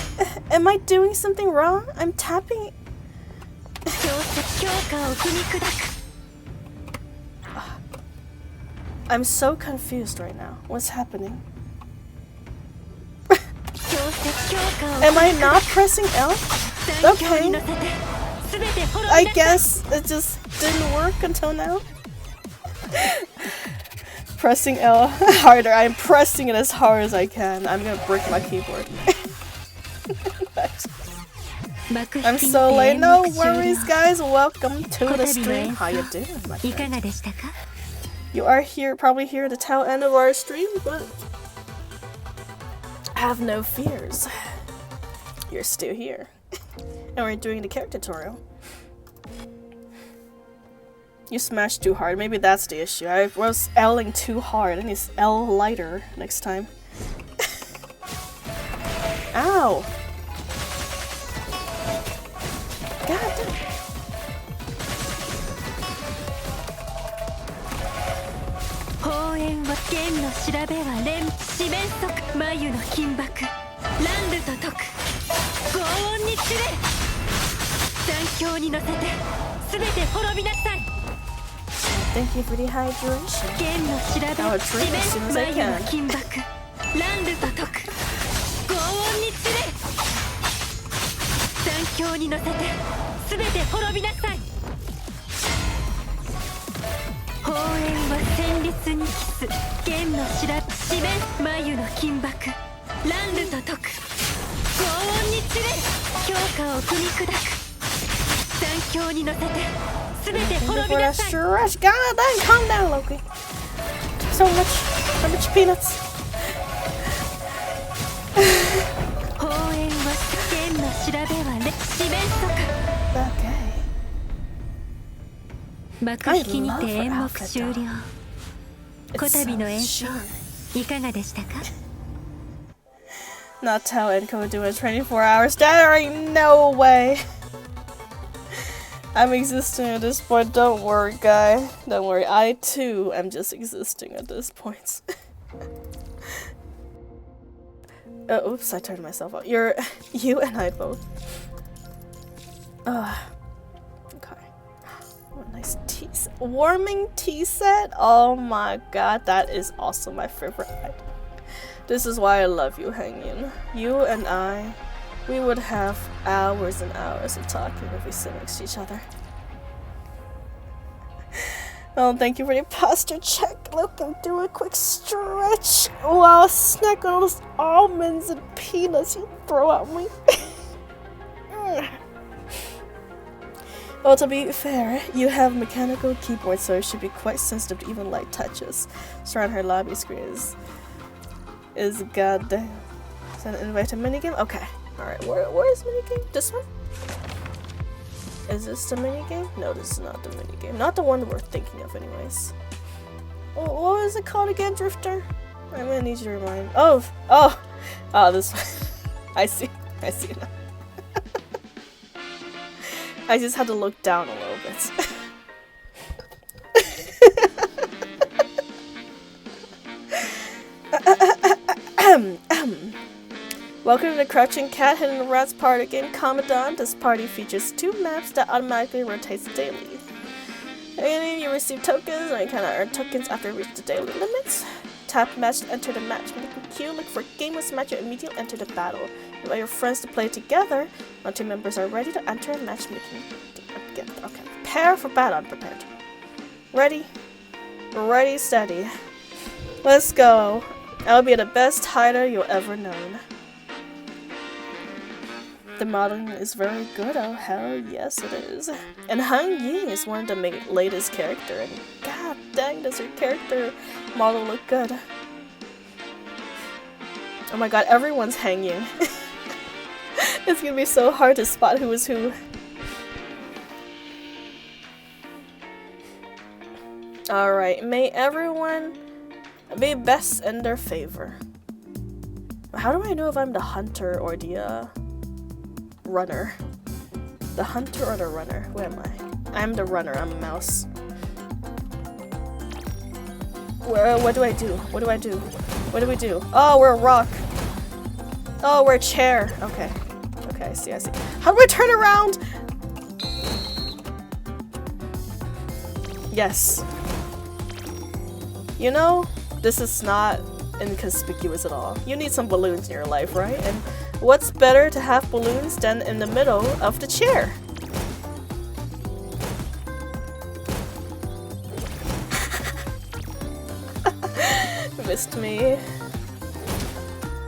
Speaker 1: Am I doing something wrong? I'm tapping. I'm so confused right now. What's happening? Am I not pressing L? Okay. I guess it just didn't work until now. Pressing L harder. I'm pressing it as hard as I can. I'm gonna break my keyboard. I'm so late. No worries, guys. Welcome to the stream. How you doing, my friend? You are here, probably here at the tail end of our stream, but have no fears. You're still here. And we're doing the character tutorial. You smashed too hard. Maybe that's the issue. I was L-ing too hard. I need to L lighter next time. Ow! God damn. Thank you for the hydration. I'll drink as soon as I can. For that stretch. God dang, calm down, Loki. So much peanuts. Okay. I love her outfit though. It's so chic. Not how Enco do it 24 hours. There ain't no way. I'm existing at this point. Don't worry, guy. Don't worry. I too am just existing at this point. Oops, I turned myself off. You and I both. Okay. What a nice tea set. Warming tea set? Oh my god, that is also my favorite item. This is why I love you, Hangin. You and I, we would have hours and hours of talking if we sit next to each other. Oh, thank you for the posture check. Look, I'm doing a quick stretch while snacking on those almonds and peanuts you throw at me. Well, to be fair, you have mechanical keyboard, so it should be quite sensitive to even light touches. Surround her lobby screen is goddamn. Is that an invite to minigame? Okay. Alright, where is minigame? This one? Is this the minigame? No, this is not the minigame. Not the one we're thinking of anyways. What was it called again, Drifter? I'm gonna need you to remind. Oh, this one. I see now. I just had to look down a little bit. Welcome to the Crouching Cat, Hidden Rats party game Commandant. This party features 2 maps that automatically rotates daily. And you receive tokens, and you cannot earn tokens after you reach the daily limits. Tap match to enter the matchmaking queue. Look for game with match and immediately enter the battle. Invite your friends to play together. When 2 members are ready to enter matchmaking. Okay. Prepare for battle. I'm prepared. Ready? Ready, steady. Let's go. I'll be the best hider you'll ever known. The modeling is very good. Oh hell yes it is. And Han Ying is one of the latest character, and god dang does her character model look good. Oh my god, everyone's Han Ying. It's gonna be so hard to spot who is who. Alright, may everyone be best in their favor. How do I know if I'm the hunter or the runner? The hunter or the runner? Where am I? I'm the runner. I'm a mouse. What do I do? What do we do? Oh, we're a rock. Oh, we're a chair. Okay. Okay, I see, I see. How do I turn around? Yes. You know, this is not inconspicuous at all. You need some balloons in your life, right? And what's better to have balloons than in the middle of the chair? Missed me.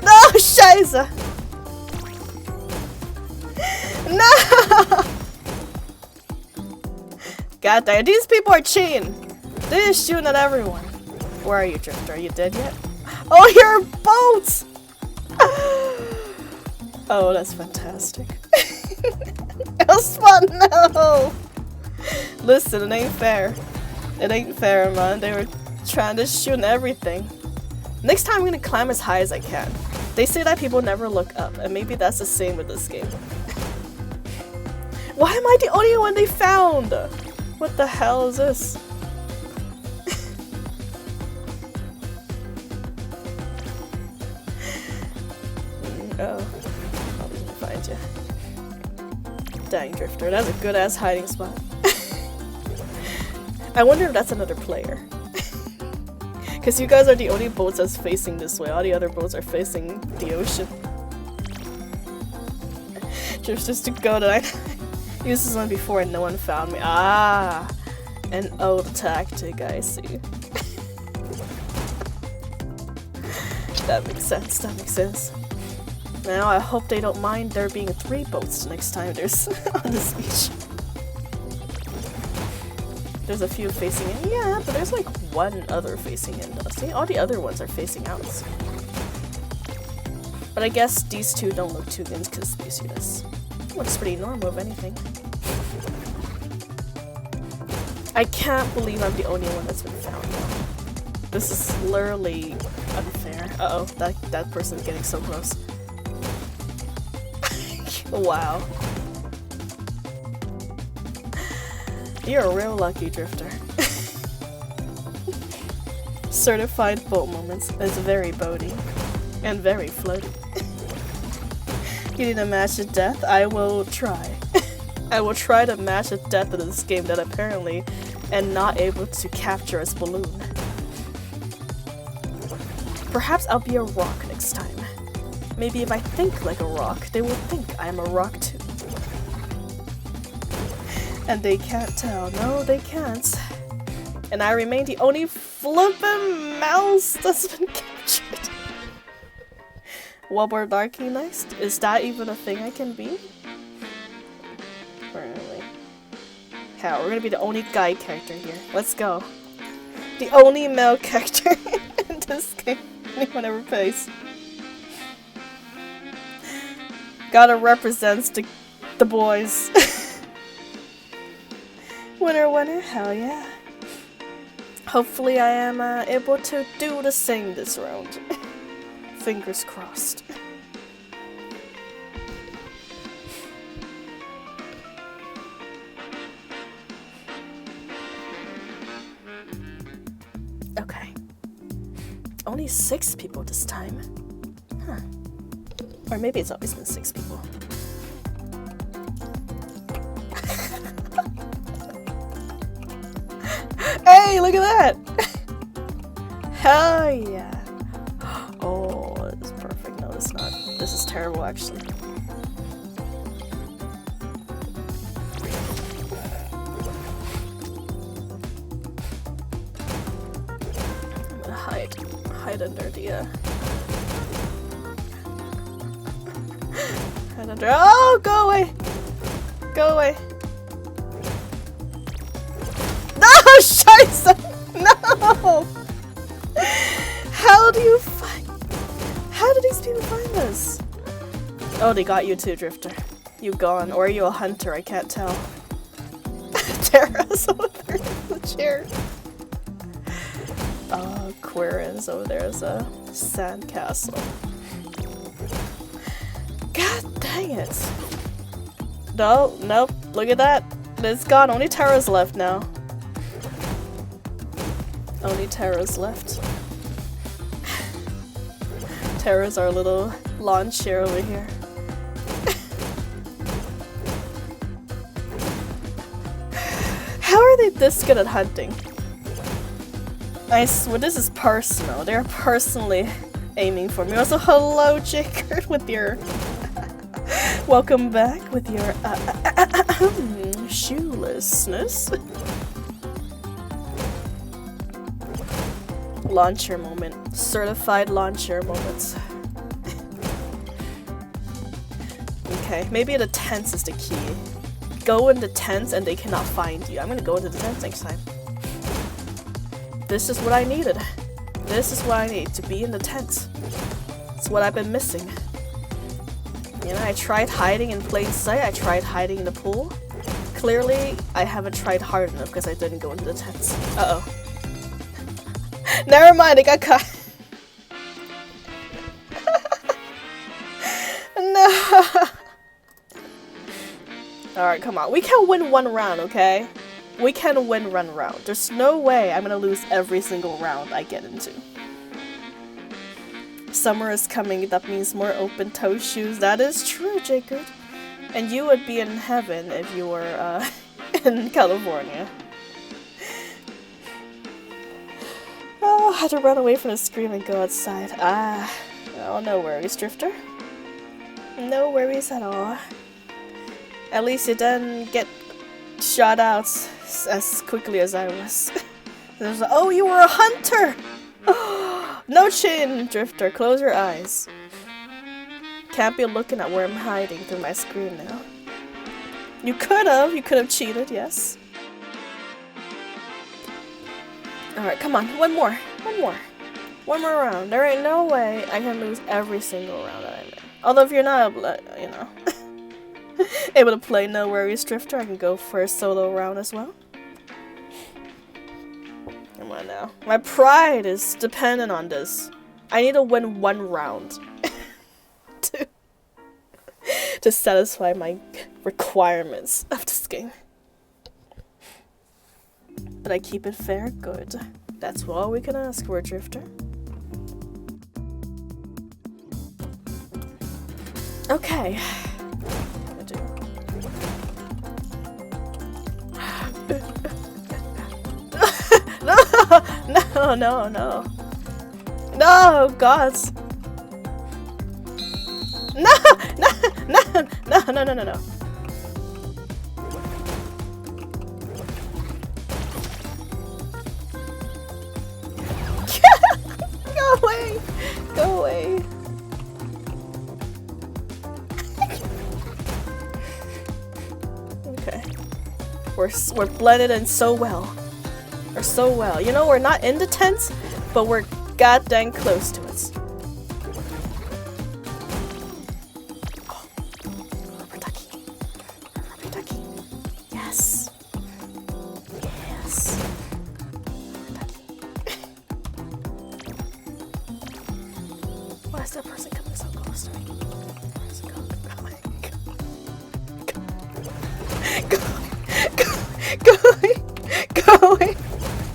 Speaker 1: No, Scheiße! No! God damn, these people are cheating. They're just shooting at everyone. Where are you, Drifter? Are you dead yet? Oh, you're a boat! Oh, that's fantastic. Spot, no! Listen, it ain't fair. It ain't fair, man. They were trying to shoot at everything. Next time I'm gonna climb as high as I can. They say that people never look up, and maybe that's the same with this game. Why am I the only one they found? What the hell is this? Oh, I'll find you. Dang, Drifter, that's a good ass hiding spot. I wonder if that's another player. Because you guys are the only boats that's facing this way. All the other boats are facing the ocean. Just to go that I used this one before and no one found me. Ah, an old tactic, I see. That makes sense, that makes sense. Now I hope they don't mind there being 3 boats next time there's on this beach. There's a few facing in. Yeah, but there's like 1 other facing in though. See, all the other ones are facing out. But I guess these 2 don't look too inconspicuous. Looks pretty normal if anything. I can't believe I'm the only one that's been found though. This is literally unfair. Uh-oh, that person's getting so close. Wow. You're a real lucky Drifter. Certified boat moments is very boaty and very floaty. You need to match a death? I will try. I will try to match a death in this game that apparently am not able to capture as balloon. Perhaps I'll be a rock next time. Maybe if I think like a rock, they will think I am a rock too. And they can't tell. No, they can't. And I remain the only flippin' mouse that's been captured. Wobber Darky next? Is that even a thing I can be? Really? How? We're gonna be the only guy character here. Let's go. The only male character in this game anyone ever plays. Gotta represent the boys. Winner, winner, hell yeah. Hopefully I am able to do the same this round. Fingers crossed. Okay. Only 6 people this time. Huh. Or maybe it's always been 6 people. Hey, look at that! Hell yeah! Oh, it's perfect. No, it's not. This is terrible, actually. I'm gonna hide under the hide under. Oh, go away! Go away! No, Scheiße! No! How do you find? How do these people find us? Oh, they got you too, Drifter. You gone, or are you a hunter? I can't tell. Tara's over there in the chair. Quirin's over there is a sandcastle. God dang it! No, nope. Look at that. It's gone. Only Tara's left now. Only Tara's left. Tara's our little lawn chair over here. How are they this good at hunting? I swear this is personal. They're personally aiming for me. Also, hello, Jacob, with your welcome back with your shoelessness. Launcher moment. Certified launcher moments. Okay, maybe the tents is the key. Go in the tents and they cannot find you. I'm gonna go into the tents next time. This is what I needed. This is what I need, to be in the tent. It's what I've been missing. You know, I tried hiding in plain sight. I tried hiding in the pool. Clearly, I haven't tried hard enough because I didn't go into the tents. Uh-oh. Never mind, I got caught. No. Alright, come on. We can win one round, okay? We can win one round. There's no way I'm gonna lose every single round I get into. Summer is coming. That means more open-toe shoes. That is true, Jacob. And you would be in heaven if you were in California. Oh, I had to run away from the screen and go outside. Oh, no worries, Drifter. No worries at all. At least you didn't get shot out as quickly as I was. Oh, you were a hunter! No chin, Drifter. Close your eyes. Can't be looking at where I'm hiding through my screen now. You could have cheated, yes. Alright, come on, one more round. There ain't no way I can lose every single round that I'm in. Although if you're not, you know, able to play No Worries Drifter, I can go for a solo round as well. Come on now. My pride is dependent on this. I need to win one round to satisfy my requirements of this game. But I keep it fair, good. That's all we can ask for, Drifter. Okay. No. No, God. No. Go away. Okay. We're blended in so well. We're so well. You know, we're not in the tents, but we're goddamn close to it. Oh, rubber ducky. Yes. Why is that person coming so close to me? Where's it going?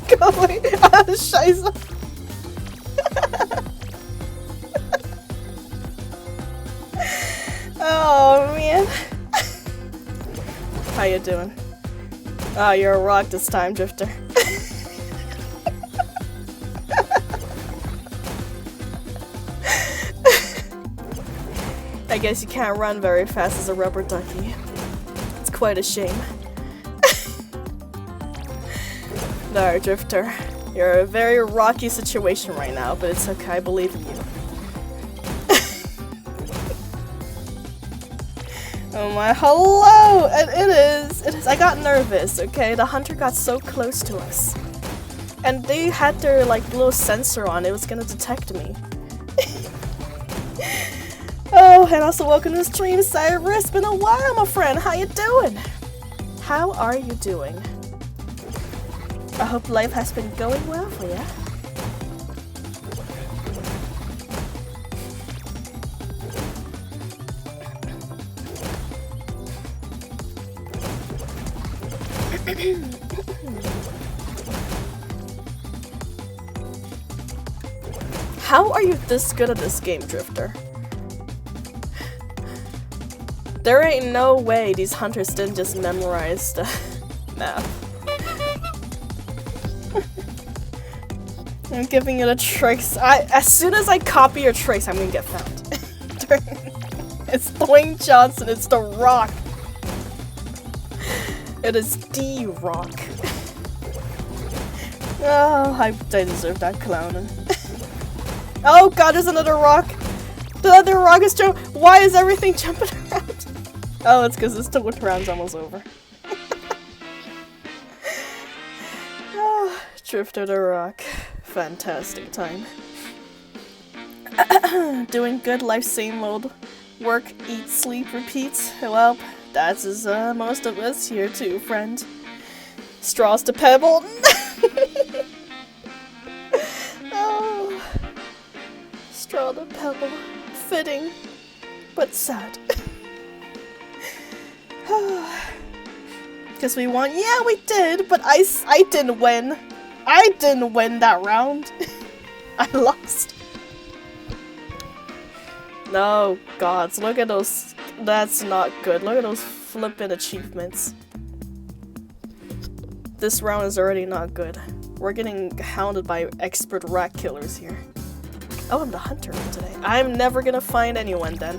Speaker 1: Go away. Ah, Scheiße. Oh, man. How you doing? Oh, you're a rock this time, Drifter. I guess you can't run very fast as a rubber ducky. It's quite a shame. No, Drifter. You're in a very rocky situation right now, but it's okay, I believe in you. Oh my, hello! It is. I got nervous, okay? The hunter got so close to us. And they had their, like, little sensor on. It was gonna detect me. Oh, and also welcome to the stream, Cyrus. It's been a while, my friend. How you doing? How are you doing? I hope life has been going well for you. How are you this good at this game, Drifter? There ain't no way these hunters didn't just memorize the map. I'm giving you the tricks. As soon as I copy your tricks, I'm gonna get found. It's Dwayne Johnson, it's The Rock. It is The Rock. Oh, I deserve that clowning. Oh god, there's another rock! The other rock is jumping. Why is everything jumping around? Oh, it's because this round's almost over. Oh, Drifter the Rock. Fantastic time. Doing good, life same mode. Work, eat, sleep, repeat. Well, that's as most of us here too, friend. Straws to pebble. Oh, straw to pebble. Fitting, but sad. Because we won. Yeah, we did, but I didn't win. I didn't win that round. I lost. No, gods, look at those. That's not good. Look at those flippin' achievements. This round is already not good. We're getting hounded by expert rat killers here. Oh, I'm the hunter today. I'm never gonna find anyone then.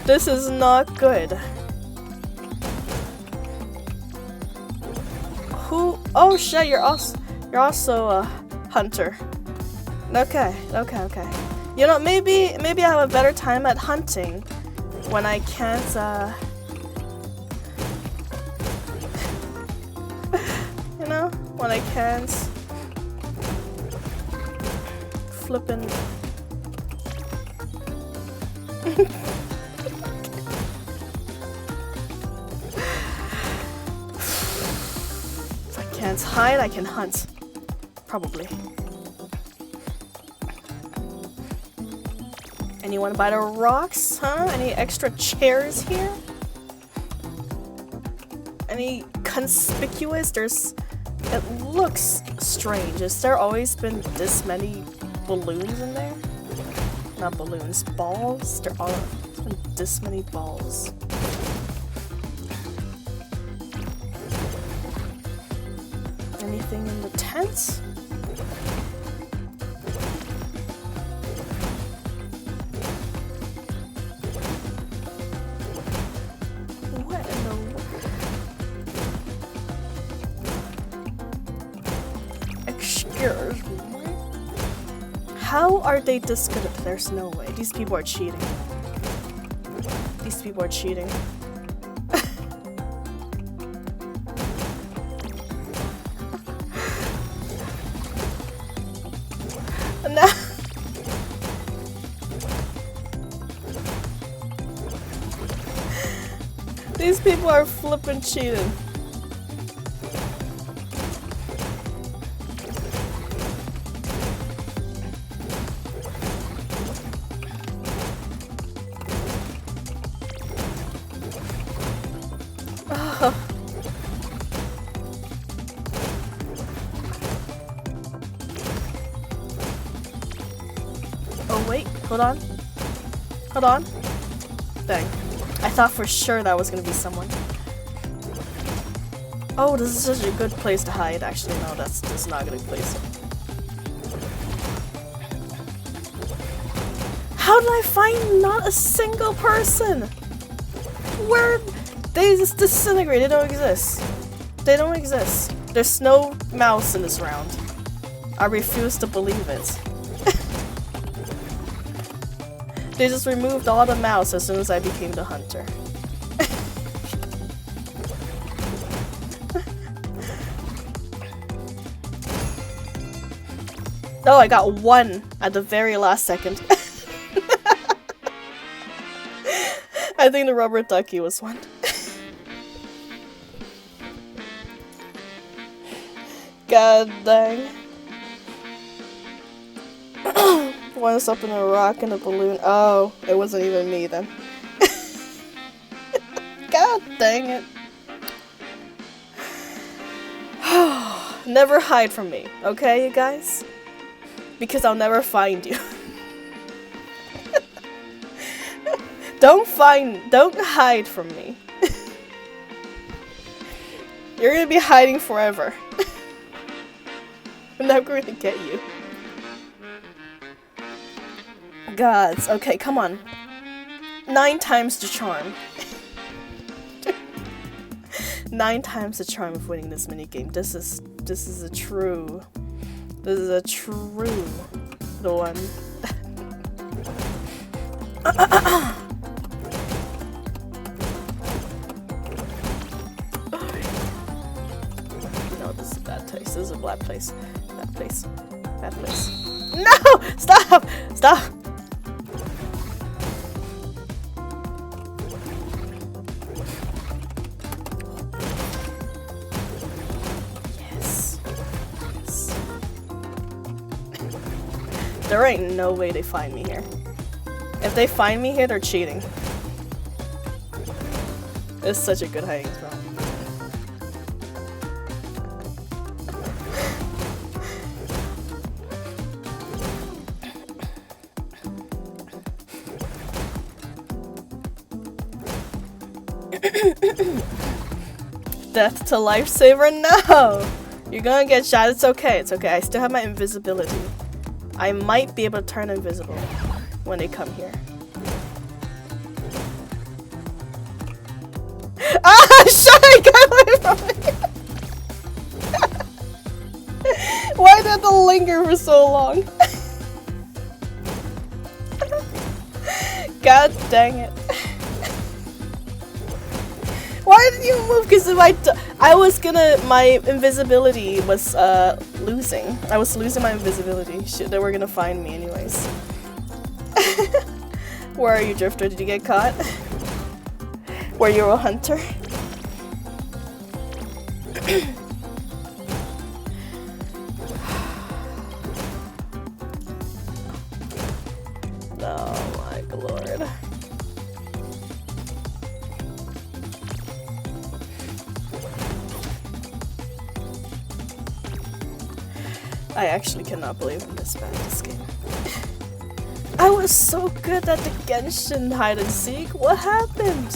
Speaker 1: This is not good. Who? Oh shit! You're also a hunter. Okay. You know, maybe I have a better time at hunting when I can't. You know, when I can't. Flippin'. If I can't hide, I can hunt. Probably. Anyone buy the rocks, huh? Any extra chairs here? Any conspicuous? It looks strange. Has there always been this many balloons in there? Not balloons, balls? There's been this many balls. Anything in the tent? What in the world? Excuse me. How are they this good? There's no way. These people are cheating. These people are cheating. No. These people are flippin' cheating. Oh wait, hold on. Hold on. Dang. I thought for sure that was gonna be someone. Oh, this is such a good place to hide. Actually, no, that's not a good place. How did I find not a single person? Where? They just disintegrate. They don't exist. They don't exist. There's no mouse in this round. I refuse to believe it. They just removed all the mouse as soon as I became the hunter. Oh, I got one at the very last second. I think the rubber ducky was one. God dang. One's up in a rock and a balloon. Oh, it wasn't even me then. God dang it. Never hide from me, okay, you guys? Because I'll never find you. Don't hide from me. You're gonna be hiding forever. I'm not going to get you. Gods. Okay, come on. 9 times the charm. 9 times the charm of winning this minigame. This is a true one. No, this is a bad place. This is a bad place. Bad place. Bad place. No! Stop! Stop! Yes. Yes. There ain't no way they find me here. If they find me here, they're cheating. It's such a good hiding spot. Death to lifesaver? No! You're gonna get shot. It's okay. It's okay. I still have my invisibility. I might be able to turn invisible when they come here. Ah! Shut it! Get away from me! Why did it linger for so long? God dang it. Why did you move? Because I was gonna, my invisibility was losing. I was losing my invisibility. Shit, they were gonna find me anyways. Where are you, Drifter? Did you get caught? Were you a hunter? Oh my lord. I actually cannot believe I'm this bad at this game. I was so good at the Genshin hide and seek. What happened?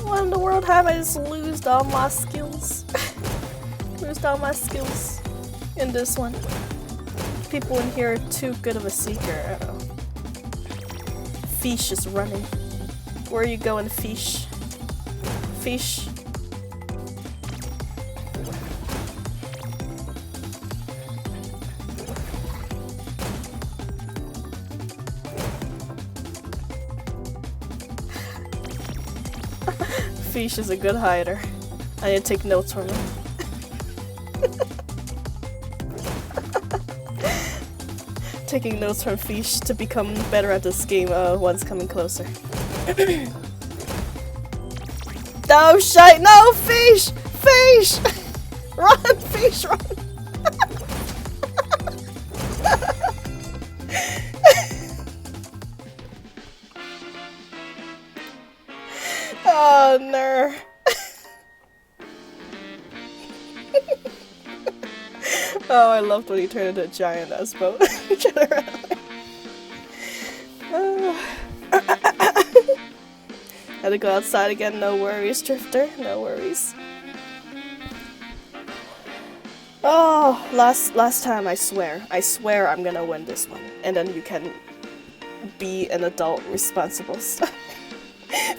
Speaker 1: What in the world have I just lost all my skills? Lost all my skills in this one. People in here are too good of a seeker. Uh-oh. Fish is running. Where are you going, Fish? Fish. Fish is a good hider. I need to take notes from him. Taking notes from Fish to become better at this game. One's coming closer. Oh shite! No, Fish! Fish! Run, Fish, run! Oh no. Oh, I loved when he turned into a giant ass boat. Had to go outside again, no worries, Drifter, no worries. Oh, last time, I swear I'm gonna win this one. And then you can be an adult responsible stuff.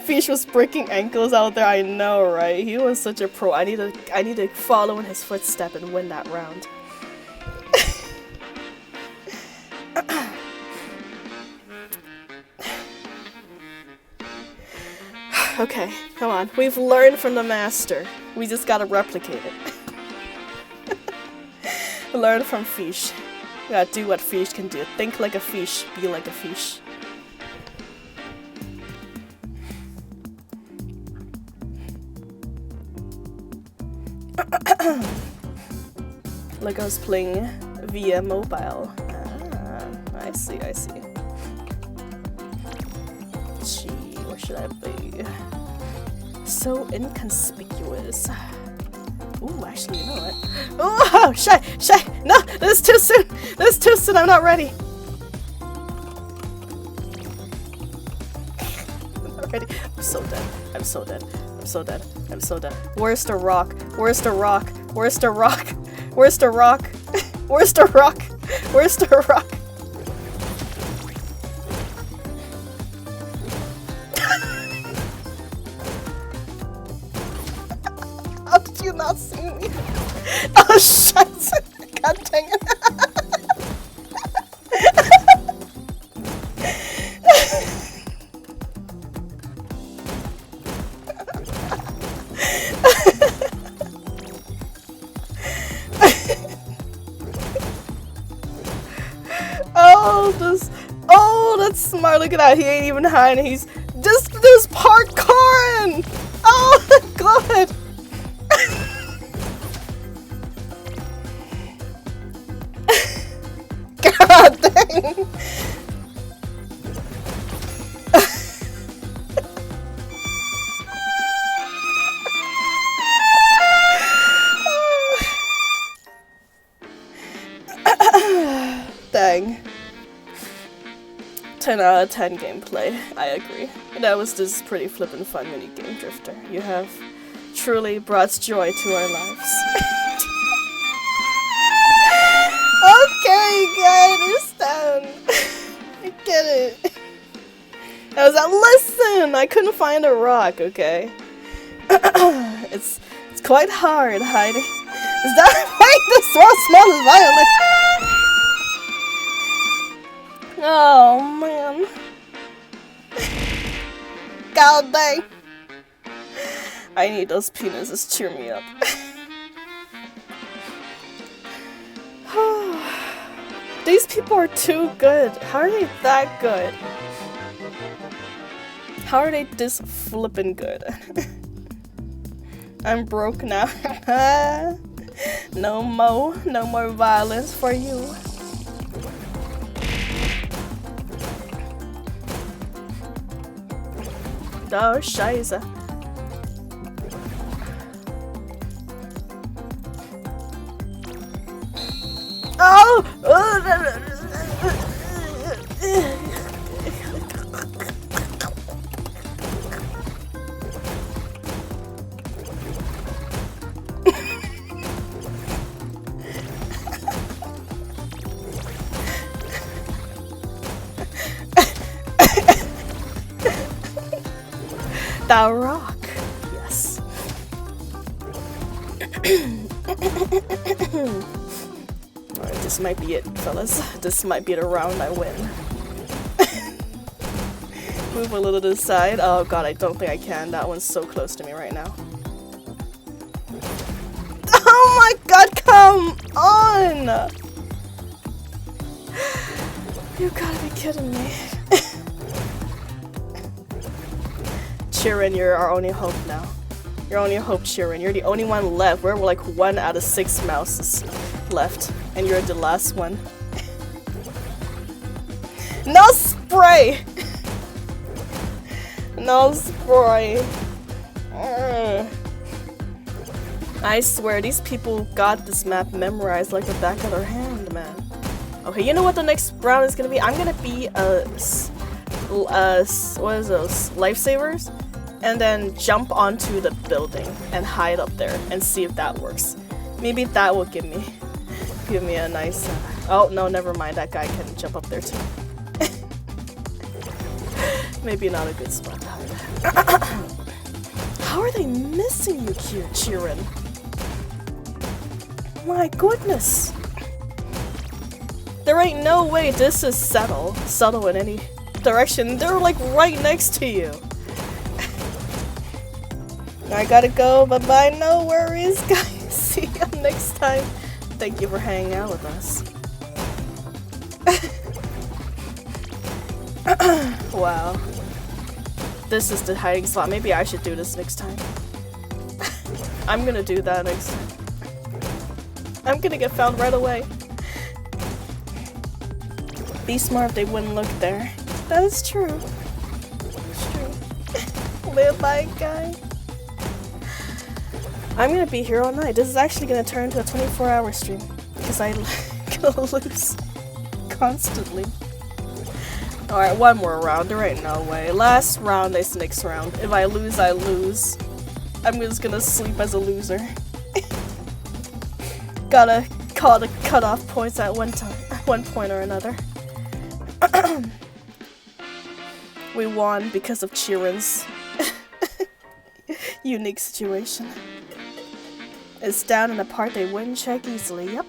Speaker 1: Fish was breaking ankles out there, I know, right? He was such a pro. I need to follow in his footstep and win that round. Okay, come on. We've learned from the master. We just gotta replicate it. Learn from Fish. We gotta do what Fish can do. Think like a fish, be like a fish. Like I was playing via mobile. Ah, I see. Gee, where should I be? So inconspicuous. Ooh, actually, you know what? Oh, shy! No, this is too soon! I'm not ready! already. I'm so dead. I'm so dead. I'm so dead. I'm so dead. Where's the rock? Where's the rock? Where's the rock? Where's the rock? Where's the rock? Where's the rock? How did you not see me? Oh shit! God dang it! Oh, that's smart. Look at that. He ain't even hiding. He's just this parkouring. Oh god. God dang. Dang. 10 out of 10 gameplay. I agree. That was this pretty flippin' fun mini game, Drifter. You have truly brought joy to our lives. Okay, I understand. I get it. I was like, listen, I couldn't find a rock, okay? It's quite hard hiding. Is that why the small violin? Oh man. God dang. I need those penises to cheer me up. These people are too good. How are they that good? How are they this flippin' good? I'm broke now. No more violence for you. Oh, scheiße. Oh! That rock. Yes. Alright, this might be it, fellas. This might be the round I win. Move a little to the side. Oh god, I don't think I can. That one's so close to me right now. Oh my god, come on! You gotta be kidding me. Ch13, you're our only hope now. You're only hope, Ch13. You're the only one left. We're like 1 out of 6 mouses left. And you're the last one. No spray! No spray. I swear, these people got this map memorized like the back of their hand, man. Okay, you know what the next round is gonna be? I'm gonna be what is those? Lifesavers? And then jump onto the building and hide up there and see if that works. Maybe that will give me a nice oh no, never mind, that guy can jump up there too. Maybe not a good spot to hide. How are they missing you, Ch13? My goodness. There ain't no way this is subtle in any direction. They're like right next to you. I gotta go, bye-bye, no worries, guys. See you next time. Thank you for hanging out with us. Wow. This is the hiding spot. Maybe I should do this next time. I'm gonna do that next time. I'm gonna get found right away. Be smart if they wouldn't look there. That is true. It's true. Live by guy. I'm gonna be here all night. This is actually gonna turn into a 24-hour stream because I gonna lose constantly. Alright, one more round. There ain't no way. Last round is next round. If I lose, I lose. I'm just gonna sleep as a loser. Gotta call the cutoff points at one point or another. We won because of Ch13's unique situation. It's down in the part they wouldn't check easily, yep.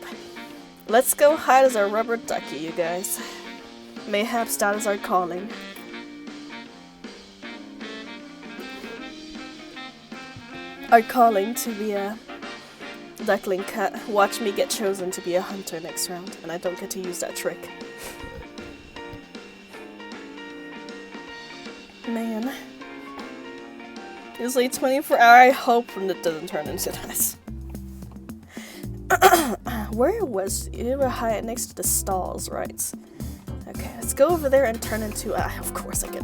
Speaker 1: Let's go hide as our rubber ducky, you guys. Mayhaps that is our calling. Our calling to be a duckling cat. Watch me get chosen to be a hunter next round, and I don't get to use that trick. Man. Usually 24 hour, I hope it doesn't turn into that. Where was you? Were high next to the stalls, right? Okay, let's go over there and turn into of course I get.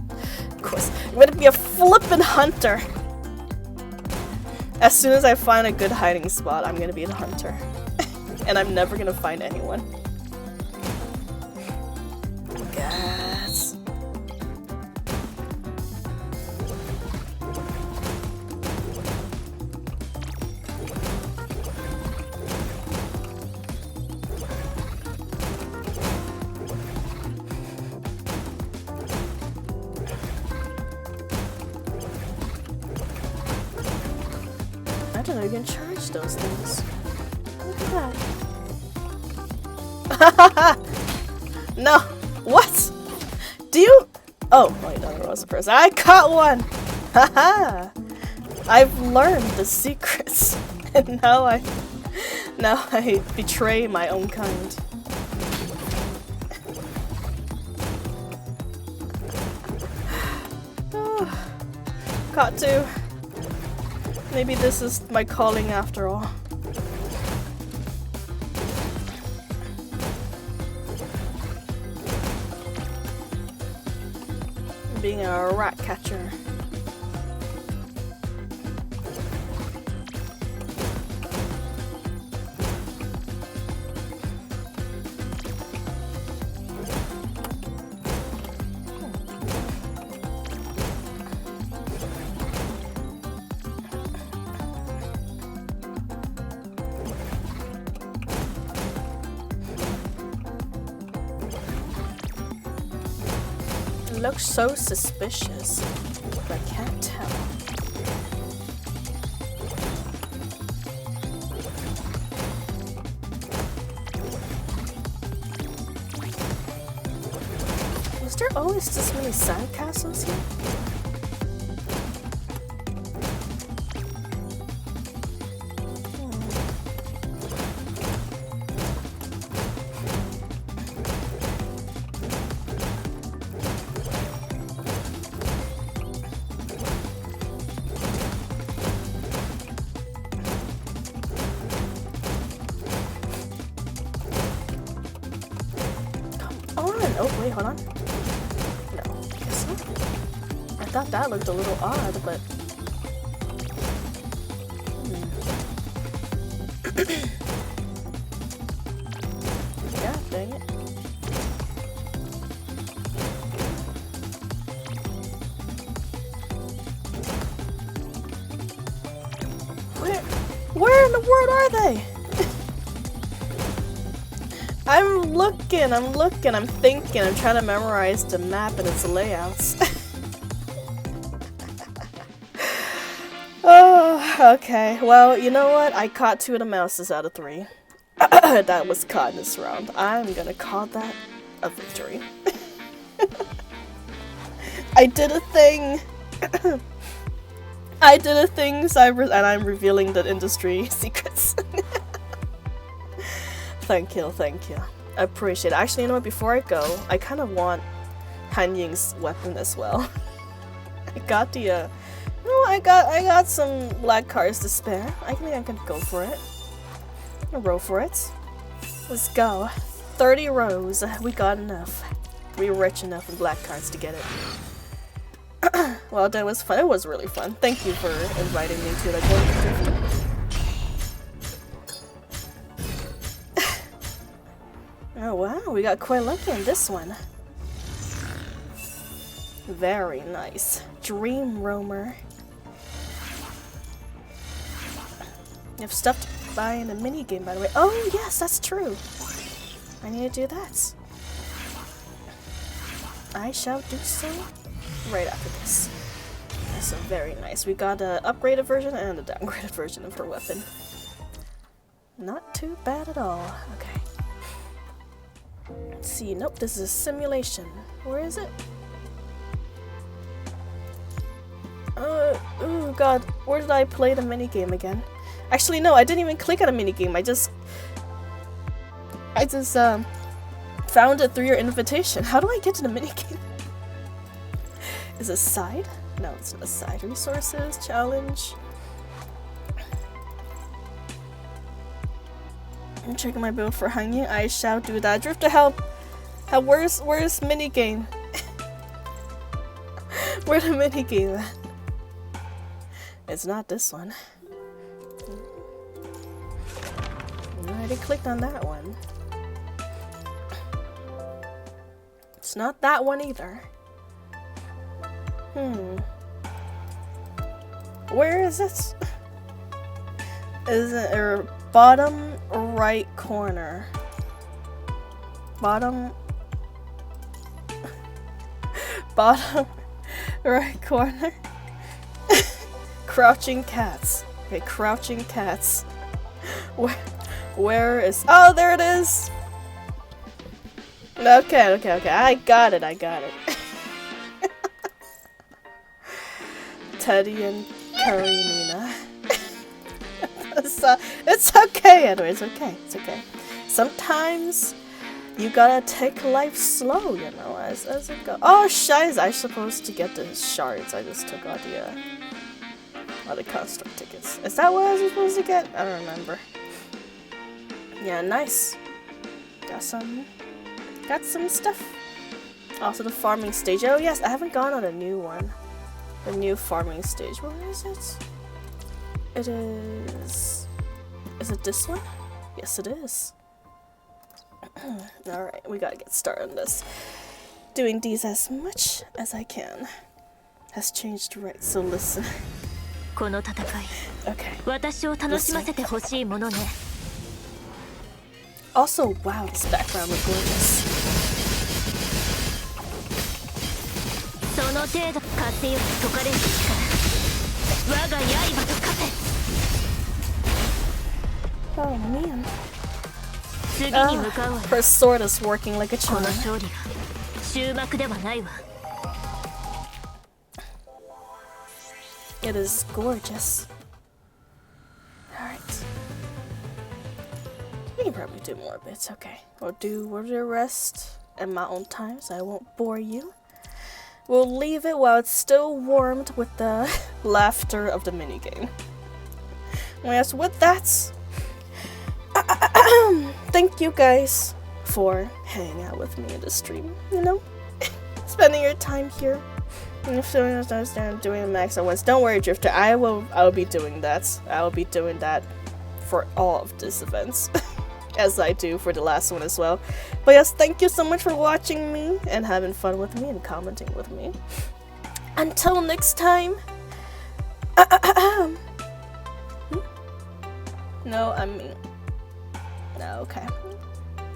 Speaker 1: Of course. I'm gonna be a flippin' hunter! As soon as I find a good hiding spot, I'm gonna be the hunter. And I'm never gonna find anyone. Guys. I don't know, you can charge those things. Look at that. No! What? Do you? Oh, wait, no, there was a person. I caught one! Haha! I've learned the secrets. And now I betray my own kind. Oh, caught two. Maybe this is my calling after all. Being a rat catcher. Looks so suspicious, but I can't tell. Was there always this many sandcastles here? Oh, wait, hold on. No, guess not. I thought that looked a little odd, but... Yeah, dang it. Where in the world are they? I'm looking, I'm thinking, I'm trying to memorize the map and its layouts. Oh, okay. Well, you know what? I caught 2 of the mouses out of 3. That was caught in this round. I'm gonna call that a victory. I did a thing! I did a thing, and I'm revealing the industry secrets. Thank you, thank you. I appreciate it. Actually, you know what? Before I go, I kind of want Han Ying's weapon as well. I got the, I got some black cards to spare. I think I can go for it. I'll roll for it. Let's go. 30 rows. We got enough. We're rich enough in black cards to get it. Well, that was fun. It was really fun. Thank you for inviting me to the game. Oh wow, we got quite lucky on this one. Very nice. Dream Roamer. You have stuff to buy in a minigame, by the way. Oh, yes, that's true. I need to do that. I shall do so right after this. So very nice. We got an upgraded version and a downgraded version of her weapon. Not too bad at all. Okay. Let's see. Nope, this is a simulation. Where is it? Oh god. Where did I play the minigame again? Actually, no, I didn't even click on a minigame. I just found it through your invitation. How do I get to the minigame? Is it side? No, it's not a side. Resources, challenge. I'm checking my build for hanging. I shall do that. Drifter, help! Where's minigame? Where the minigame at? It's not this one. I already clicked on that one. It's not that one either. Where is it? Is it your bottom right corner? Bottom right corner? Crouching cats. Okay, crouching cats. Where is... Oh, there it is! Okay. I got it. Teddy and Karenina. It's okay, anyway. It's okay. Sometimes you gotta take life slow, you know, as it goes. Oh, shiz! I'm supposed to get the shards. I just took all the construct tickets. Is that what I was supposed to get? I don't remember. Yeah, nice. Got some stuff. Also the farming stage. Oh yes, I haven't gone on a new one. The new farming stage. Where is it? It is... Is it this one? Yes, it is. Alright, we gotta get started on this. Doing these as much as I can. Has changed, right, so listen. Okay. Listen. Also, wow, this background looks gorgeous. Oh man. Her sword is working like a charm. It is gorgeous. Alright. We can probably do more bits, okay. We'll do the rest at my own time, so I won't bore you. We'll leave it while it's still warmed with the laughter of the minigame. Yes, with that, thank you guys for hanging out with me in the stream, you know? Spending your time here. And if you don't understand doing max at once, don't worry, Drifter, I will be doing that. I will be doing that for all of these events. As I do for the last one as well. But yes, thank you so much for watching me and having fun with me and commenting with me. Until next time. No, I mean... No, okay.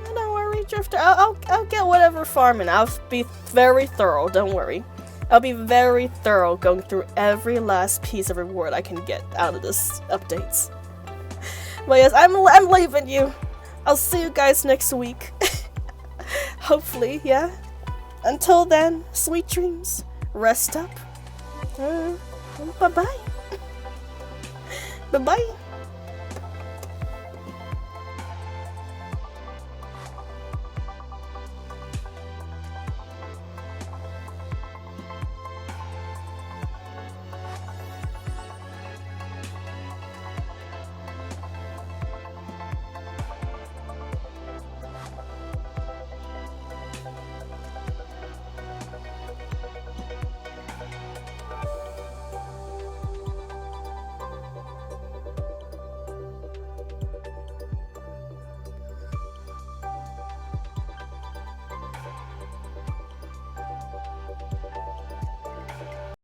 Speaker 1: Don't worry, Drifter. I'll get whatever farming. I'll be very thorough, don't worry. I'll be very thorough going through every last piece of reward I can get out of this updates. But yes, I'm leaving you. I'll see you guys next week. Hopefully, yeah. Until then, sweet dreams. Rest up. Bye-bye. Bye-bye.